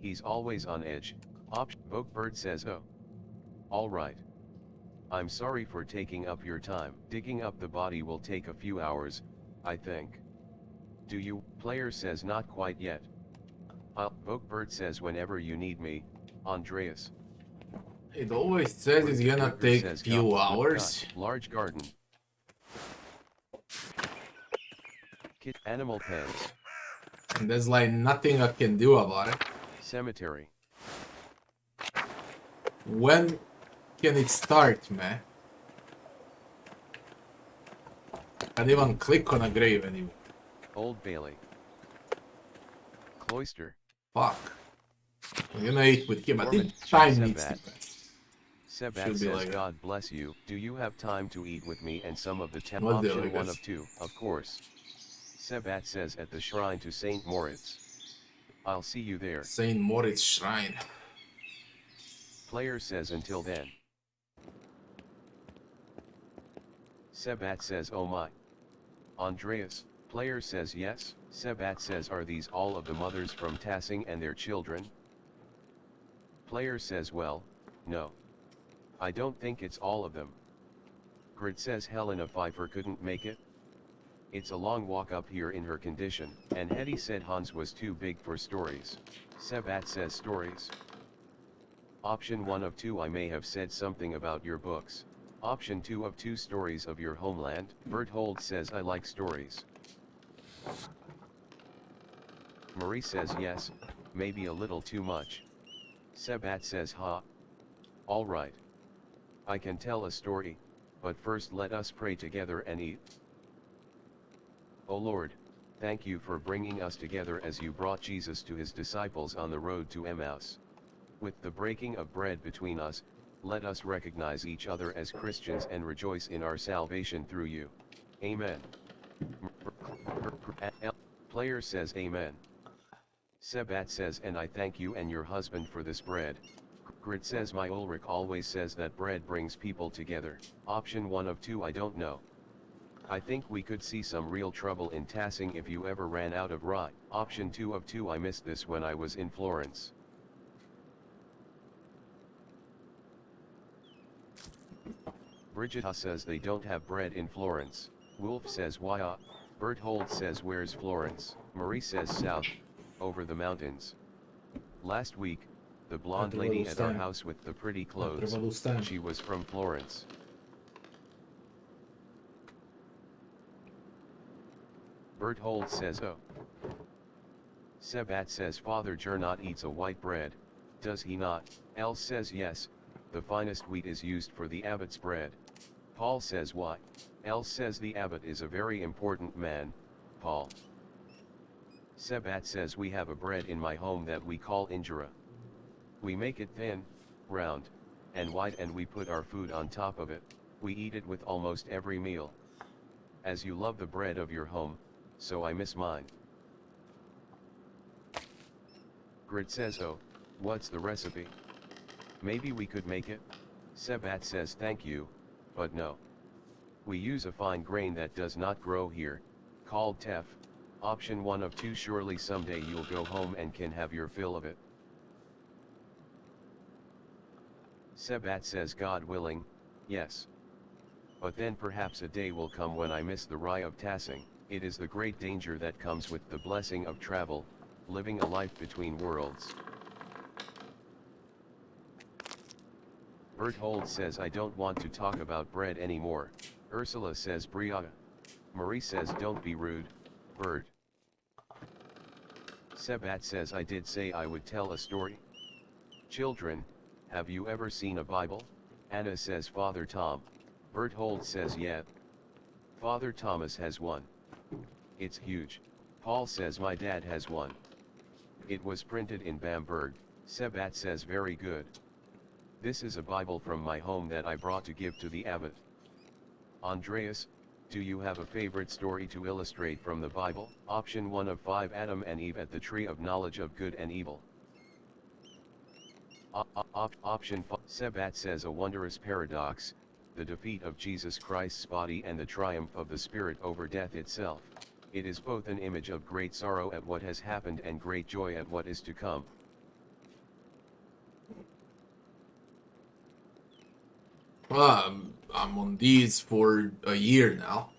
He's always on edge. Vokebird says oh. Alright. I'm sorry for taking up your time. Digging up the body will take a few hours, I think. Do you? Player says not quite yet. Vokebird says whenever you need me, Andreas. It always says it's gonna take a few hours. Large garden. Animal pens. And there's like nothing I can do about it. Cemetery. When can it start, man? I didn't even click on a grave anymore. Old Bailey. Cloister. Fuck. I'm gonna eat with him. I think time needs to pass. Sebat says like God bless you. Do you have time to eat with me and some of the Option 1 of 2, of course. Sebat says at the shrine to Saint Moritz. I'll see you there. Saint Moritz Shrine. Player says until then. Sebat says oh my. Andreas. Player says yes. Sebat says are these all of the mothers from Tassing and their children? Player says well, no. I don't think it's all of them. Grid says Helena Pfeiffer couldn't make it. It's a long walk up here in her condition, and Hetty said Hans was too big for stories. Sebat says stories. Option 1 of 2, I may have said something about your books. Option 2 of 2, stories of your homeland. Berthold says I like stories. Marie says yes, maybe a little too much. Sebat says ha. Alright. I can tell a story, but first let us pray together and eat. O Lord, thank you for bringing us together as you brought Jesus to his disciples on the road to Emmaus. With the breaking of bread between us, let us recognize each other as Christians and rejoice in our salvation through you. Amen. Player says amen. Sebat says and I thank you and your husband for this bread. Grit says my Ulrich always says that bread brings people together. Option 1 of 2, I don't know. I think we could see some real trouble in Tassing if you ever ran out of rye. Option 2 of 2, I missed this when I was in Florence. Brigitta says they don't have bread in Florence. Wolf says why? Berthold says where's Florence? Marie says south, over the mountains. Last week, the blonde lady at our house with the pretty clothes, she was from Florence. Berthold says oh. Sebat says Father Gernot eats a white bread, does he not? Els says yes, the finest wheat is used for the abbot's bread. Paul says why? Els says the abbot is a very important man, Paul. Sebat says we have a bread in my home that we call injera. We make it thin, round, and wide and we put our food on top of it. We eat it with almost every meal. As you love the bread of your home, so I miss mine. Grit says oh, what's the recipe? Maybe we could make it? Sebat says thank you, but no. We use a fine grain that does not grow here, called teff. Option 1 of 2, surely someday you'll go home and can have your fill of it. Sebat says God willing, yes. But then perhaps a day will come when I miss the rye of Tassing. It is the great danger that comes with the blessing of travel, living a life between worlds. Berthold says I don't want to talk about bread anymore. Ursula says Briaga. Marie says don't be rude, Bert. Sebat says I did say I would tell a story. Children, have you ever seen a Bible? Anna says Father Tom. Berthold says yeah. Father Thomas has one. It's huge. Paul says my dad has one. It was printed in Bamberg. Sebat says very good. This is a Bible from my home that I brought to give to the abbot. Andreas, do you have a favorite story to illustrate from the Bible? Option 1 of 5, Adam and Eve at the tree of knowledge of good and evil. Option 5, Sebat says a wondrous paradox, the defeat of Jesus Christ's body and the triumph of the Spirit over death itself. It is both an image of great sorrow at what has happened and great joy at what is to come. I'm on these for a year now.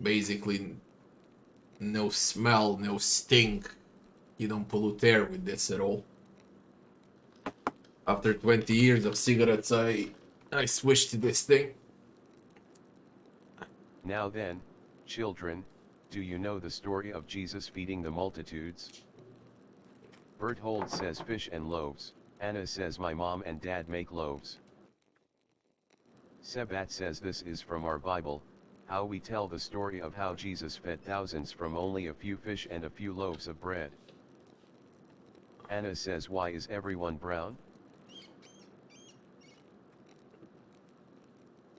Basically, no smell, no stink. You don't pollute air with this at all. After 20 years of cigarettes, I switched to this thing. Now then, children, do you know the story of Jesus feeding the multitudes? Berthold says fish and loaves. Anna says my mom and dad make loaves. Sebat says this is from our Bible, how we tell the story of how Jesus fed thousands from only a few fish and a few loaves of bread. Anna says why is everyone brown?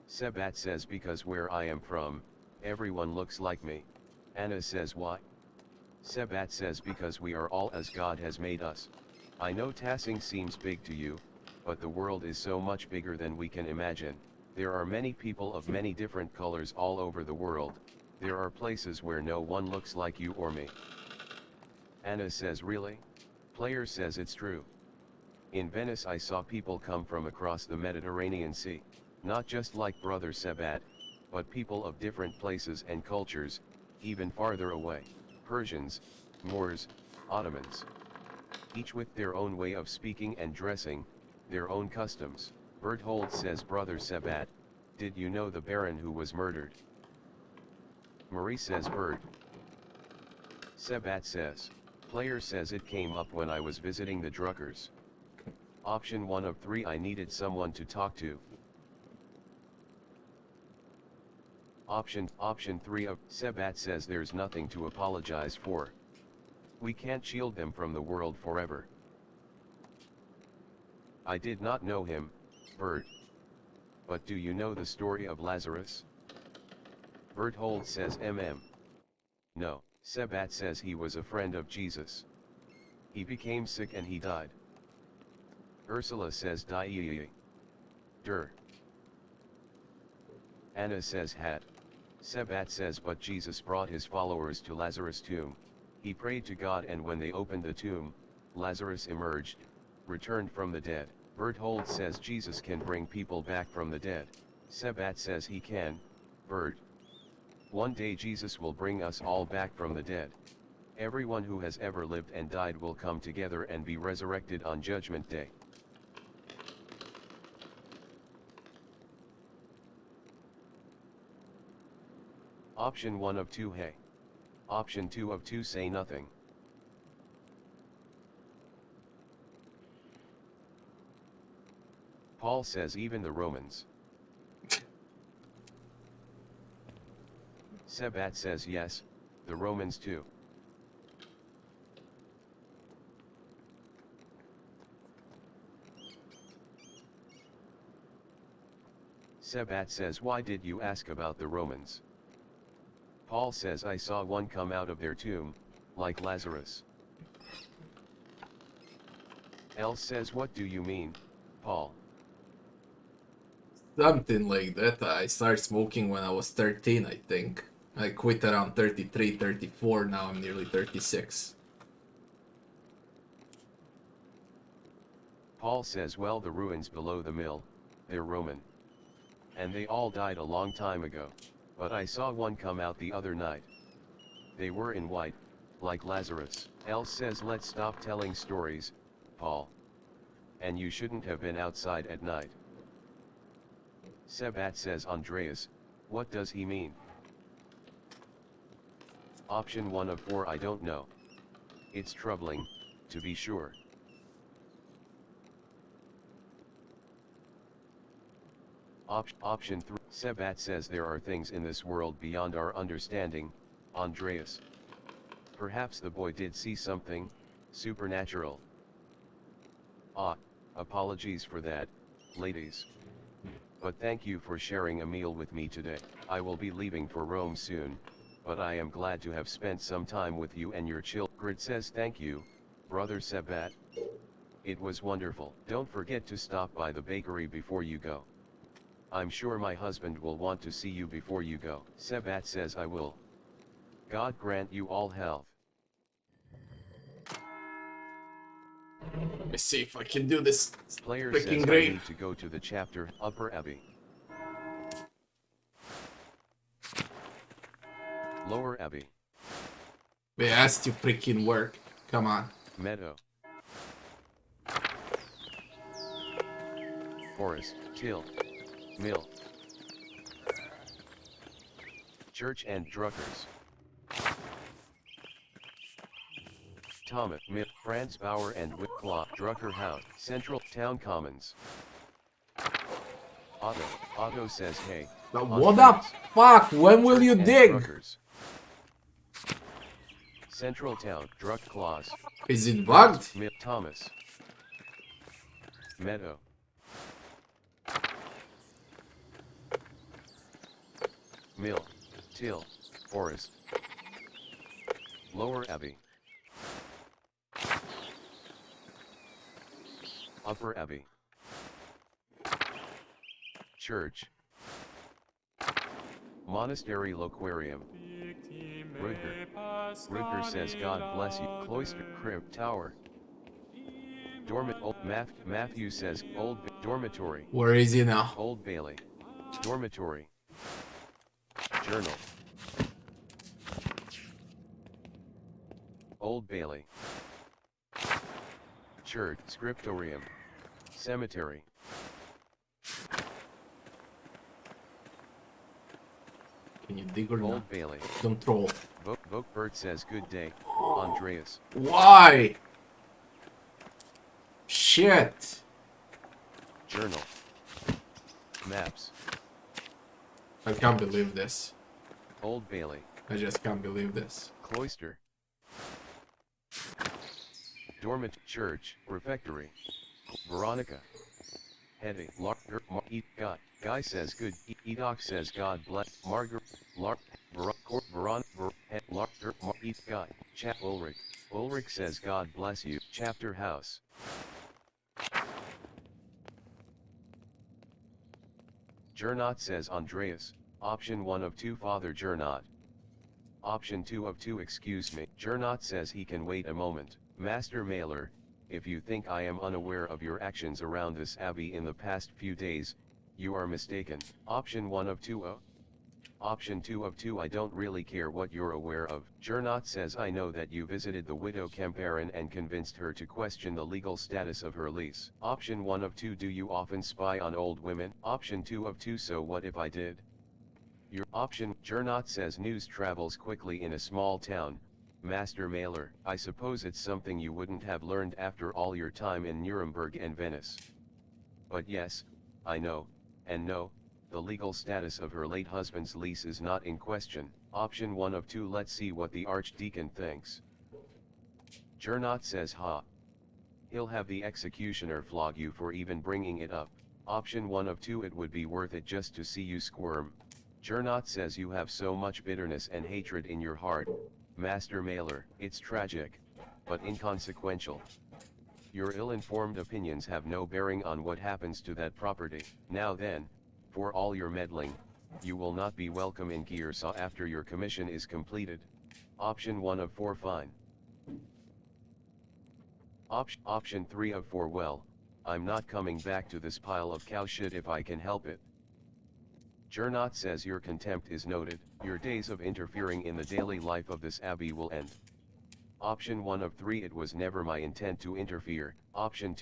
Sebat says because where I am from, everyone looks like me. Anna says why? Sebat says because we are all as God has made us. I know Tassing seems big to you, but the world is so much bigger than we can imagine. There are many people of many different colors all over the world. There are places where no one looks like you or me. Anna says really? Player says it's true. In Venice I saw people come from across the Mediterranean Sea. Not just like Brother Sebat, but people of different places and cultures, even farther away. Persians, Moors, Ottomans. each with their own way of speaking and dressing, their own customs. Berthold says, Brother Sebat, did you know the Baron who was murdered? Marie says, Bird. Sebat says, player says, it came up when I was visiting the Druckers. Option 1 of 3, I needed someone to talk to. Option 3 of Sebat says, there's nothing to apologize for. We can't shield them from the world forever. I did not know him, Bert. But do you know the story of Lazarus? Berthold says, No. Sebat says he was a friend of Jesus. He became sick and he died. Ursula says, Die. Der. Anna says, Hat. Sebat says, but Jesus brought his followers to Lazarus' tomb. He prayed to God, and when they opened the tomb, Lazarus emerged, returned from the dead. Berthold says Jesus can bring people back from the dead. Sebat says he can, Bert. One day Jesus will bring us all back from the dead. Everyone who has ever lived and died will come together and be resurrected on Judgment Day. Option 1 of 2, hey. Option 2 of 2, say nothing. Paul says, even the Romans. Sebat says, yes, the Romans too. Sebat says, why did you ask about the Romans? Paul says, I saw one come out of their tomb, like Lazarus. Els says, what do you mean, Paul? Something like that. I started smoking when I was 13, I think. I quit around 33, 34, now I'm nearly 36. Paul says, well, the ruins below the mill, they're Roman. And they all died a long time ago, but I saw one come out the other night. They were in white, like Lazarus. Els says, let's stop telling stories, Paul. And you shouldn't have been outside at night. Sebat says, Andreas, what does he mean? Option 1 of 4, I don't know. It's troubling, to be sure. Option 3, Sebat says, there are things in this world beyond our understanding, Andreas. Perhaps the boy did see something supernatural. Apologies for that, ladies. But thank you for sharing a meal with me today. I will be leaving for Rome soon, but I am glad to have spent some time with you and your children. Grid says, thank you, Brother Sebat. It was wonderful. Don't forget to stop by the bakery before you go. I'm sure my husband will want to see you before you go. Sebat says, I will. God grant you all health. Let me see if I can do this. Player Freaking says, great. I need to go to the chapter, Upper Abbey. Lower Abbey. They asked you freaking work. Come on. Meadow. Forest, Till. Mill. Church and Druckers. Thomas, Mitt, Franz Bauer and Werglia, Drucker House, Central, Town Commons. Otto says, hey. But what the fuck? When will you dig? Druckers. Central Town, Druck Claus. Is it bugged? Mitt, Thomas. Meadow. Mill, Till, Forest. Lower Abbey. Upper Abbey. Church. Monastery Loquarium. Rudger says, God bless you. Cloister, Crypt, Tower. Matthew says, Dormitory. Where is he now? Old Bailey. Dormitory. Journal. Old Bailey. church, scriptorium, cemetery. Can you dig or not? Old Bailey. Control. Vokebert says good day, Andreas. Why? Shit. Journal. Maps. I can't believe this. Old Bailey. I just can't believe this. Cloister. Dormant church, refectory. Veronica. Hetty. Lark. Eat God. Guy says good. Edoc says God bless. Margaret. Lark. Veron. Lark. Eat God. Chat Ulrich. Ulrich says God bless you. Chapter house. Gernot says Andreas. Option 1 of 2 Father Gernot. Option 2 of 2 excuse me. Gernot says he can wait a moment. Master Maler, if you think I am unaware of your actions around this abbey in the past few days, you are mistaken. Option 1 of 2 Option 2 of 2 I don't really care what you're aware of. Gernot says I know that you visited the widow Kemperin and convinced her to question the legal status of her lease. Option 1 of 2 Do you often spy on old women? Option 2 of 2 So what if I did? Your option. Gernot says news travels quickly in a small town. Master Maler, I suppose it's something you wouldn't have learned after all your time in Nuremberg and Venice. But yes, I know, and no, the legal status of her late husband's lease is not in question. Option 1 of 2 Let's see what the Archdeacon thinks. Gernot says ha. He'll have the executioner flog you for even bringing it up. Option 1 of 2 It would be worth it just to see you squirm. Gernot says you have so much bitterness and hatred in your heart, Master Maler. It's tragic, but inconsequential. Your ill-informed opinions have no bearing on what happens to that property. Now then, for all your meddling, you will not be welcome in Kiersau after your commission is completed. Option 1 of 4 Fine. Option 3 of 4 Well, I'm not coming back to this pile of cow shit if I can help it. Gernot says your contempt is noted. Your days of interfering in the daily life of this abbey will end. Option 1 of 3 It was never my intent to interfere. Option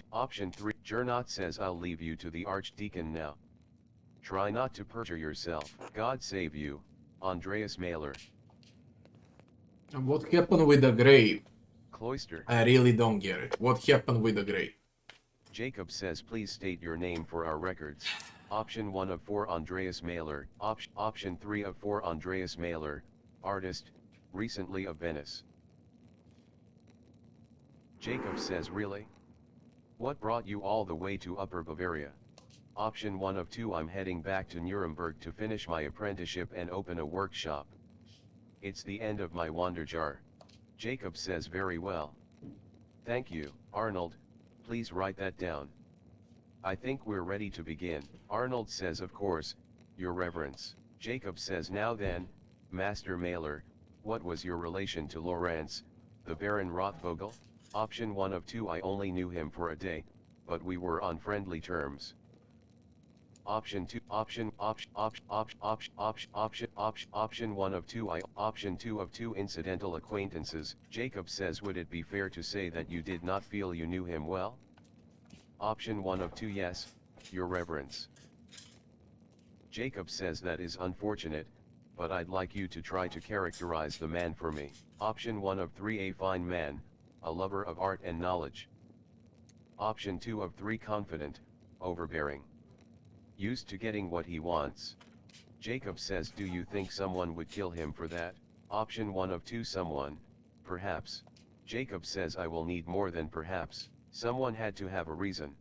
3 Gernot says I'll leave you to the Archdeacon now. Try not to perjure yourself. God save you, Andreas Maler. And what happened with the grave? Cloister. I really don't get it. What happened with the grave? Jacob says please state your name for our records. Option 1 of 4 Andreas Maler. Option 3 of 4 Andreas Maler, artist, recently of Venice. Jacob says really? What brought you all the way to Upper Bavaria? Option 1 of 2 I'm heading back to Nuremberg to finish my apprenticeship and open a workshop. It's the end of my Wanderjahr. Jacob says very well. Thank you, Arnold, please write that down. I think we're ready to begin. Arnold says of course, your reverence. Jacob says now then, Master Maler, what was your relation to Lorenz, the Baron Rothvogel? Option 1 of 2 I only knew him for a day, but we were on friendly terms. Option 2 Option 1 of 2 Option 2 of 2 Incidental acquaintances. Jacob says would it be fair to say that you did not feel you knew him well? Option 1 of 2 Yes, your reverence. Jacob says that is unfortunate, but I'd like you to try to characterize the man for me. Option 1 of 3 A fine man, a lover of art and knowledge. Option 2 of 3 Confident, overbearing. Used to getting what he wants. Jacob says do you think someone would kill him for that? Option 1 of 2 Someone, perhaps. Jacob says I will need more than perhaps. Someone had to have a reason.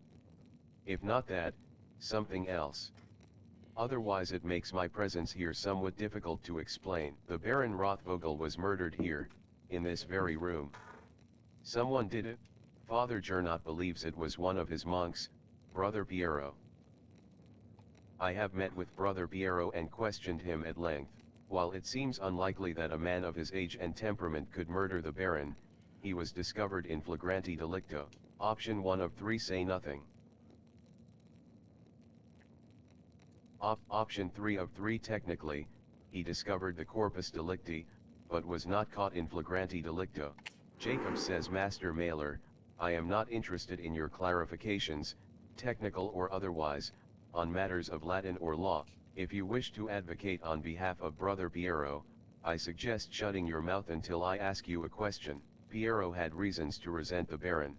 If not that, something else. Otherwise it makes my presence here somewhat difficult to explain. The Baron Rothvogel was murdered here, in this very room. Someone did it. Father Gernot believes it was one of his monks, Brother Piero. I have met with Brother Piero and questioned him at length. While it seems unlikely that a man of his age and temperament could murder the Baron, he was discovered in flagrante delicto. Option 1 of 3 Say nothing. Option 3 of 3 Technically, he discovered the corpus delicti, but was not caught in flagrante delicto. Jacob says Master Maler, I am not interested in your clarifications, technical or otherwise, on matters of Latin or law. If you wish to advocate on behalf of Brother Piero, I suggest shutting your mouth until I ask you a question. Piero had reasons to resent the Baron.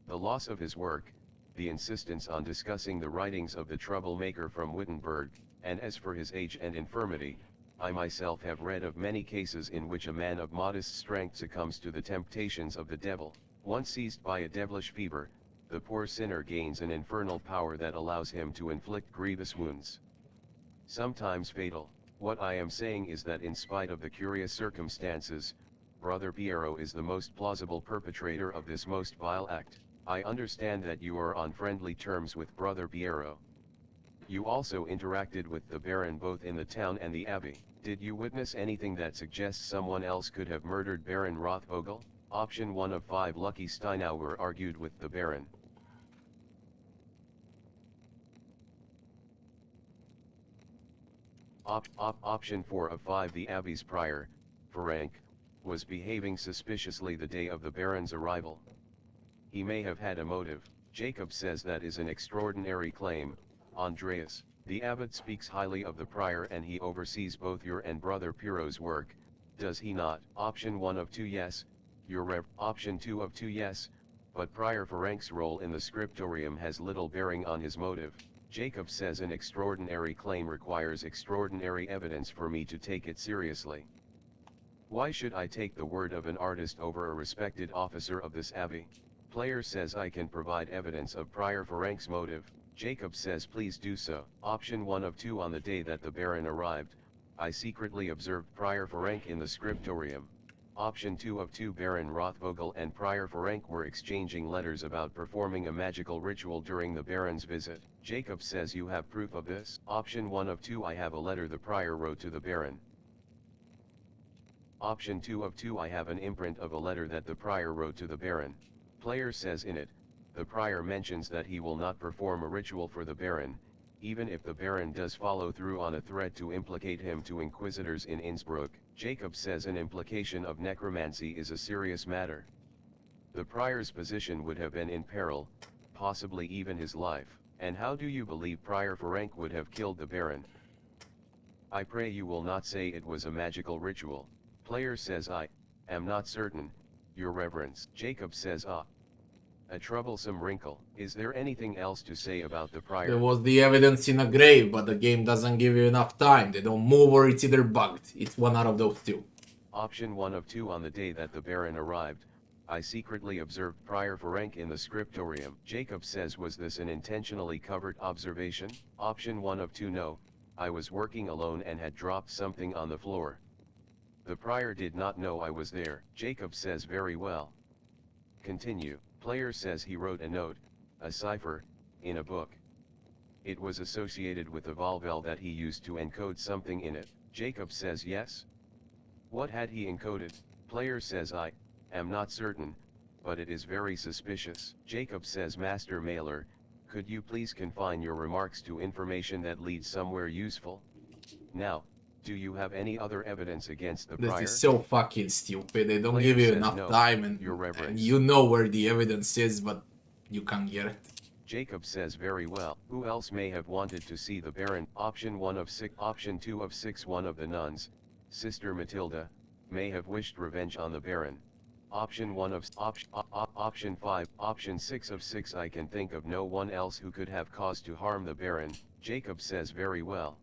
The loss of his work, the insistence on discussing the writings of the troublemaker from Wittenberg, and as for his age and infirmity, I myself have read of many cases in which a man of modest strength succumbs to the temptations of the devil. Once seized by a devilish fever, the poor sinner gains an infernal power that allows him to inflict grievous wounds, sometimes fatal. What I am saying is that in spite of the curious circumstances, Brother Piero is the most plausible perpetrator of this most vile act. I understand that you are on friendly terms with Brother Piero. You also interacted with the Baron both in the town and the abbey. Did you witness anything that suggests someone else could have murdered Baron Rothvogel? Option 1 of 5 Lucky Steinauer argued with the Baron. Option 4 of 5 The abbey's prior, Ferenc, was behaving suspiciously the day of the Baron's arrival. He may have had a motive. Jacob says that is an extraordinary claim. Andreas, the abbot speaks highly of the prior and he oversees both your and Brother Piero's work, does he not? Option 1 of 2 yes, your rev. Option 2 of 2 yes, but Prior Ferenc's role in the scriptorium has little bearing on his motive. Jacob says an extraordinary claim requires extraordinary evidence for me to take it seriously. Why should I take the word of an artist over a respected officer of this abbey? Player says I can provide evidence of Prior Ferenc's motive. Jacob says please do so. Option 1 of 2 On the day that the Baron arrived, I secretly observed Prior Ferenc in the scriptorium. Option 2 of 2 Baron Rothvogel and Prior Ferenc were exchanging letters about performing a magical ritual during the Baron's visit. Jacob says you have proof of this. Option 1 of 2 I have a letter the Prior wrote to the Baron. Option 2 of 2 I have an imprint of a letter that the Prior wrote to the Baron. Player says in it, the Prior mentions that he will not perform a ritual for the Baron, even if the Baron does follow through on a threat to implicate him to inquisitors in Innsbruck. Jacob says an implication of necromancy is a serious matter. The Prior's position would have been in peril, possibly even his life. And how do you believe Prior Ferenc would have killed the Baron? I pray you will not say it was a magical ritual. Player says I am not certain, your reverence. Jacob says a troublesome wrinkle. Is there anything else to say about the Prior? There was the evidence in a grave, but the game doesn't give you enough time. They don't move or it's either bugged. It's one out of those two. Option 1 of 2 On the day that the Baron arrived, I secretly observed Prior Ferenc in the scriptorium. Jacob says was this an intentionally covered observation? Option 1 of 2 No, I was working alone and had dropped something on the floor. The Prior did not know I was there. Jacob says very well. Continue. Player says he wrote a note, a cipher, in a book. It was associated with a volvel that he used to encode something in it. Jacob says yes. What had he encoded? Player says I am not certain, but it is very suspicious. Jacob says Master Maler, could you please confine your remarks to information that leads somewhere useful? Now, do you have any other evidence against the Prior? This is so fucking stupid. They don't Player give you says enough no, time and you know where the evidence is, but you can't get it. Jacob says very well. Who else may have wanted to see the Baron? Option 1 of 6. Option 2 of 6 One of the nuns, Sister Matilda, may have wished revenge on the Baron. Option 1 of Option 5. Option 6 of 6 I can think of no one else who could have caused to harm the Baron. Jacob says very well.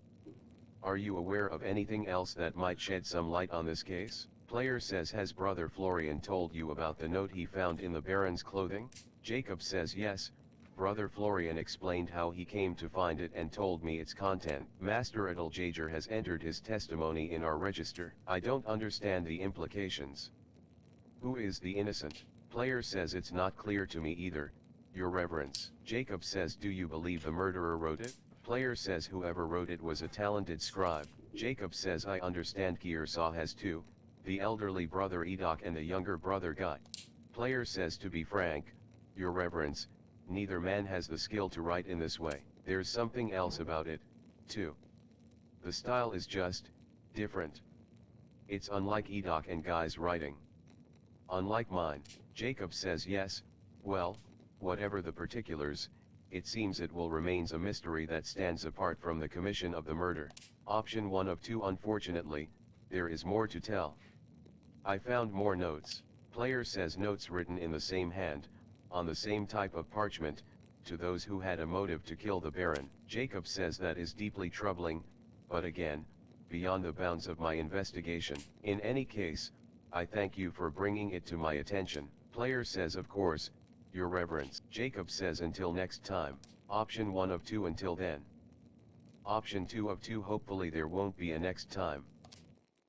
Are you aware of anything else that might shed some light on this case? Player says has Brother Florian told you about the note he found in the Baron's clothing? Jacob says yes, Brother Florian explained how he came to find it and told me its content. Master Adeljager has entered his testimony in our register. I don't understand the implications. Who is the innocent? Player says it's not clear to me either, your reverence. Jacob says do you believe the murderer wrote it? Player says whoever wrote it was a talented scribe. Jacob says I understand Kiersaw has two, the elderly brother Edok and the younger brother Guy. Player says to be frank, your reverence, neither man has the skill to write in this way. There's something else about it, too. The style is just different. It's unlike Edok and Guy's writing. Unlike mine. Jacob says yes, Well, whatever the particulars, it seems it will remains a mystery that stands apart from the commission of the murder. Option 1 of 2. Unfortunately, there is more to tell. I found more notes. Player says notes written in the same hand, on the same type of parchment, to those who had a motive to kill the Baron. Jacob says that is deeply troubling, but again, beyond the bounds of my investigation. In any case, I thank you for bringing it to my attention. Player says of course, Your Reverence. Jacob says until next time. Option 1 of 2 until then. Option 2 of 2 hopefully there won't be a next time.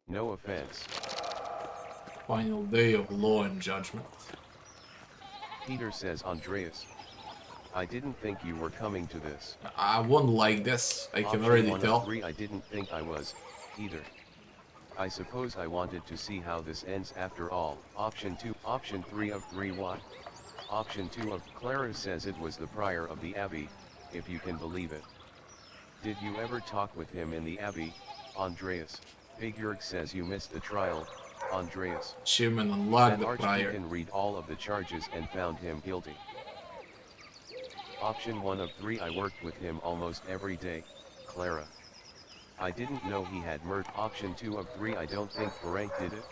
No offense. Final day of law and judgment. Peter says Andreas. I didn't think you were coming to this. I won't like this, I can Option already 1 tell. of 3 I didn't think I was, either. I suppose I wanted to see how this ends after all. Option 2. Option 3 of 3 what? Option 2 of Clara says it was the prior of the Abbey, if you can believe it. Did you ever talk with him in the Abbey, Andreas? Bigurg says you missed the trial, Andreas. Achievement unlocked, That the prior. Archdeacon read all of the charges and found him guilty. Option 1 of 3 I worked with him almost every day, Clara. I didn't know he had murdered. Option 2 of 3 I don't think Ferenc did it.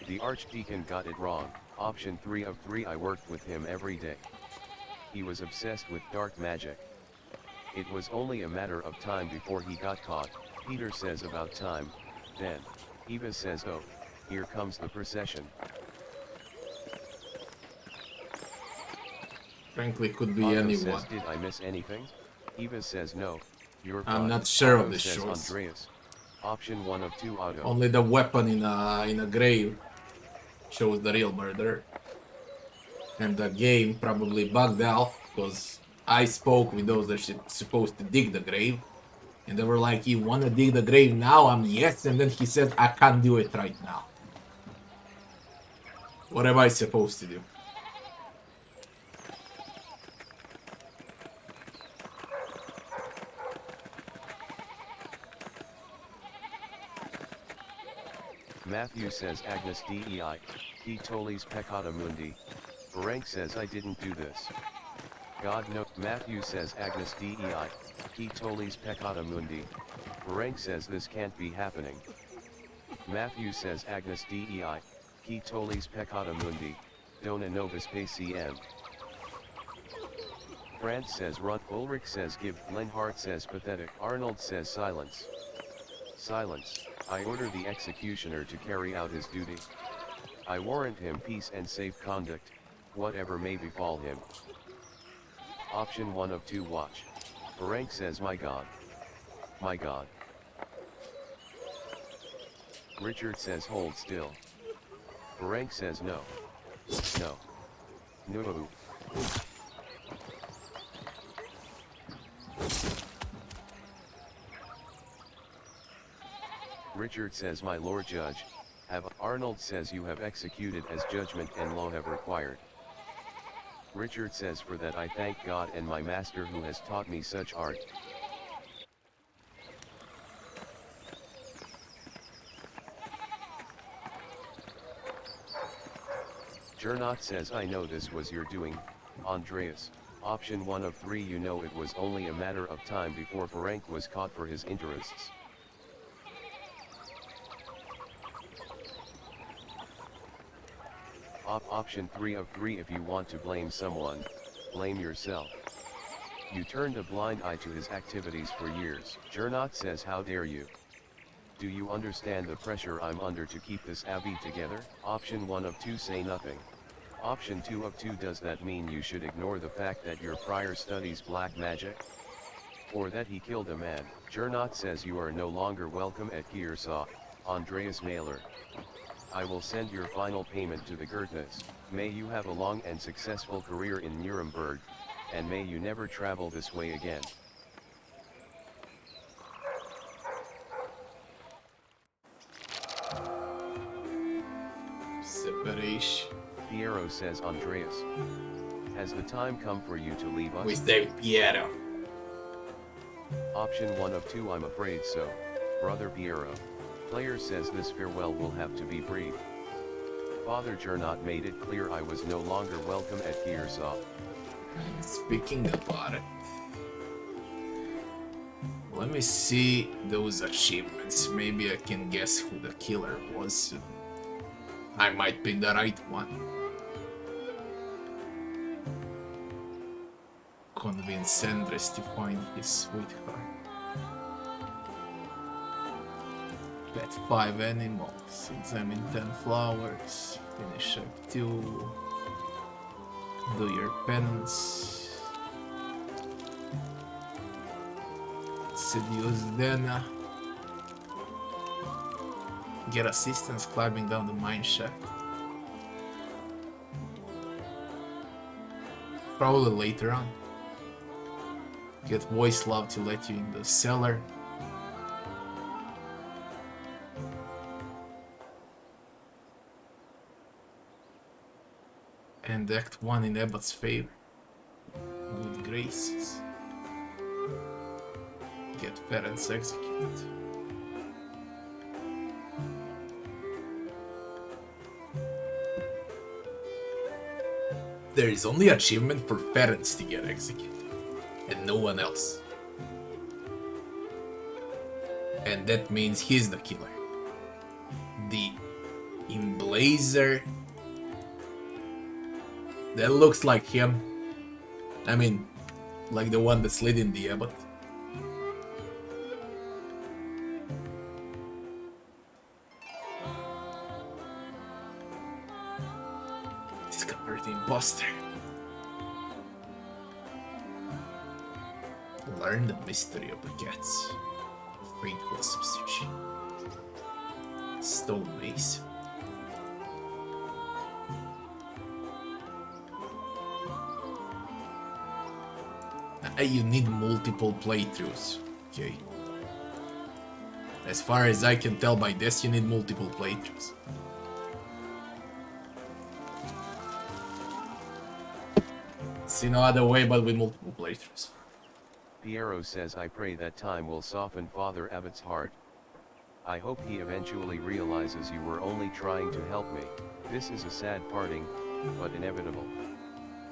The Archdeacon got it wrong. Option 3 of 3 I worked with him every day. He was obsessed with dark magic. It was only a matter of time before he got caught. Peter says about time, then. Eva says oh, here comes the procession. Frankly, could be Otto anyone. says did I miss anything? Eva says no, you're I'm fine. not sure Otto of this says choice. Andreas. Option 1 of 2 Otto. Only the weapon in a grave shows the real murderer. And the game probably bugged out because I spoke with those that are supposed to dig the grave. And they were like, you wanna dig the grave now? I'm yes. And then he said, I can't do it right now. What am I supposed to do? Matthew says Agnes Dei, qui tollis peccata mundi. Ferenc says I didn't do this. God no. Matthew says Agnes Dei, qui tollis peccata mundi. Ferenc says this can't be happening. Matthew says Agnes Dei, qui tollis peccata mundi, dona nobis paciem. France says run. Ulrich says give. Lenhart says pathetic. Arnold says silence. Silence. I order the executioner to carry out his duty. I warrant him peace and safe conduct, whatever may befall him. Option 1 of 2 watch. Ferenc says my God. My God. Richard says hold still. Ferenc says no. No. No. Richard says my Lord Judge, have. Arnold says you have executed as judgment and law have required. Richard says for that I thank God and my master who has taught me such art. Gernot says I know this was your doing, Andreas. Option 1 of 3 you know it was only a matter of time before Ferenc was caught for his interests. Option 3 of 3 if you want to blame someone, blame yourself. You turned a blind eye to his activities for years. Gernot says how dare you. Do you understand the pressure I'm under to keep this abbey together? Option 1 of 2 say nothing. Option 2 of 2 does that mean you should ignore the fact that your prior studies black magic? Or that he killed a man? Gernot says you are no longer welcome at Kiersau, Andreas Maler. I will send your final payment to the Goethes. May you have a long and successful career in Nuremberg, and may you never travel this way again. Separation. Piero says Andreas. Has the time come for you to leave us? With David Piero. Option 1 of 2 I'm afraid so, brother Piero. Player says this farewell will have to be brief. Father Gernot made it clear I was no longer welcome at Gearsaw. Speaking about it, let me see those achievements. Maybe I can guess who the killer was. I might pick the right one. Convince Andres to find his sweetheart. Pet 5 animals. Examine 10 flowers. Finish up 2. Do your penance. Seduce Dana. Get assistance climbing down the mine shaft. Probably later on. Get voice love to let you in the cellar. And Act 1 in Abbott's favor. Good graces. Get parents executed. There is only achievement for parents to get executed, and no one else. And that means he's the killer. The Emblazer. That looks like him. I mean, like the one that's leading the Abbot. Discover the imposter. Learn the mystery of the cats. Faithful substitution. Stone Mason. You need multiple playthroughs, okay? As far as I can tell by this, you need multiple playthroughs. See no other way but with multiple playthroughs. Piero says, I pray that time will soften Father Abbott's heart. I hope he eventually realizes you were only trying to help me. This is a sad parting, but inevitable.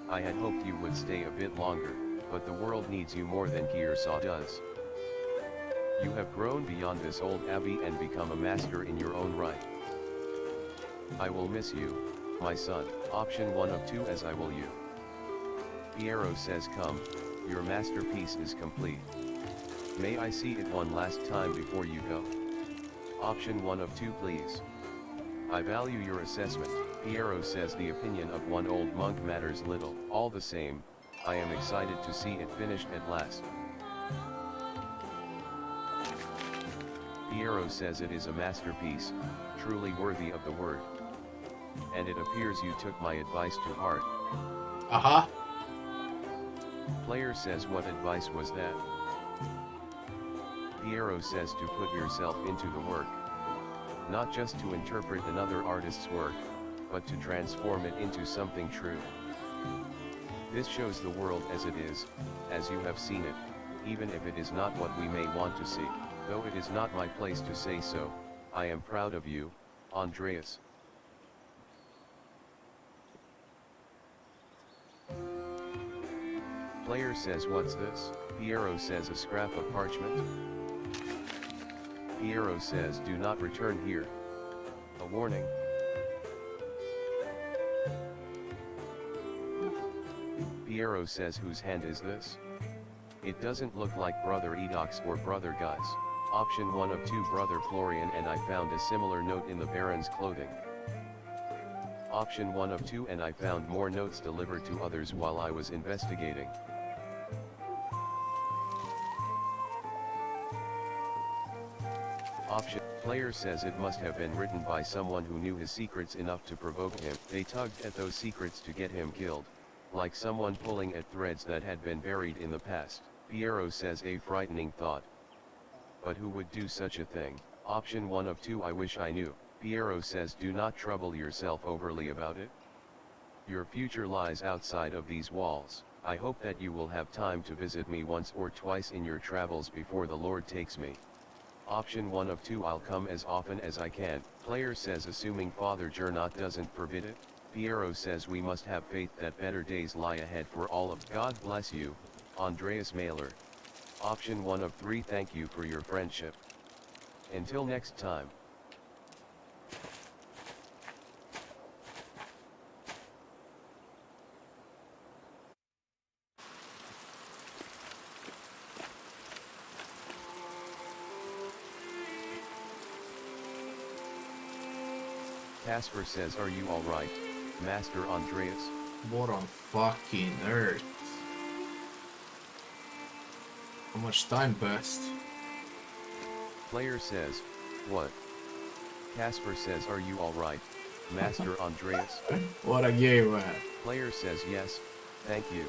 I had hoped you would stay a bit longer, but the world needs you more than Gearsaw does. You have grown beyond this old abbey and become a master in your own right. I will miss you, my son. Option 1 of 2 as I will you. Piero says, come, your masterpiece is complete. May I see it one last time before you go? Option 1 of 2 please. I value your assessment. Piero says, the opinion of one old monk matters little. All the same, I am excited to see it finished at last. Piero says it is a masterpiece, truly worthy of the word. And it appears you took my advice to heart. Uh-huh. Player says, what advice was that? Piero says to put yourself into the work. Not just to interpret another artist's work, but to transform it into something true. This shows the world as it is, as you have seen it, even if it is not what we may want to see. Though it is not my place to say so, I am proud of you, Andreas. Player says, what's this? Piero says, a scrap of parchment. Piero says, do not return here. A warning. Piero says, whose hand is this? It doesn't look like Brother Edox or Brother Guy's. Option 1 of 2 Brother Florian, and I found a similar note in the Baron's clothing. Option 1 of 2, and I found more notes delivered to others while I was investigating. Option. Player says it must have been written by someone who knew his secrets enough to provoke him. They tugged at those secrets to get him killed, like someone pulling at threads that had been buried in the past. Piero says, a frightening thought. But who would do such a thing? Option 1 of 2, I wish I knew. Piero says, do not trouble yourself overly about it. Your future lies outside of these walls. I hope that you will have time to visit me once or twice in your travels before the Lord takes me. Option 1 of 2 I'll come as often as I can. Player says assuming Father Gernot doesn't forbid it. Piero says we must have faith that better days lie ahead for all of. God bless you, Andreas Maler. Option 1 of 3 thank you for your friendship. Until next time. Casper says are you alright, Master Andreas? What on fucking earth? How much time passed? Player says, what? Casper says are you alright, Master Andreas? What a game, man. Player says yes, thank you.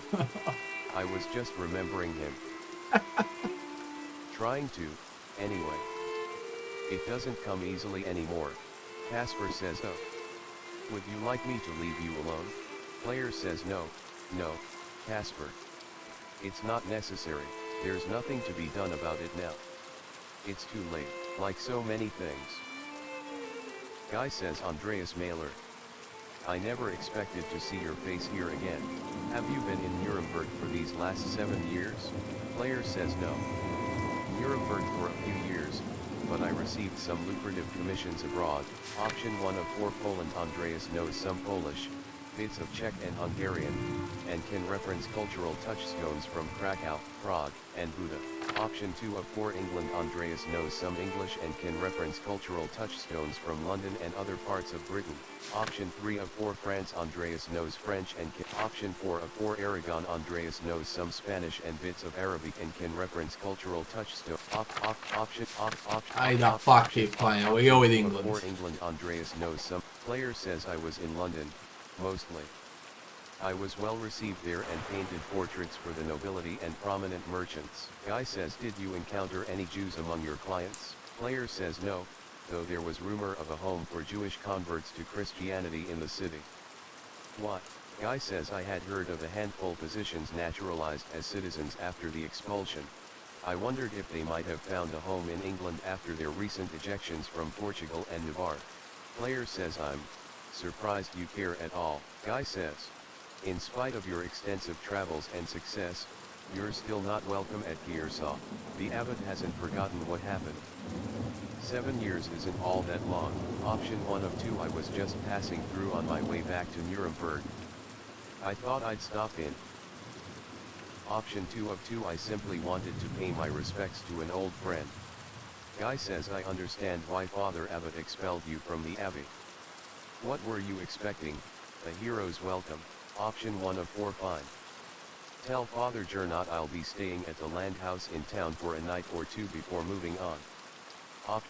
I was just remembering him. Trying to, anyway. It doesn't come easily anymore. Casper says oh. Would you like me to leave you alone? Player says no, Casper. It's not necessary, there's nothing to be done about it now. It's too late, like so many things. Guy says Andreas Maler. I never expected to see your face here again. Have you been in Nuremberg for these last 7 years? Player says no. Nuremberg for a few years, but I received some lucrative commissions abroad. Option 1 of 4 Poland. Andreas knows some Polish, bits of Czech and Hungarian, and can reference cultural touchstones from Krakow, Prague, and Buda. Option 2 of 4 England. Andreas knows some English and can reference cultural touchstones from London and other parts of Britain. Option 3 of 4 France. Andreas knows French and can. Option 4 of 4 Aragon. Andreas knows some Spanish and bits of Arabic and can reference cultural touchstones. I the fuck keep playing. We go with England. 4 England. Andreas knows some. Player says I was in London, mostly. I was well received there and painted portraits for the nobility and prominent merchants. Guy says did you encounter any Jews among your clients? Player says no, though there was rumor of a home for Jewish converts to Christianity in the city. What? Guy says I had heard of a handful positions naturalized as citizens after the expulsion. I wondered if they might have found a home in England after their recent ejections from Portugal and Navarre. Player says I'm surprised you care at all. Guy says, in spite of your extensive travels and success, you're still not welcome at Gearsaw. The abbot hasn't forgotten what happened. 7 years isn't all that long. Option 1 of 2 I was just passing through on my way back to Nuremberg. I thought I'd stop in. Option 2 of 2 I simply wanted to pay my respects to an old friend. Guy says I understand why Father Abbot expelled you from the abbey. What were you expecting? A hero's welcome. Option 1 of 4 fine. Tell Father Gernot I'll be staying at the land house in town for a night or two before moving on.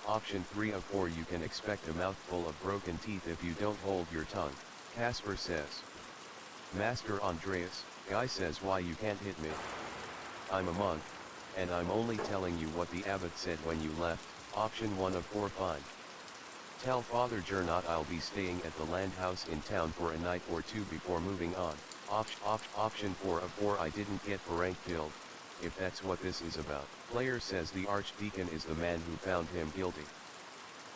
Option 3 of 4 you can expect a mouthful of broken teeth if you don't hold your tongue. Casper says. Master Andreas, Guy says why you can't hit me. I'm a monk, and I'm only telling you what the abbot said when you left. Option 1 of 4 fine. Tell Father Gernot I'll be staying at the land house in town for a night or two before moving on. Option 4 of 4 I didn't get Ferenc killed, if that's what this is about. Player says the Archdeacon is the man who found him guilty.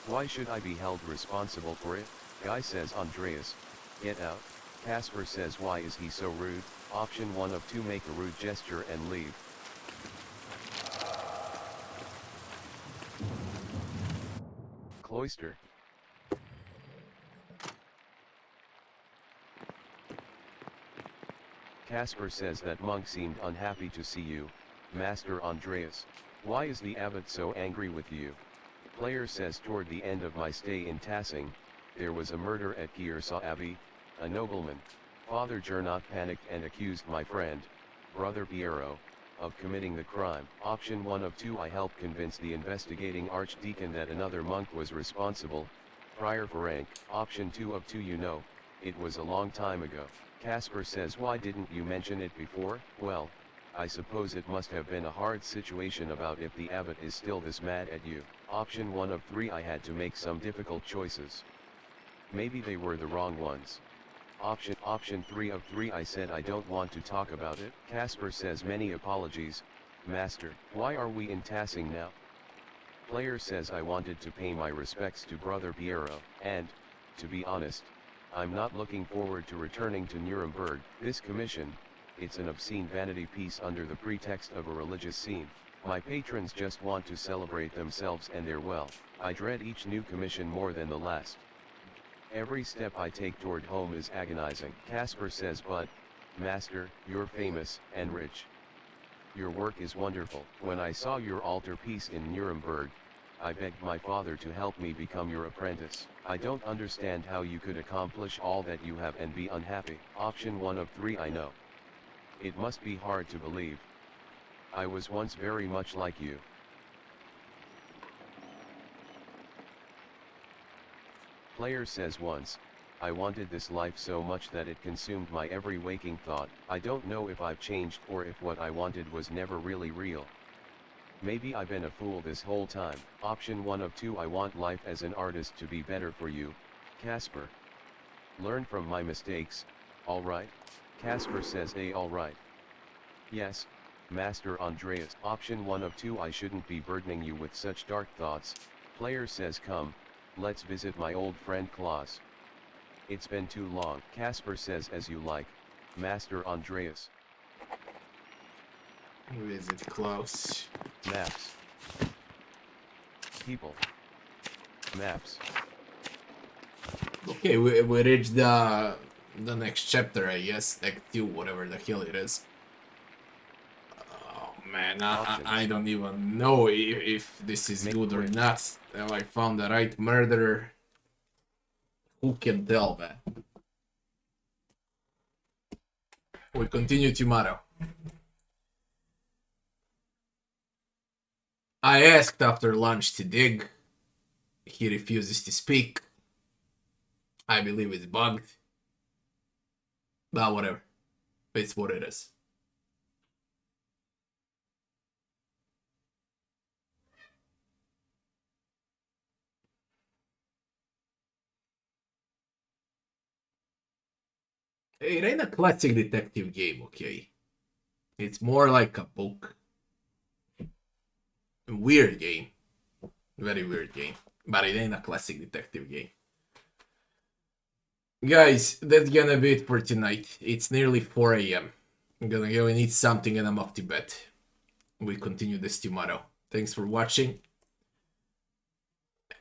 Why should I be held responsible for it? Guy says Andreas, get out. Casper says why is he so rude? Option 1 of 2 make a rude gesture and leave. Cloister. Casper says that monk seemed unhappy to see you, Master Andreas. Why is the abbot so angry with you? Player says toward the end of my stay in Tassing, there was a murder at Gearsaw Abbey, a nobleman. Father Gernot panicked and accused my friend, Brother Piero, of committing the crime. Option 1 of 2 I helped convince the investigating archdeacon that another monk was responsible, Prior Ferenc. Option 2 of 2 you know, it was a long time ago. Casper says why didn't you mention it before? Well, I suppose it must have been a hard situation about if the abbot is still this mad at you. Option 1 of 3 I had to make some difficult choices. Maybe they were the wrong ones. Option 3 of 3 I said I don't want to talk about it. Casper says many apologies, Master. Why are we in Tassing now? Player says I wanted to pay my respects to brother Piero, and, to be honest, I'm not looking forward to returning to Nuremberg. This commission, it's an obscene vanity piece under the pretext of a religious scene. My patrons just want to celebrate themselves and their wealth. I dread each new commission more than the last. Every step I take toward home is agonizing. Casper says, but, Master, you're famous and rich. Your work is wonderful. When I saw your altarpiece in Nuremberg, I begged my father to help me become your apprentice. I don't understand how you could accomplish all that you have and be unhappy. Option 1 of 3. I know. It must be hard to believe. I was once very much like you. Player says once, I wanted this life so much that it consumed my every waking thought. I don't know if I've changed or if what I wanted was never really real. Maybe I've been a fool this whole time. Option 1 of 2. I want life as an artist to be better for you, Casper. Learn from my mistakes, alright? Casper says alright. Yes, Master Andreas. Option 1 of 2. I shouldn't be burdening you with such dark thoughts. Player says come, let's visit my old friend Klaus. It's been too long. Casper says as you like, Master Andreas. Visit Klaus. Maps. People. Maps. Okay, we reached the next chapter, I guess. Act 2, whatever the hell it is. Oh man, I don't even know if this is good or not. Have I found the right murderer? Who can tell, man? We continue tomorrow. I asked after lunch to dig. He refuses to speak. I believe it's bugged. But whatever. It's what it is. It ain't a classic detective game, okay? It's more like a book. Weird game. Very weird game. But it ain't a classic detective game. Guys, that's gonna be it for tonight. It's nearly 4 a.m. I'm gonna go and eat something and I'm off to bed. We continue this tomorrow. Thanks for watching.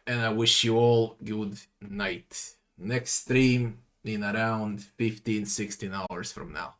And I wish you all good night. Next stream in around 15-16 hours from now.